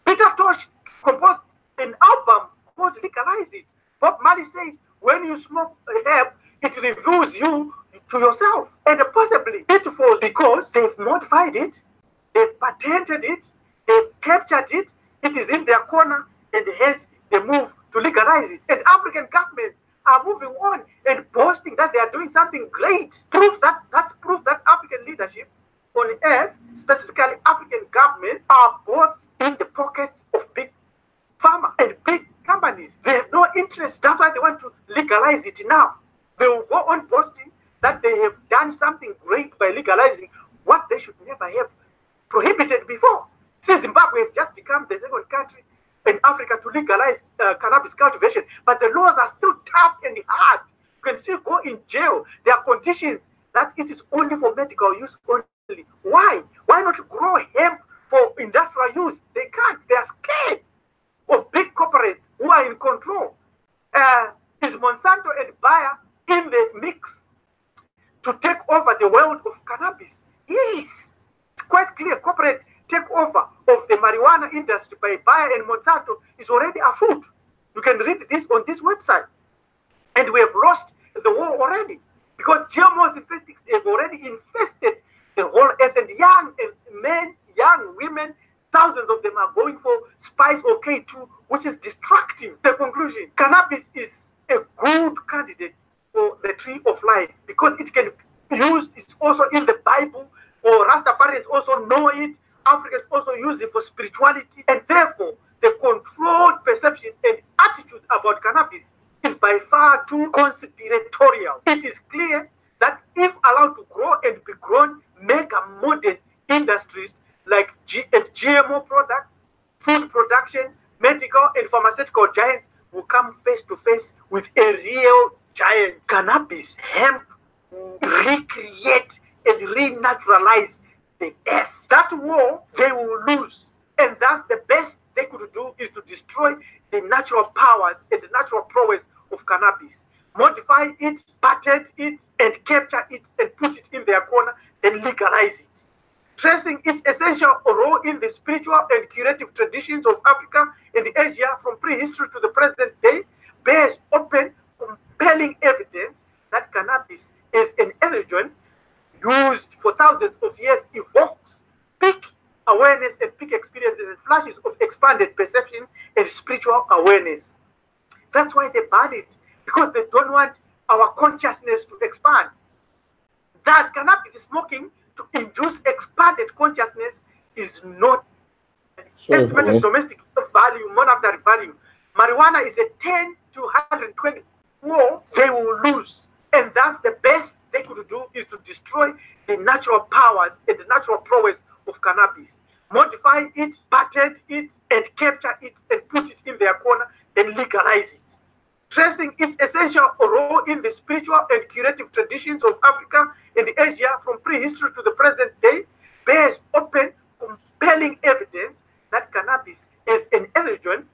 Peter Tosh composed an album called Legalize It. Bob Marley said, when you smoke a herb, it reveals you to yourself. And possibly it was because they've modified it, they've patented it, they've captured it, it is in their corner, and hence they move to legalize it. And African governments are moving on and boasting that they are doing something great. That's proof that African leadership on earth, specifically African governments, are both in the pockets of big pharma and big companies. They have no interest. That's why they want to legalize it now. They will go on boasting that they have done something great by legalizing what they should never have prohibited before. Since Zimbabwe has just become the second country in Africa to legalize cannabis cultivation, but the laws are still tough and hard. You can still go in jail. There are conditions that it is only for medical use only. Why? Why not grow hemp for industrial use? They can't. They are scared of big corporates who are in control. Is Monsanto and Bayer in the mix to take over the world of cannabis? Yes. It's quite clear. Corporate takeover of the marijuana industry by Bayer and Monsanto is already afoot. You can read this on this website. And we have lost the war already because GMO synthetics have already infested the whole earth, and young men, young women, thousands of them are going for spice or K2, which is destructive. The conclusion, cannabis is a good candidate for the tree of life because it can be used. It's also in the Bible, or Rastafarians also know it. Africans also use it for spirituality, and therefore the controlled perception and attitude about cannabis is by far too conspiratorial. It is clear that if allowed to grow and be grown, mega modern industries like GMO products, food production, medical and pharmaceutical giants will come face to face with a real giant. Cannabis, hemp, recreate and renaturalize the earth. That war they will lose, and that's the best they could do is to destroy the natural powers and the natural prowess of cannabis. Modify it, patent it, and capture it and put it in their corner and legalize it. Tracing its essential role in the spiritual and curative traditions of Africa and Asia from prehistory to the present day bears open, compelling evidence that cannabis as an allergen used for thousands of years evokes peak awareness and peak experiences and flashes of expanded perception and spiritual awareness. That's why they ban it, because they don't want our consciousness to expand. Thus, cannabis smoking to induce expanded consciousness is not estimated domestic value, monetary value. Marijuana is a 10 to 120 war they will lose. And thus the best they could do is to destroy the natural powers and the natural prowess of cannabis. Modify it, patent it, and capture it and put it in their corner, then legalize it. Tracing its essential role in the spiritual and curative traditions of Africa and Asia from prehistory to the present day bears open, compelling evidence that cannabis as an allergen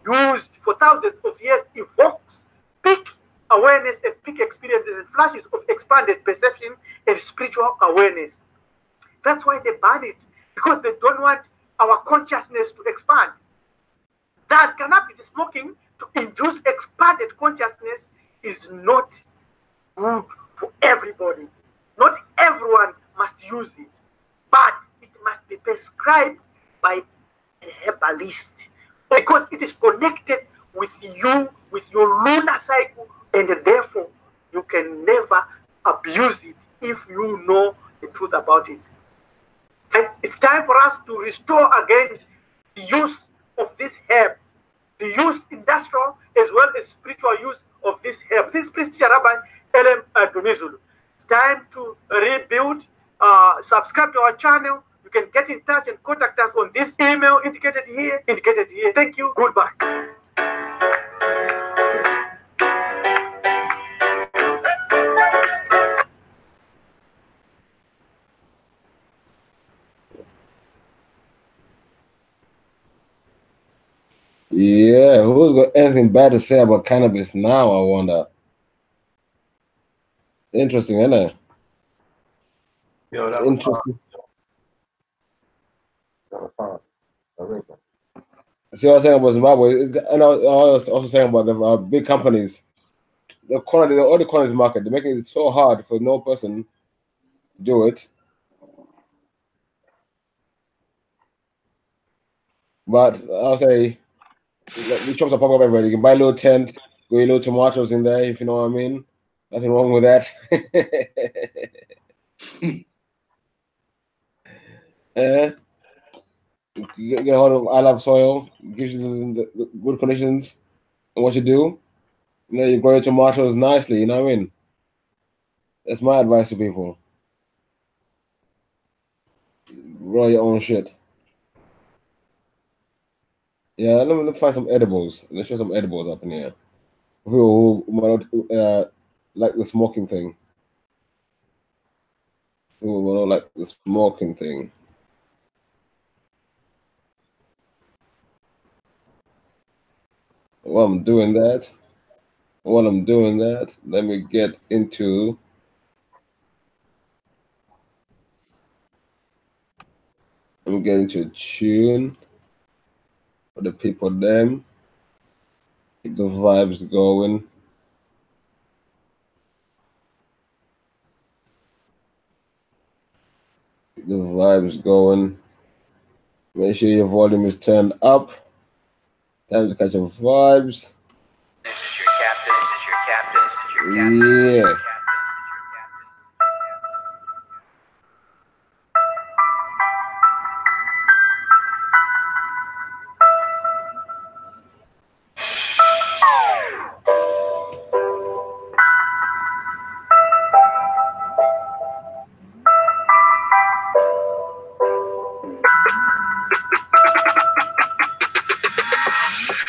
used for thousands of years evokes peak awareness and peak experiences and flashes of expanded perception and spiritual awareness. That's why they ban it, because they don't want our consciousness to expand. Thus, cannabis smoking to induce expanded consciousness is not good for everybody. Not everyone must use it, but it must be prescribed by a herbalist because it is connected with you, with your lunar cycle, and therefore you can never abuse it if you know the truth about it. And it's time for us to restore again the use of this herb, the use industrial as well as spiritual use of this herb. This is Priest Rabbi Elem Dumizulu. It's time to rebuild subscribe to our channel. You can get in touch and contact us on this email indicated here. Thank you. Goodbye. Yeah, who's got anything bad to say about cannabis now, I wonder? Interesting, isn't it? Yo, that Interesting. Was See what I was saying about Zimbabwe, and I was also saying about the big companies, all the quantities market, they're making it so hard for no person to do it. But I'll say, the shops are popping up everywhere. You can buy a little tent, go a little tomatoes in there, if you know what I mean. Nothing wrong with that. Get a hold of I Love Soil, gives you the good conditions. And what you do, you grow your tomatoes nicely, you know what I mean? That's my advice to people. Grow your own shit. Yeah, let me find some edibles. Let's show some edibles up in here. Who might not like the smoking thing. Who might not like the smoking thing. While I'm doing that, let me get into a tune for the people them. Keep the vibes going. Keep the vibes going. Make sure your volume is turned up. Time to catch your vibes. This is your captain. This is your captain. This is your captain. Yeah.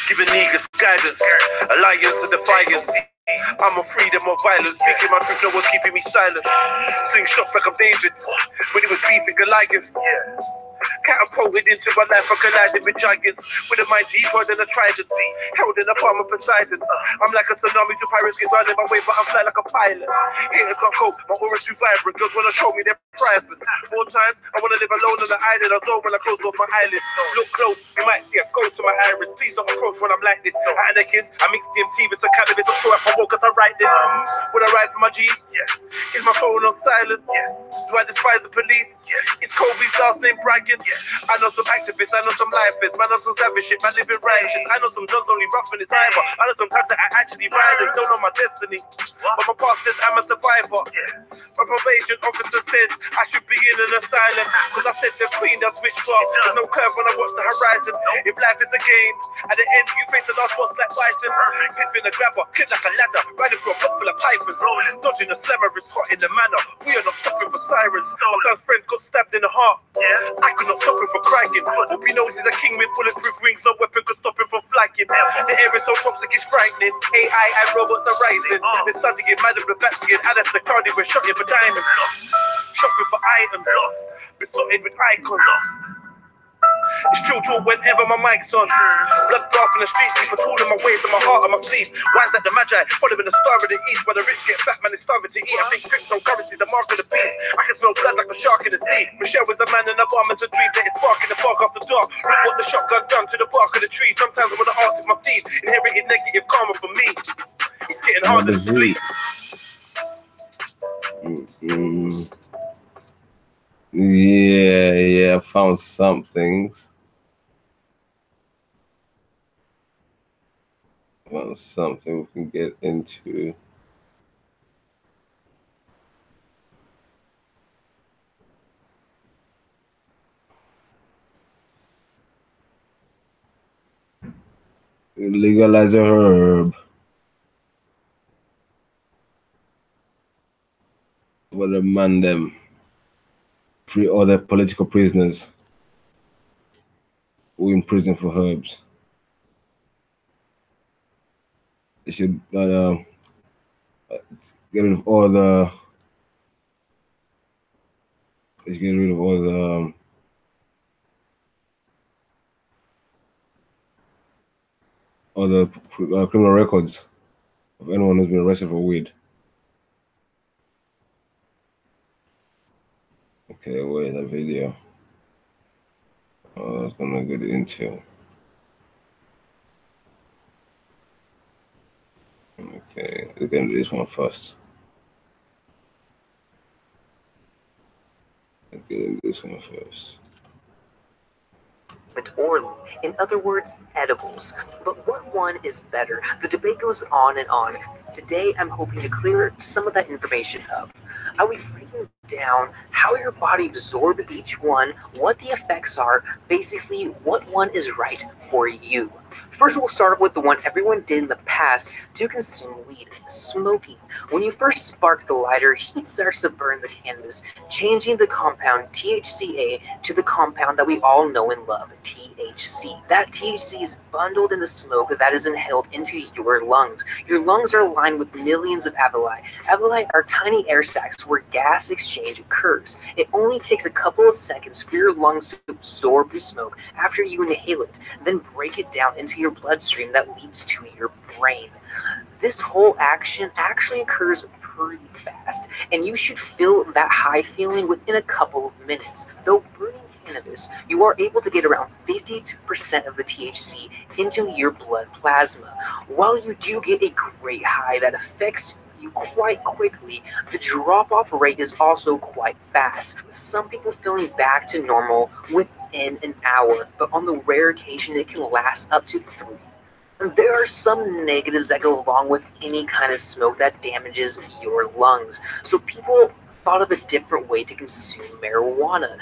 Giving niggas guidance, alliance to defiance. I'm a freedom of violence, speaking my truth, no one's keeping me silent. Swing shots like I'm David, when it was beefing Goliath. Catapulted into my life, I collided with giants. With a mind deeper than a trident, held in the palm of Poseidon. I'm like a tsunami to pirates, get running my way, but I'm fly like a pilot. Haters can't cope, my aura's too vibrant, girls wanna show me their private. More times, I wanna live alone on the island, I know when I close off my eyelids. Look close, you might see a ghost to my iris. Please don't approach when I'm like this. And a kiss, I mix DMT with some cannabis, I'm sure I can walk as I write this. Would I ride for my G's? Is my phone on silent? Do I despise the police? Is Kobe's last name Bragging? I know some activists, I know some lifers, man, I know some savage shit, man, living righteous. I know some guns only rough in his cyber. I know some times that I actually ride and don't know my destiny. But my past says I'm a survivor. My probation officer says I should be in an asylum. Cause I said the queen does switch far. There's no curve when I watch the horizon. If life is a game, at the end you face the last boss like Bison. Pipping a grabber, kid like a ladder, riding through a book full of pipers. Dodging a slammer is hot in the manor. We are not stopping for sirens. My son's friends got stabbed in the heart. I could not stop him from crying. Hope he knows he's a king with bulletproof wings. No weapon could stop him from flagging. The air is so toxic, it's frightening. AI and robots are rising. They're studying madam the Vatican. And that's the card we're shopping for diamonds. Shopping for items. Besotted with icons. It's true talk whenever my mic's on. Blood bath in the streets, people tooling my ways and my heart on my sleeve. Why is that the magi? Following the star of the east, where the rich get fat, man, it's starving to eat. I think cryptocurrency, the mark of the beast. I can smell blood like a shark in the sea. Michelle was a man in the bomb as a dream. Let it spark in the park after dark. Look what the shotgun done to the bark of the tree. Sometimes I wanna ask if my seed inherited negative karma for me. It's getting harder to sleep. Yeah, I found some things. Found something we can get into. Legalize a herb. What a man them. free other political prisoners who are in prison for herbs. They should get rid of all the. They should get rid of all the. Criminal records of anyone who's been arrested for weed. Okay, where's that video? Oh, I was gonna get into. Okay, let's get into this one first. Let's get into this one first. Or, in other words, edibles. But what one is better? The debate goes on and on. Today, I'm hoping to clear some of that information up. I will be breaking down how your body absorbs each one, what the effects are, basically what one is right for you. First, we'll start with the one everyone did in the past to consume weed, smoking. When you first spark the lighter, heat starts to burn the cannabis, changing the compound THCA to the compound that we all know and love, THC. That THC is bundled in the smoke that is inhaled into your lungs. Your lungs are lined with millions of alveoli. Alveoli are tiny air sacs where gas exchange occurs. It only takes a couple of seconds for your lungs to absorb the smoke after you inhale it, then break it down into your bloodstream that leads to your brain. This whole action actually occurs pretty fast, and you should feel that high feeling within a couple of minutes. Though burning cannabis, you are able to get around 52% of the THC into your blood plasma. While you do get a great high that affects you quite quickly, the drop-off rate is also quite fast, with some people feeling back to normal within an hour, but on the rare occasion it can last up to 3. There are some negatives that go along with any kind of smoke that damages your lungs, so people thought of a different way to consume marijuana.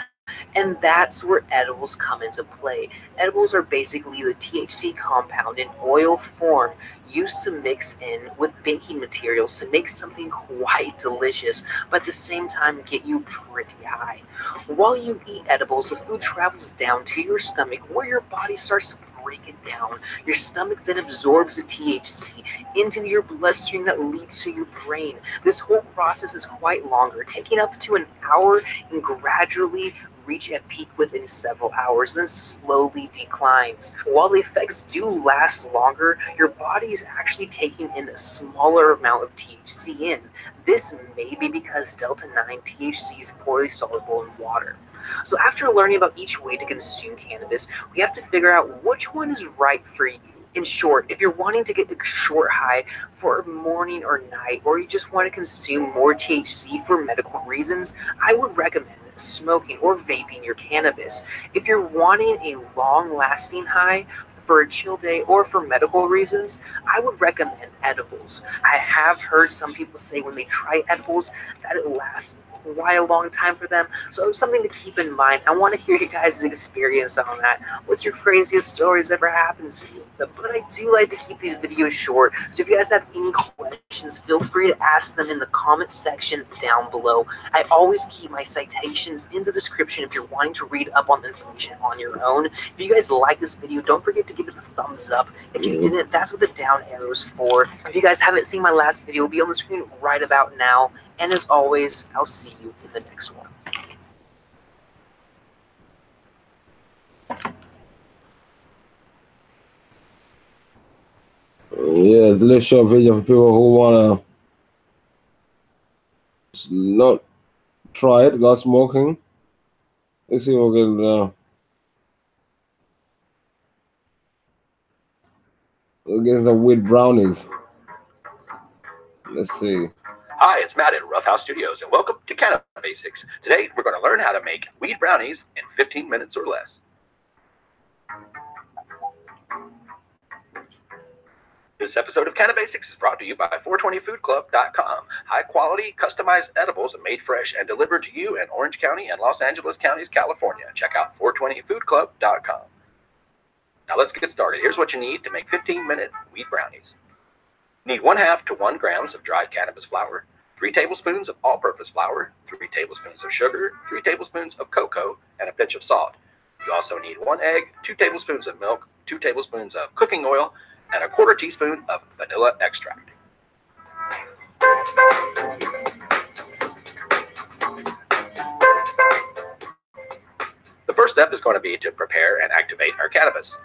And that's where edibles come into play. Edibles are basically the THC compound in oil form used to mix in with baking materials to make something quite delicious, but at the same time get you pretty high. While you eat edibles, the food travels down to your stomach where your body starts to break it down. Your stomach then absorbs the THC into your bloodstream that leads to your brain. This whole process is quite longer, taking up to an hour and gradually reach a peak within several hours, then slowly declines. While the effects do last longer, your body is actually taking in a smaller amount of THC in. This may be because delta-9 THC is poorly soluble in water. So after learning about each way to consume cannabis, we have to figure out which one is right for you. In short, if you're wanting to get a short high for morning or night, or you just want to consume more THC for medical reasons, I would recommend smoking or vaping your cannabis. If you're wanting a long-lasting high for a chill day or for medical reasons, I would recommend edibles. I have heard some people say when they try edibles that it lasts quite a long time for them, so it's something to keep in mind. I want to hear you guys' experience on that. What's your craziest stories ever happened to you? But I do like to keep these videos short, so if you guys have any questions, feel free to ask them in the comment section down below. I always keep my citations in the description if you're wanting to read up on the information on your own. If you guys like this video, don't forget to give it a thumbs up. If you didn't, that's what the down arrow is for. If you guys haven't seen my last video, it'll be on the screen right about now. And as always, I'll see you in the next one. Yeah, let's show a video for people who wanna not try it, not smoking. Let's see what we can we'll get some weed brownies. Let's see. Hi, it's Matt at Rough House Studios, and welcome to Canna Basics. Today, we're going to learn how to make weed brownies in 15 minutes or less. This episode of Canna Basics is brought to you by 420foodclub.com. High-quality, customized edibles made fresh and delivered to you in Orange County and Los Angeles counties, California. Check out 420foodclub.com. Now let's get started. Here's what you need to make 15-minute weed brownies. You need 1/2 to 1 grams of dried cannabis flower, 3 tablespoons of all-purpose flour, 3 tablespoons of sugar, 3 tablespoons of cocoa, and a pinch of salt. You also need 1 egg, 2 tablespoons of milk, 2 tablespoons of cooking oil, and a 1/4 teaspoon of vanilla extract. The first step is going to be to prepare and activate our cannabis.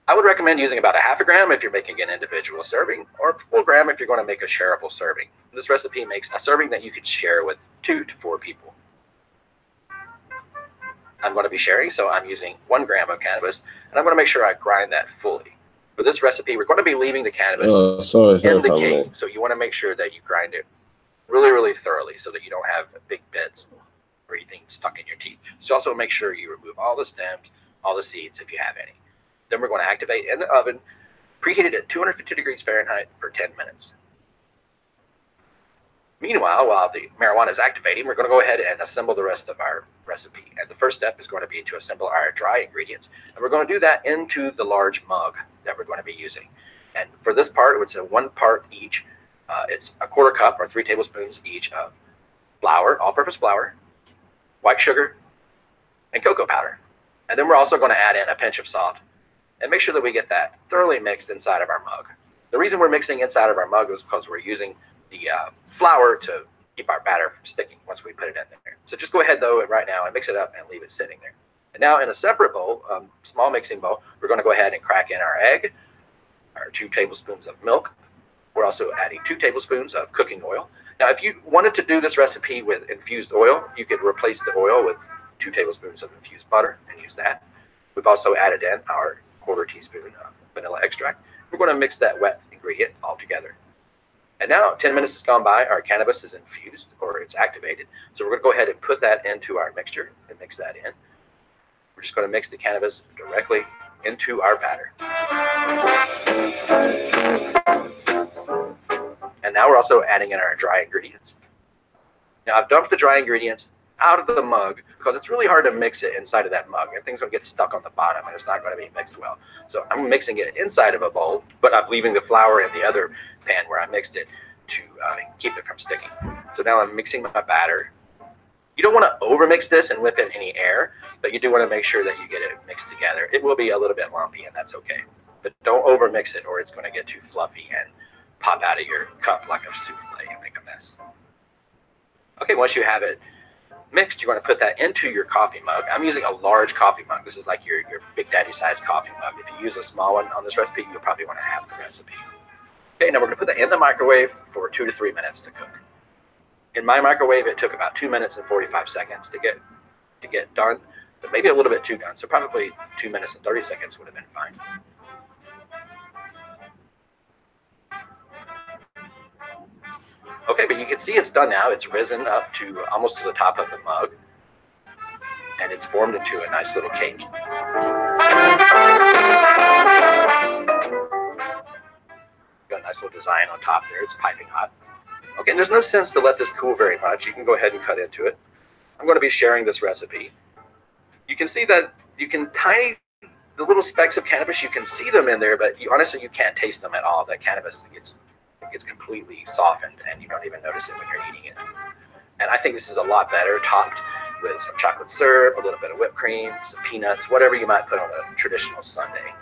I would recommend using about 1/2 gram if you're making an individual serving, or a full gram if you're going to make a shareable serving. This recipe makes a serving that you could share with 2 to 4 people. I'm going to be sharing, so I'm using 1 gram of cannabis, and I'm going to make sure I grind that fully. For this recipe, we're going to be leaving the cannabis in the cake, so you want to make sure that you grind it really, really thoroughly so that you don't have big bits or anything stuck in your teeth. So also make sure you remove all the stems, all the seeds if you have any. Then we're going to activate in the oven, preheated at 250 degrees Fahrenheit for 10 minutes. Meanwhile, while the marijuana is activating, we're going to go ahead and assemble the rest of our recipe. And the first step is going to be to assemble our dry ingredients. And we're going to do that into the large mug that we're going to be using. And for this part, it's a 1 part each. It's a 1/4 cup or 3 tablespoons each of flour, all-purpose flour, white sugar, and cocoa powder. And then we're also going to add in a pinch of salt and make sure that we get that thoroughly mixed inside of our mug. The reason we're mixing inside of our mug is because we're using the flour to keep our batter from sticking once we put it in there. So just go ahead though right now and mix it up and leave it sitting there. And now in a separate bowl, small mixing bowl, we're going to go ahead and crack in our egg, our 2 tablespoons of milk. We're also adding 2 tablespoons of cooking oil. Now if you wanted to do this recipe with infused oil, you could replace the oil with 2 tablespoons of infused butter and use that. We've also added in our 1/4 teaspoon of vanilla extract. We're going to mix that wet ingredient all together. And now 10 minutes has gone by, our cannabis is infused or it's activated. So we're going to go ahead and put that into our mixture and mix that in. We're just going to mix the cannabis directly into our batter. And now we're also adding in our dry ingredients. Now I've dumped the dry ingredients out of the mug because it's really hard to mix it inside of that mug. And things will get stuck on the bottom and it's not going to be mixed well. So I'm mixing it inside of a bowl, but I'm leaving the flour in the other pan where I mixed it to keep it from sticking. So now I'm mixing my batter. You don't want to overmix this and whip in any air, but you do want to make sure that you get it mixed together. It will be a little bit lumpy and that's okay. But don't overmix it or it's going to get too fluffy and pop out of your cup like a souffle and make a mess. Okay, once you have it mixed, you're going to put that into your coffee mug. I'm using a large coffee mug. This is like your Big Daddy size coffee mug. If you use a small one on this recipe, you'll probably want to have the recipe. Okay, now we're going to put that in the microwave for 2 to 3 minutes to cook. In my microwave, it took about 2 minutes and 45 seconds to get done, but maybe a little bit too done. So probably 2 minutes and 30 seconds would have been fine. Okay, but you can see it's done now. It's risen up to almost to the top of the mug, and it's formed into a nice little cake. Got a nice little design on top there. It's piping hot. Okay, and there's no sense to let this cool very much. You can go ahead and cut into it. I'm going to be sharing this recipe. You can see that you can the little specks of cannabis, you can see them in there, but honestly, you can't taste them at all. The cannabis gets completely softened and you don't even notice it when you're eating it. And I think this is a lot better topped with some chocolate syrup, a little bit of whipped cream, some peanuts, whatever you might put on a traditional sundae.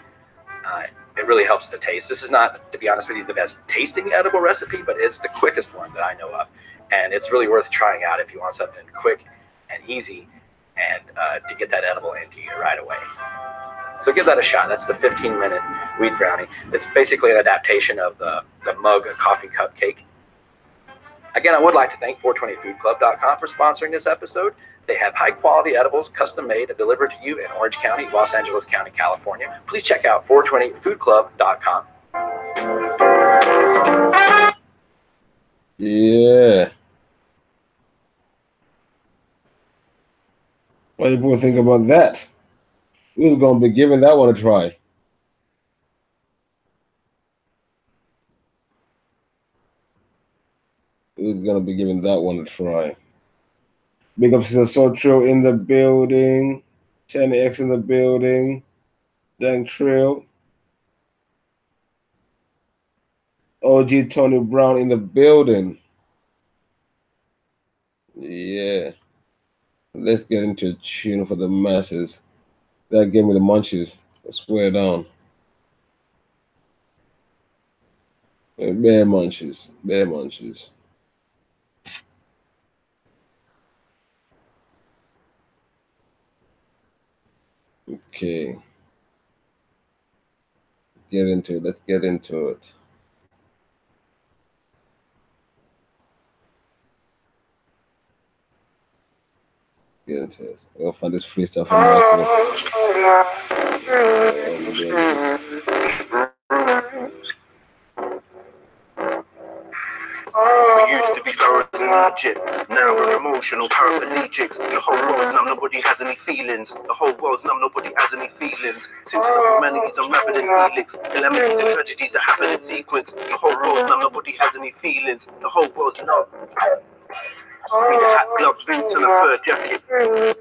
It really helps the taste. This is not, to be honest with you, the best tasting edible recipe, but it's the quickest one that I know of. And it's really worth trying out if you want something quick and easy and to get that edible into you right away. So give that a shot. That's the 15-minute wheat brownie. It's basically an adaptation of the mug coffee cup cake. Again, I would like to thank 420foodclub.com for sponsoring this episode. They have high-quality edibles, custom-made and delivered to you in Orange County, Los Angeles County, California. Please check out 420foodclub.com. Yeah. What do people think about that? We're going to be giving that one a try. Who's going to be giving that one a try? Big up Sister Sotro in the building. Channy X in the building. Dang Trill. OG Tony Brown in the building. Yeah. Let's get into a tune for the masses. That gave me the munchies. I swear down. Bare munchies. Bare munchies. Okay. Get into it. Let's get into it. Get into it. I'll find this free stuff on We used to be pharaohs in Egypt, now we're emotional paraplegics. The whole world's numb, nobody has any feelings. The whole world's numb, nobody has any feelings. Symptoms of humanity's unraveling helix. Calamities and tragedies that happen in sequence. The whole world's numb, nobody has any feelings. The whole world's numb. Need a hat, gloves, boots, and a fur jacket.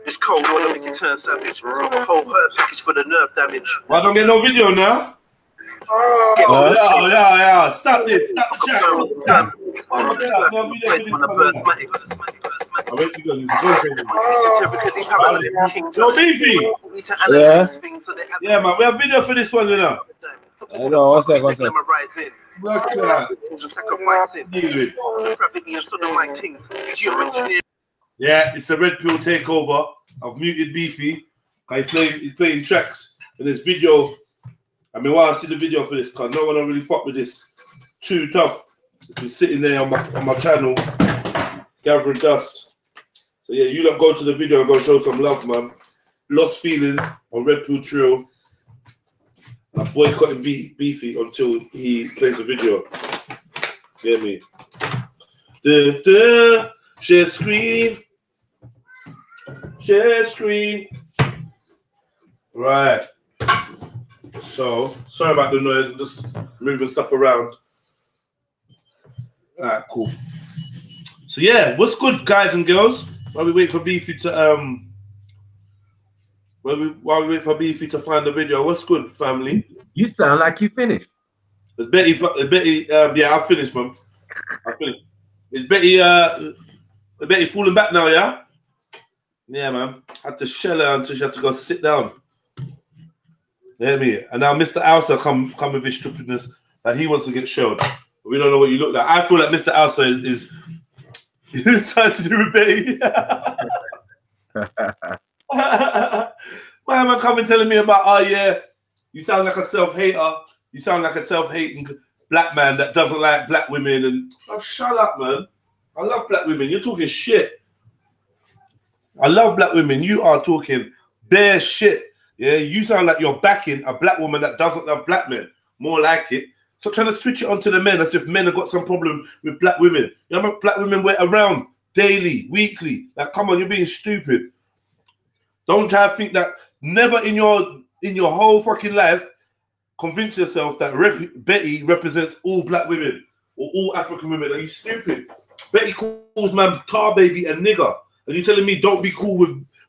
This cold weather make you turn savage. Smoke a whole herb package for the nerve damage. Why don't get no video now? Yeah. Stop this. Stop the chat. No beefy. Yeah, man. We have video for this one, you know. I know. One sec. Yeah, it's a red pill takeover. I've muted Beefy. He's playing tracks in this video. I mean, while I see the video for this, because no one will really fuck with this. Too tough. It's been sitting there on my channel, gathering dust. So yeah, you lot go to the video and go show some love, man. Lost Feelings on Red Pill Trio. I'm boycotting Beefy until he plays the video. You hear me? Share screen. Share screen. Right. So, sorry about the noise. I'm just moving stuff around. Alright, cool. So yeah, what's good, guys and girls? While we wait for Beefy to while we wait for Beefy to find the video, what's good, family? You sound like you finished. Is Betty yeah, I finished, man. I finished. Is Betty falling back now, yeah? Yeah, man. I had to shell her until she had to go sit down. You hear me? And now Mr. Alsa come with his stupidness that he wants to get showed. We don't know what you look like. I feel like Mr. Alsa is trying to do with Betty. Why am I coming telling me about, oh yeah, you sound like a self-hater. You sound like a self-hating black man that doesn't like black women. And oh, shut up, man. I love black women. You're talking shit. I love black women. You are talking bare shit. Yeah, you sound like you're backing a black woman that doesn't love black men. More like it. So trying to switch it onto the men as if men have got some problem with black women. You know, black women wait around daily, weekly. Like, come on, you're being stupid. Don't try to think that never in your whole fucking life convince yourself that Betty represents all black women or all African women. Are you stupid? Betty calls man tar baby a nigger. And you telling me don't be cool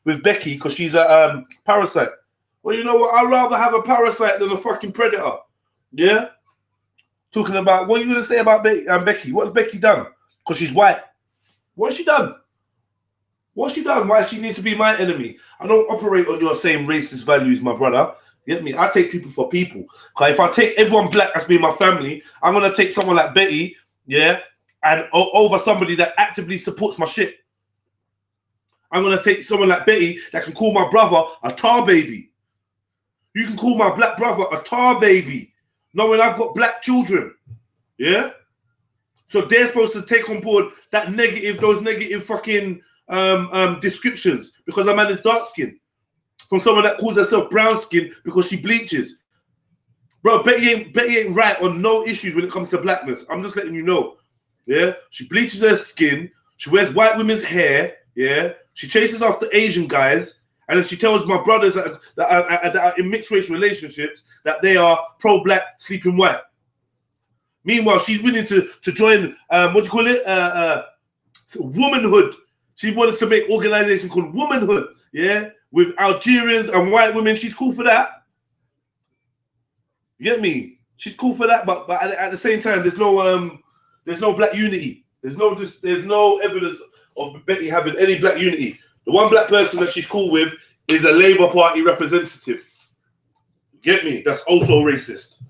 with Becky because she's a parasite. Well, you know what? I'd rather have a parasite than a fucking predator. Yeah? Talking about, what are you going to say about Becky? What has Becky done? Because she's white. What has she done? What's she done? Why she needs to be my enemy? I don't operate on your same racist values, my brother. You get me? I take people for people. Because if I take everyone black as being my family, I'm going to take someone like Betty, yeah, and over somebody that actively supports my shit. I'm going to take someone like Betty that can call my brother a tar baby. You can call my black brother a tar baby, knowing I've got black children. Yeah? So they're supposed to take on board that negative, those negative fucking descriptions because a man is dark skinned from someone that calls herself brown skin because she bleaches. Bro, Betty ain't right on no issues when it comes to blackness. I'm just letting you know. Yeah? She bleaches her skin. She wears white women's hair. Yeah? She chases after Asian guys. And then she tells my brothers that are in mixed race relationships that they are pro-black, sleeping white. Meanwhile, she's willing to join, what do you call it? Womanhood. She wants to make an organization called Womanhood, yeah? With Algerians and white women. She's cool for that. You get me? She's cool for that, but at the same time, there's no black unity. There's no evidence of Betty having any black unity. The one black person that she's cool with is a Labour Party representative. Get me? That's also racist.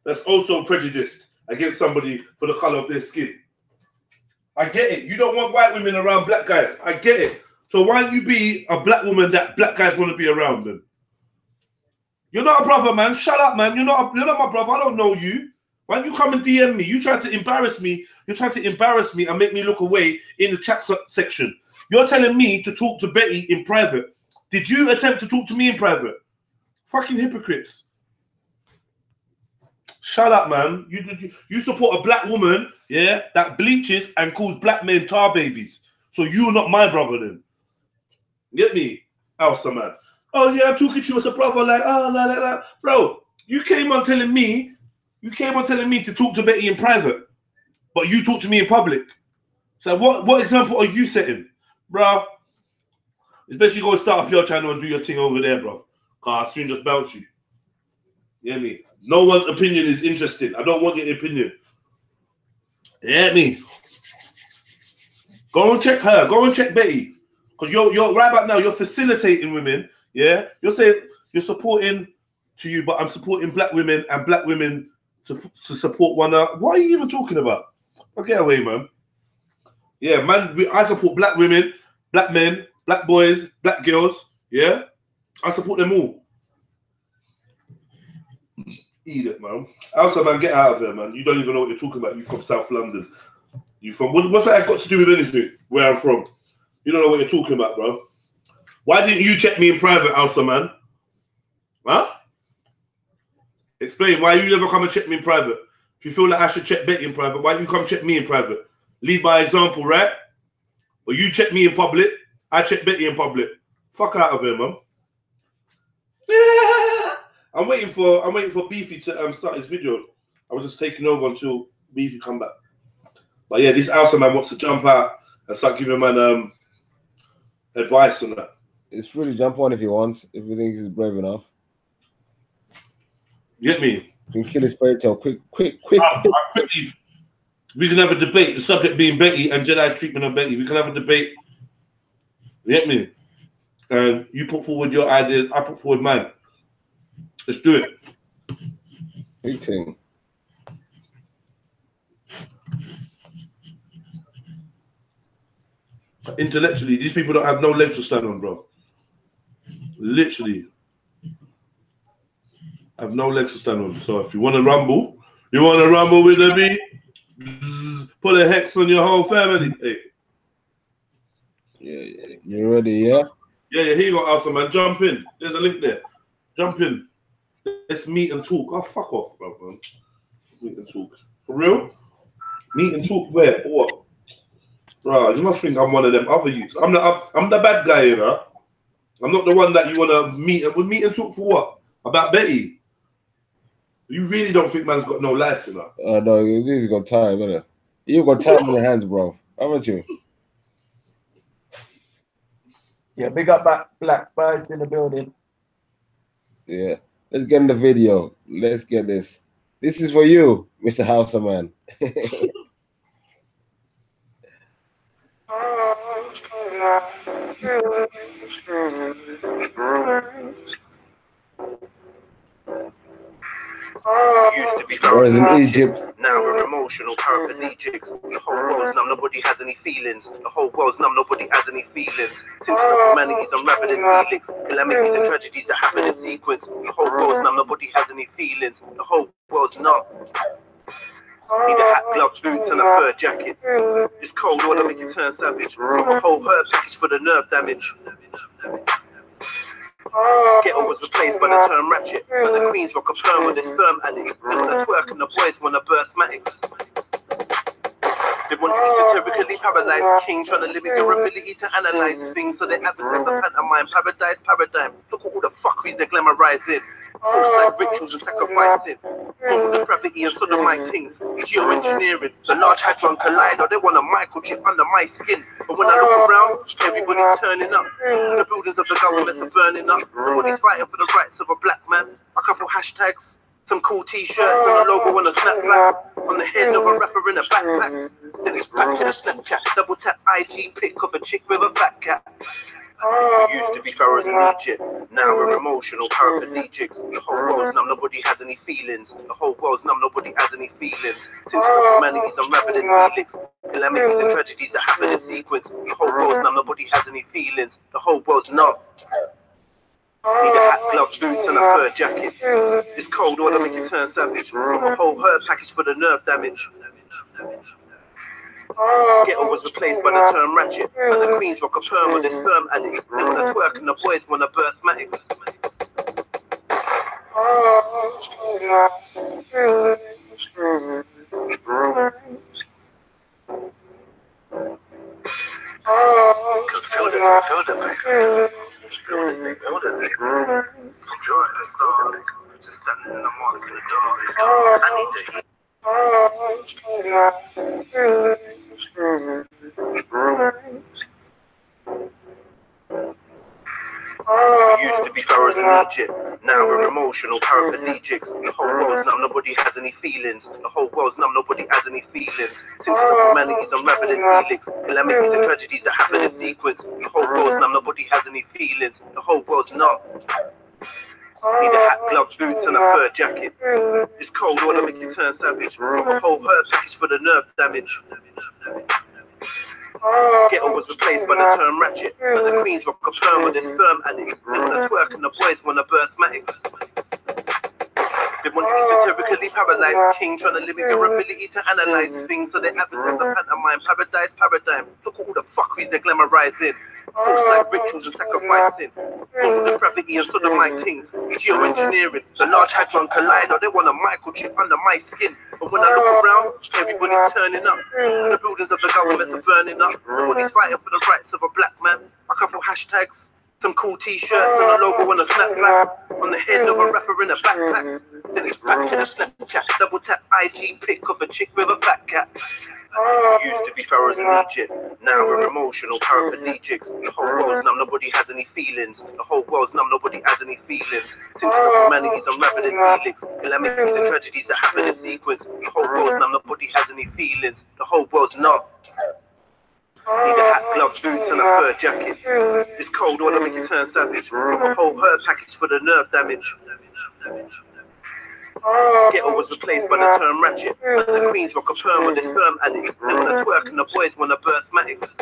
That's also prejudiced against somebody for the colour of their skin. I get it. You don't want white women around black guys. I get it. So why don't you be a black woman that black guys want to be around then? You're not a brother, man. Shut up, man. You're not my brother. I don't know you. Why don't you come and DM me? You tried to embarrass me. You're trying to embarrass me and make me look away in the chat section. You're telling me to talk to Betty in private. Did you attempt to talk to me in private? Fucking hypocrites. Shut up, man. You support a black woman, yeah, that bleaches and calls black men tar babies. So you're not my brother then. Get me? Elsa, man. Oh, yeah, I'm talking to you as a brother, like, oh, bro, you came on telling me to talk to Betty in private, but you talk to me in public. So what example are you setting? Bro, it's best you go and start up your channel and do your thing over there, bro. Because I'll soon just bounce you. You get me? No one's opinion is interesting. I don't want your opinion. You get me? Go and check her. Go and check Betty. Because you're right about now, you're facilitating women. Yeah? You're saying you're supporting to you, but I'm supporting black women and black women to support one another. What are you even talking about? Oh, get away, man. Yeah, man, I support black women, black men, black boys, black girls. Yeah? I support them all. Eat it, man. Also, man, get out of there, man. You don't even know what you're talking about. You from South London. You from what's that got to do with anything? Where I'm from? You don't know what you're talking about, bro. Why didn't you check me in private, Elsa, man? Huh? Explain why you never come and check me in private. If you feel like I should check Betty in private, why don't you come check me in private? Lead by example, right? Or you check me in public, I check Betty in public. Fuck out of here, man. I'm waiting for Beefy to start his video. I was just taking over until Beefy come back. But yeah, this Elsa man wants to jump out and start giving man advice on that. It's free to jump on if he wants, if he thinks he's brave enough. You get me? You can kill his fairy tale quick. Quickly. We can have a debate. The subject being Betty and Jedi's treatment of Betty. We can have a debate. You get me? And you put forward your ideas, I put forward mine. Let's do it. Big thing. Intellectually, these people don't have no legs to stand on, bro. Literally. Have no legs to stand on. So if you want to rumble with the beat, put a hex on your whole family. Hey. Yeah. You ready, yeah? Yeah, here you go, Elsa, man. Jump in. There's a link there. Jump in. Let's meet and talk. Oh, fuck off, bro, man. Meet and talk. For real? Meet and talk where? For what? Bro, you must think I'm one of them other youths. I'm the bad guy, you know? I'm not the one that you want to meet. We'll meet and talk for what? About Betty? You really don't think man's got no life, you know? No, he's got time, innit? You got time on your hands, bro. Haven't you? Yeah, big up Black Spice in the building. Yeah. Let's get in the video. Let's get this. This is for you, Mr. Houseman. Used to be Whereas in Egypt, now we're emotional paraplegics. The whole world's numb, nobody has any feelings. The whole world's numb, nobody has any feelings. Symptoms of humanity's unraveled in helix. Calamities and tragedies that happen in sequence. The whole world's numb, nobody has any feelings. The whole world's numb. Need a hat, gloves, boots, and a fur jacket. It's cold water make you turn savage. A whole herb package for the nerve damage. Ghetto was replaced by the term ratchet, but the queens rock a perm with their sperm addicts. They wanna twerk and the boys wanna burst matics. They want to be satirically paralyzed king, trying to limit your ability to analyze things, so they advertise a pantomime paradise paradigm. Look at all the fuckeries they're glamorizing. False like rituals and sacrificing. Moral depravity and sodomite things. Geoengineering, the large hadron collider. They want a microchip under my skin. But when I look around, everybody's turning up. The buildings of the governments are burning up. Nobody's fighting for the rights of a black man. A couple hashtags, some cool t-shirts and a logo on a snapback. on the head of a rapper in a backpack. Then it's back to the Snapchat, double tap IG pic of a chick with a fat cat. We used to be pharaohs in Egypt, now we're emotional paraplegics. The whole world's numb, nobody has any feelings. The whole world's numb, nobody has any feelings. Symptoms of humanity's unraveling helix. Calamities and tragedies that happen in sequence. The whole world's numb, nobody has any feelings. The whole world's numb. Need a hat, gloves, boots and a fur jacket. It's cold, all make you turn savage. A whole herb package for the nerve damage. Ghetto was replaced by the term ratchet, and the queens rock a perm with their sperm addicts. They wanna twerk and the boys wanna burst matics. Feel the baby. Enjoy the stars. Just standing in the mosque in the dark. I need to hear. We used to be pharaohs in Egypt, now we're emotional paraplegics. The whole world's numb, nobody has any feelings. The whole world's numb, nobody has any feelings. Symptoms of humanity's unraveling helix. Calamities and tragedies that happen in sequence. The whole world's numb, nobody has any feelings. The whole world's numb. Need a hat, gloves, boots and a fur jacket. It's cold, wanna make you turn savage. A whole herb package for the nerve damage. Ghetto was replaced by the term ratchet, and the queens rock a perm with their sperm addicts. They wanna twerk and the boys wanna burst matics. They want to be satirically paralyzed king, trying to limit your ability to analyze things, so they advertise a pantomime, paradise, paradigm. Look at all the fuckeries they're glamorizing. False like rituals and sacrificing. Normal depravity and sodomite things. Geoengineering, the large hadron collider. They want a microchip under my skin. But when I look around, everybody's turning up. The buildings of the governments are burning up. Everybody's fighting for the rights of a black man. A couple hashtags, some cool t-shirts and a logo on a snapback. On the head of a rapper in a backpack. Then it's back to the Snapchat, double tap IG pic of a chick with a fat cat. We used to be pharaohs in Egypt, now we're emotional paraplegics. The whole world's numb, nobody has any feelings. The whole world's numb, nobody has any feelings. Symptoms of humanity's unraveling helix. Calamities and tragedies that happen in sequence. The whole world's numb, nobody has any feelings. The whole world's numb. Need a hat, gloves, boots and a fur jacket. It's cold, wanna make you turn savage. A whole herb package for the nerve damage. Ghetto was replaced by the term ratchet, and the queens rock a perm with their sperm addicts. They wanna twerk and the boys wanna burst matics.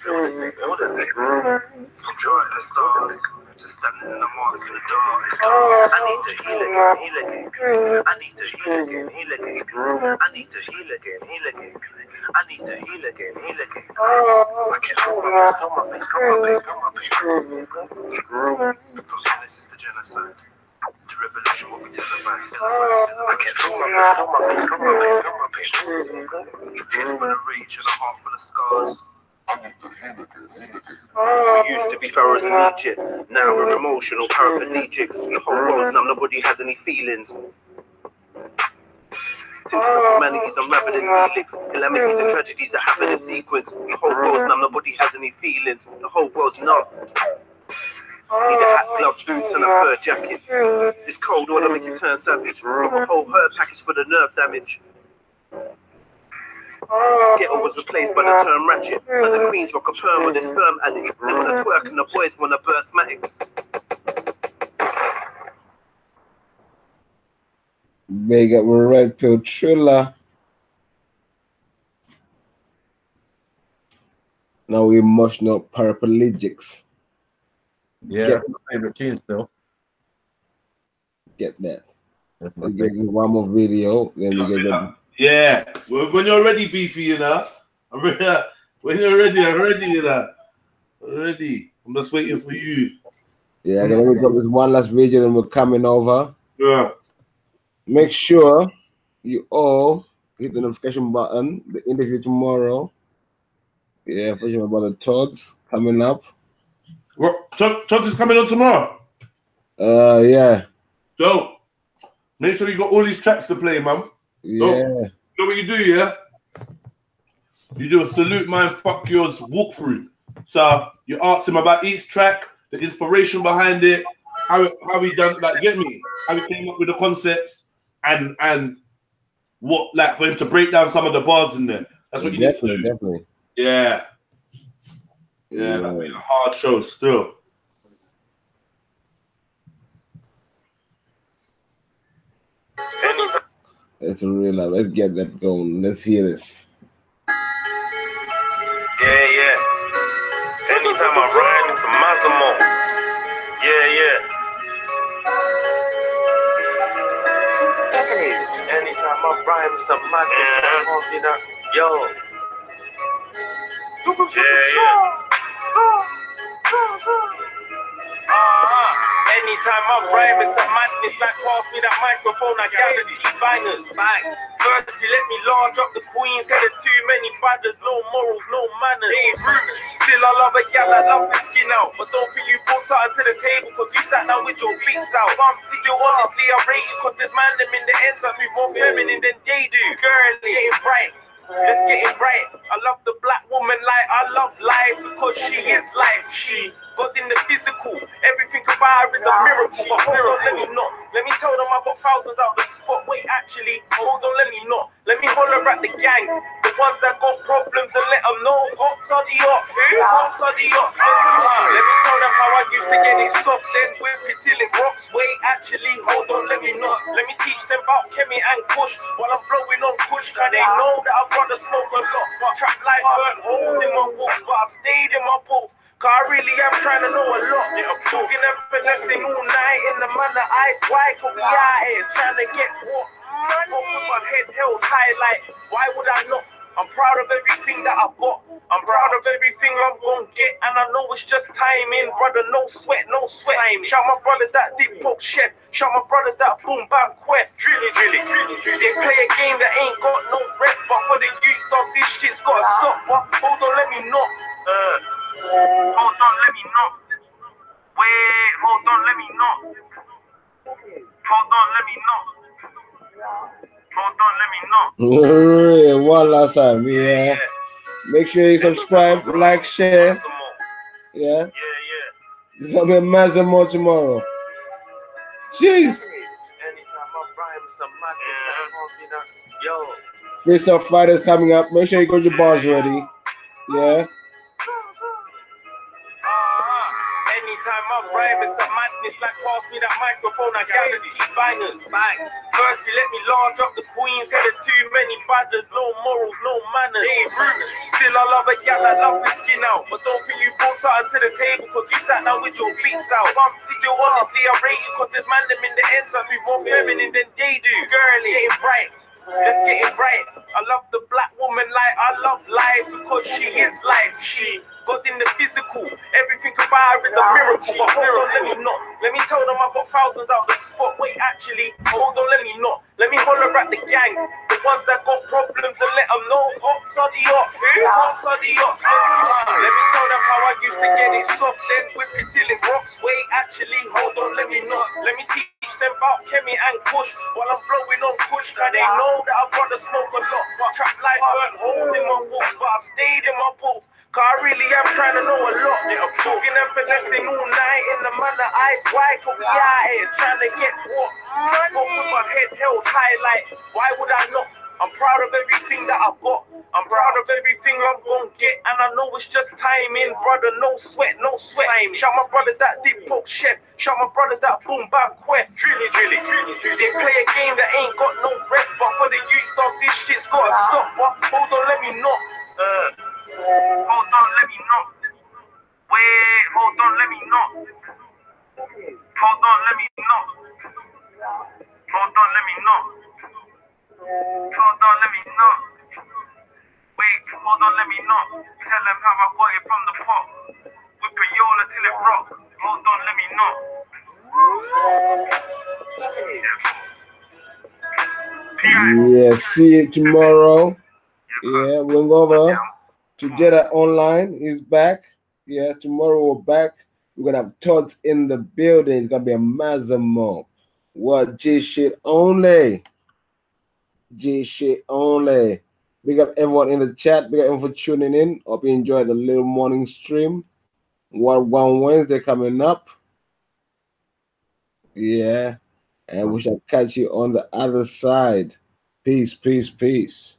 Feel the baby. Enjoy the stars. Just standing in the mosque in the dark. I need to heal again. I need to heal again. I need to heal again. I need to heal again. I can't feel my face. From Genesis to genocide, to revolution will be televised. I can't feel my face. Head full of rage and a heart full of scars. We used to be pharaohs in Egypt, now we're emotional paraplegics. The whole world's numb, nobody has any feelings. Symptoms of humanity's unraveling helix. Calamities and tragedies that happen in sequence. The whole world's numb, nobody has any feelings. The whole world's numb. Need a hat, gloves, boots and a fur jacket. It's cold, wanna make you turn savage. A whole herb package for the nerve damage. Ghetto was replaced by the term ratchet, and the queens rock a perm with their sperm addicts. They wanna twerk and the boys wanna burst matics. Big up Red Pill Triller. Now we emotional paraplegics. Yeah, that's my favorite tune still. Get that. We get one more video, then we get them. Yeah, when you're ready, Beefy, you know. When you're ready, I'm ready, you know. Ready. I'm just waiting for you. Yeah, then we got this one last video, and we're coming over. Yeah. Make sure you all hit the notification button. The interview tomorrow. Yeah, for sure about the Tods coming up. What? Tods is coming on tomorrow. Yeah. Dope. Make sure you got all these tracks to play, man. Yeah. You know what you do, yeah? You do a salute mine, fuck yours walkthrough. So you ask him about each track, the inspiration behind it, how he done, like, get me, how he came up with the concepts, and what, like, for him to break down some of the bars in there. That's what you need to do. Definitely. Yeah. Yeah, that'd be a hard show still. It's real love. Let's get that going. Let's hear this. Yeah. Anytime I rhyme, it's a Massimo. Yeah. Definitely. Anytime I rhyme, it's a madness. Yo. Anytime I rhyme, it's a madness. Like, pass me that microphone, I gather T-bangers. First, let me large up the queens, cause there's too many brothers, no morals, no manners. Ain't rude. Still, I love a gal, I love the skin out. But don't think you brought something to the table, cause you sat down with your beats out. Still, honestly, I rate you, cause there's man them in the ends that move more feminine than they do. Girl, getting bright. Let's get it right. I love the black woman like I love life, because she is life. She got in the physical. Everything about her is a miracle. But hold on, let me not. Let me tell them I got thousands out the spot. Wait, actually, hold on, let me not. Let me holler at the gangs, the ones that got problems, and let them know cops are the ops. Cops are the ops. Let me tell them how I used to get it soft, then whip it till it rocks. Wait, actually, hold on, let me not. Let me teach them about Kemi and Kush while I'm blowing on Kush, cause they know that I've got to smoke a lot. Trap life burnt holes in my books, but I stayed in my books, cause I really am trying to know a lot. I'm talking and finessing all night in the manner eyes wide, cause we out here trying to get what? Up with my head held high, like, why would I not? I'm proud of everything that I've got. I'm proud of everything I'm gonna get, and I know it's just timing, brother. No sweat, no sweat. Shout my brothers that deep poke chef. Shout my brothers that boom bam quest. Drilly. They play a game that ain't got no rep, but for the youth stuff, this shit's gotta stop. But hold on, let me not. Hold on, let me not. Wait, hold on, let me not. Hold on, let me not. Hold on, let me know. One last time, yeah. Make sure you subscribe, like, share. Yeah. It's gonna be a massive more tomorrow. Jeez. Freestyle Friday's coming up. Make sure you got your bars ready. Yeah. Anytime I rhyme, it's a madness. Like, pass me that microphone, I gather T-bangers. Firstly, let me large up the queens, cause there's too many brothers, no morals, no manners. Ain't rude. Still, I love a gal, I love the skin out. But don't think you brought something to the table, cause you sat down with your beats out. Still, honestly, I rate you, cause there's man them in the ends that move more feminine than they do. Girly, getting bright. Let's get it right. I love the black woman like I love life, because she is life. She got in the physical. Everything about her is a miracle. But hold on, let me not. Let me tell them I got thousands out the spot. Wait, actually, hold on, let me not. Let me holler at the gangs, the ones that got problems, and let them know cops are the ops. Cops are the ops. Let me tell them how I used to get it soft, then whip it till it rocks. Wait, actually, hold on, let me not. Let me teach them about Kemi and Kush while I'm blowing on Kush, cause they know that I've got to smoke a lot. Trap life burnt holes in my books, but I stayed in my books, cause I really am trying to know a lot. I'm talking and finessing all night in the manner eyes wide, cause we out here trying to get what? Up with my head held high, like, why would I not? I'm proud of everything that I've got. I'm proud of everything I'm gonna get, and I know it's just timing, brother. No sweat, no sweat. Shout my brothers that deep poke chef. Shout my brothers that boom bam quest. Drilly. They play a game that ain't got no rep, but for the youth stuff, this shit's gotta stop. But hold on, let me not. Hold on, let me not. Wait, hold on, let me not. Hold on, let me not. Hold on, let me not. Hold on, let me know. Wait, hold on, let me know. Tell them how I got it from the pot. Whip a yola till it rock. Hold on, let me know. Yeah, see you tomorrow. Yeah, we'll go over to Jeddah Online. He's back. Yeah, tomorrow we're back. We're gonna have Todd in the building. It's gonna be a Mazamo. What G shit only. G shit only. Big up everyone in the chat. Big up everyone for tuning in. Hope you enjoyed the little morning stream. One Wednesday coming up. Yeah. And we shall catch you on the other side. Peace, peace, peace.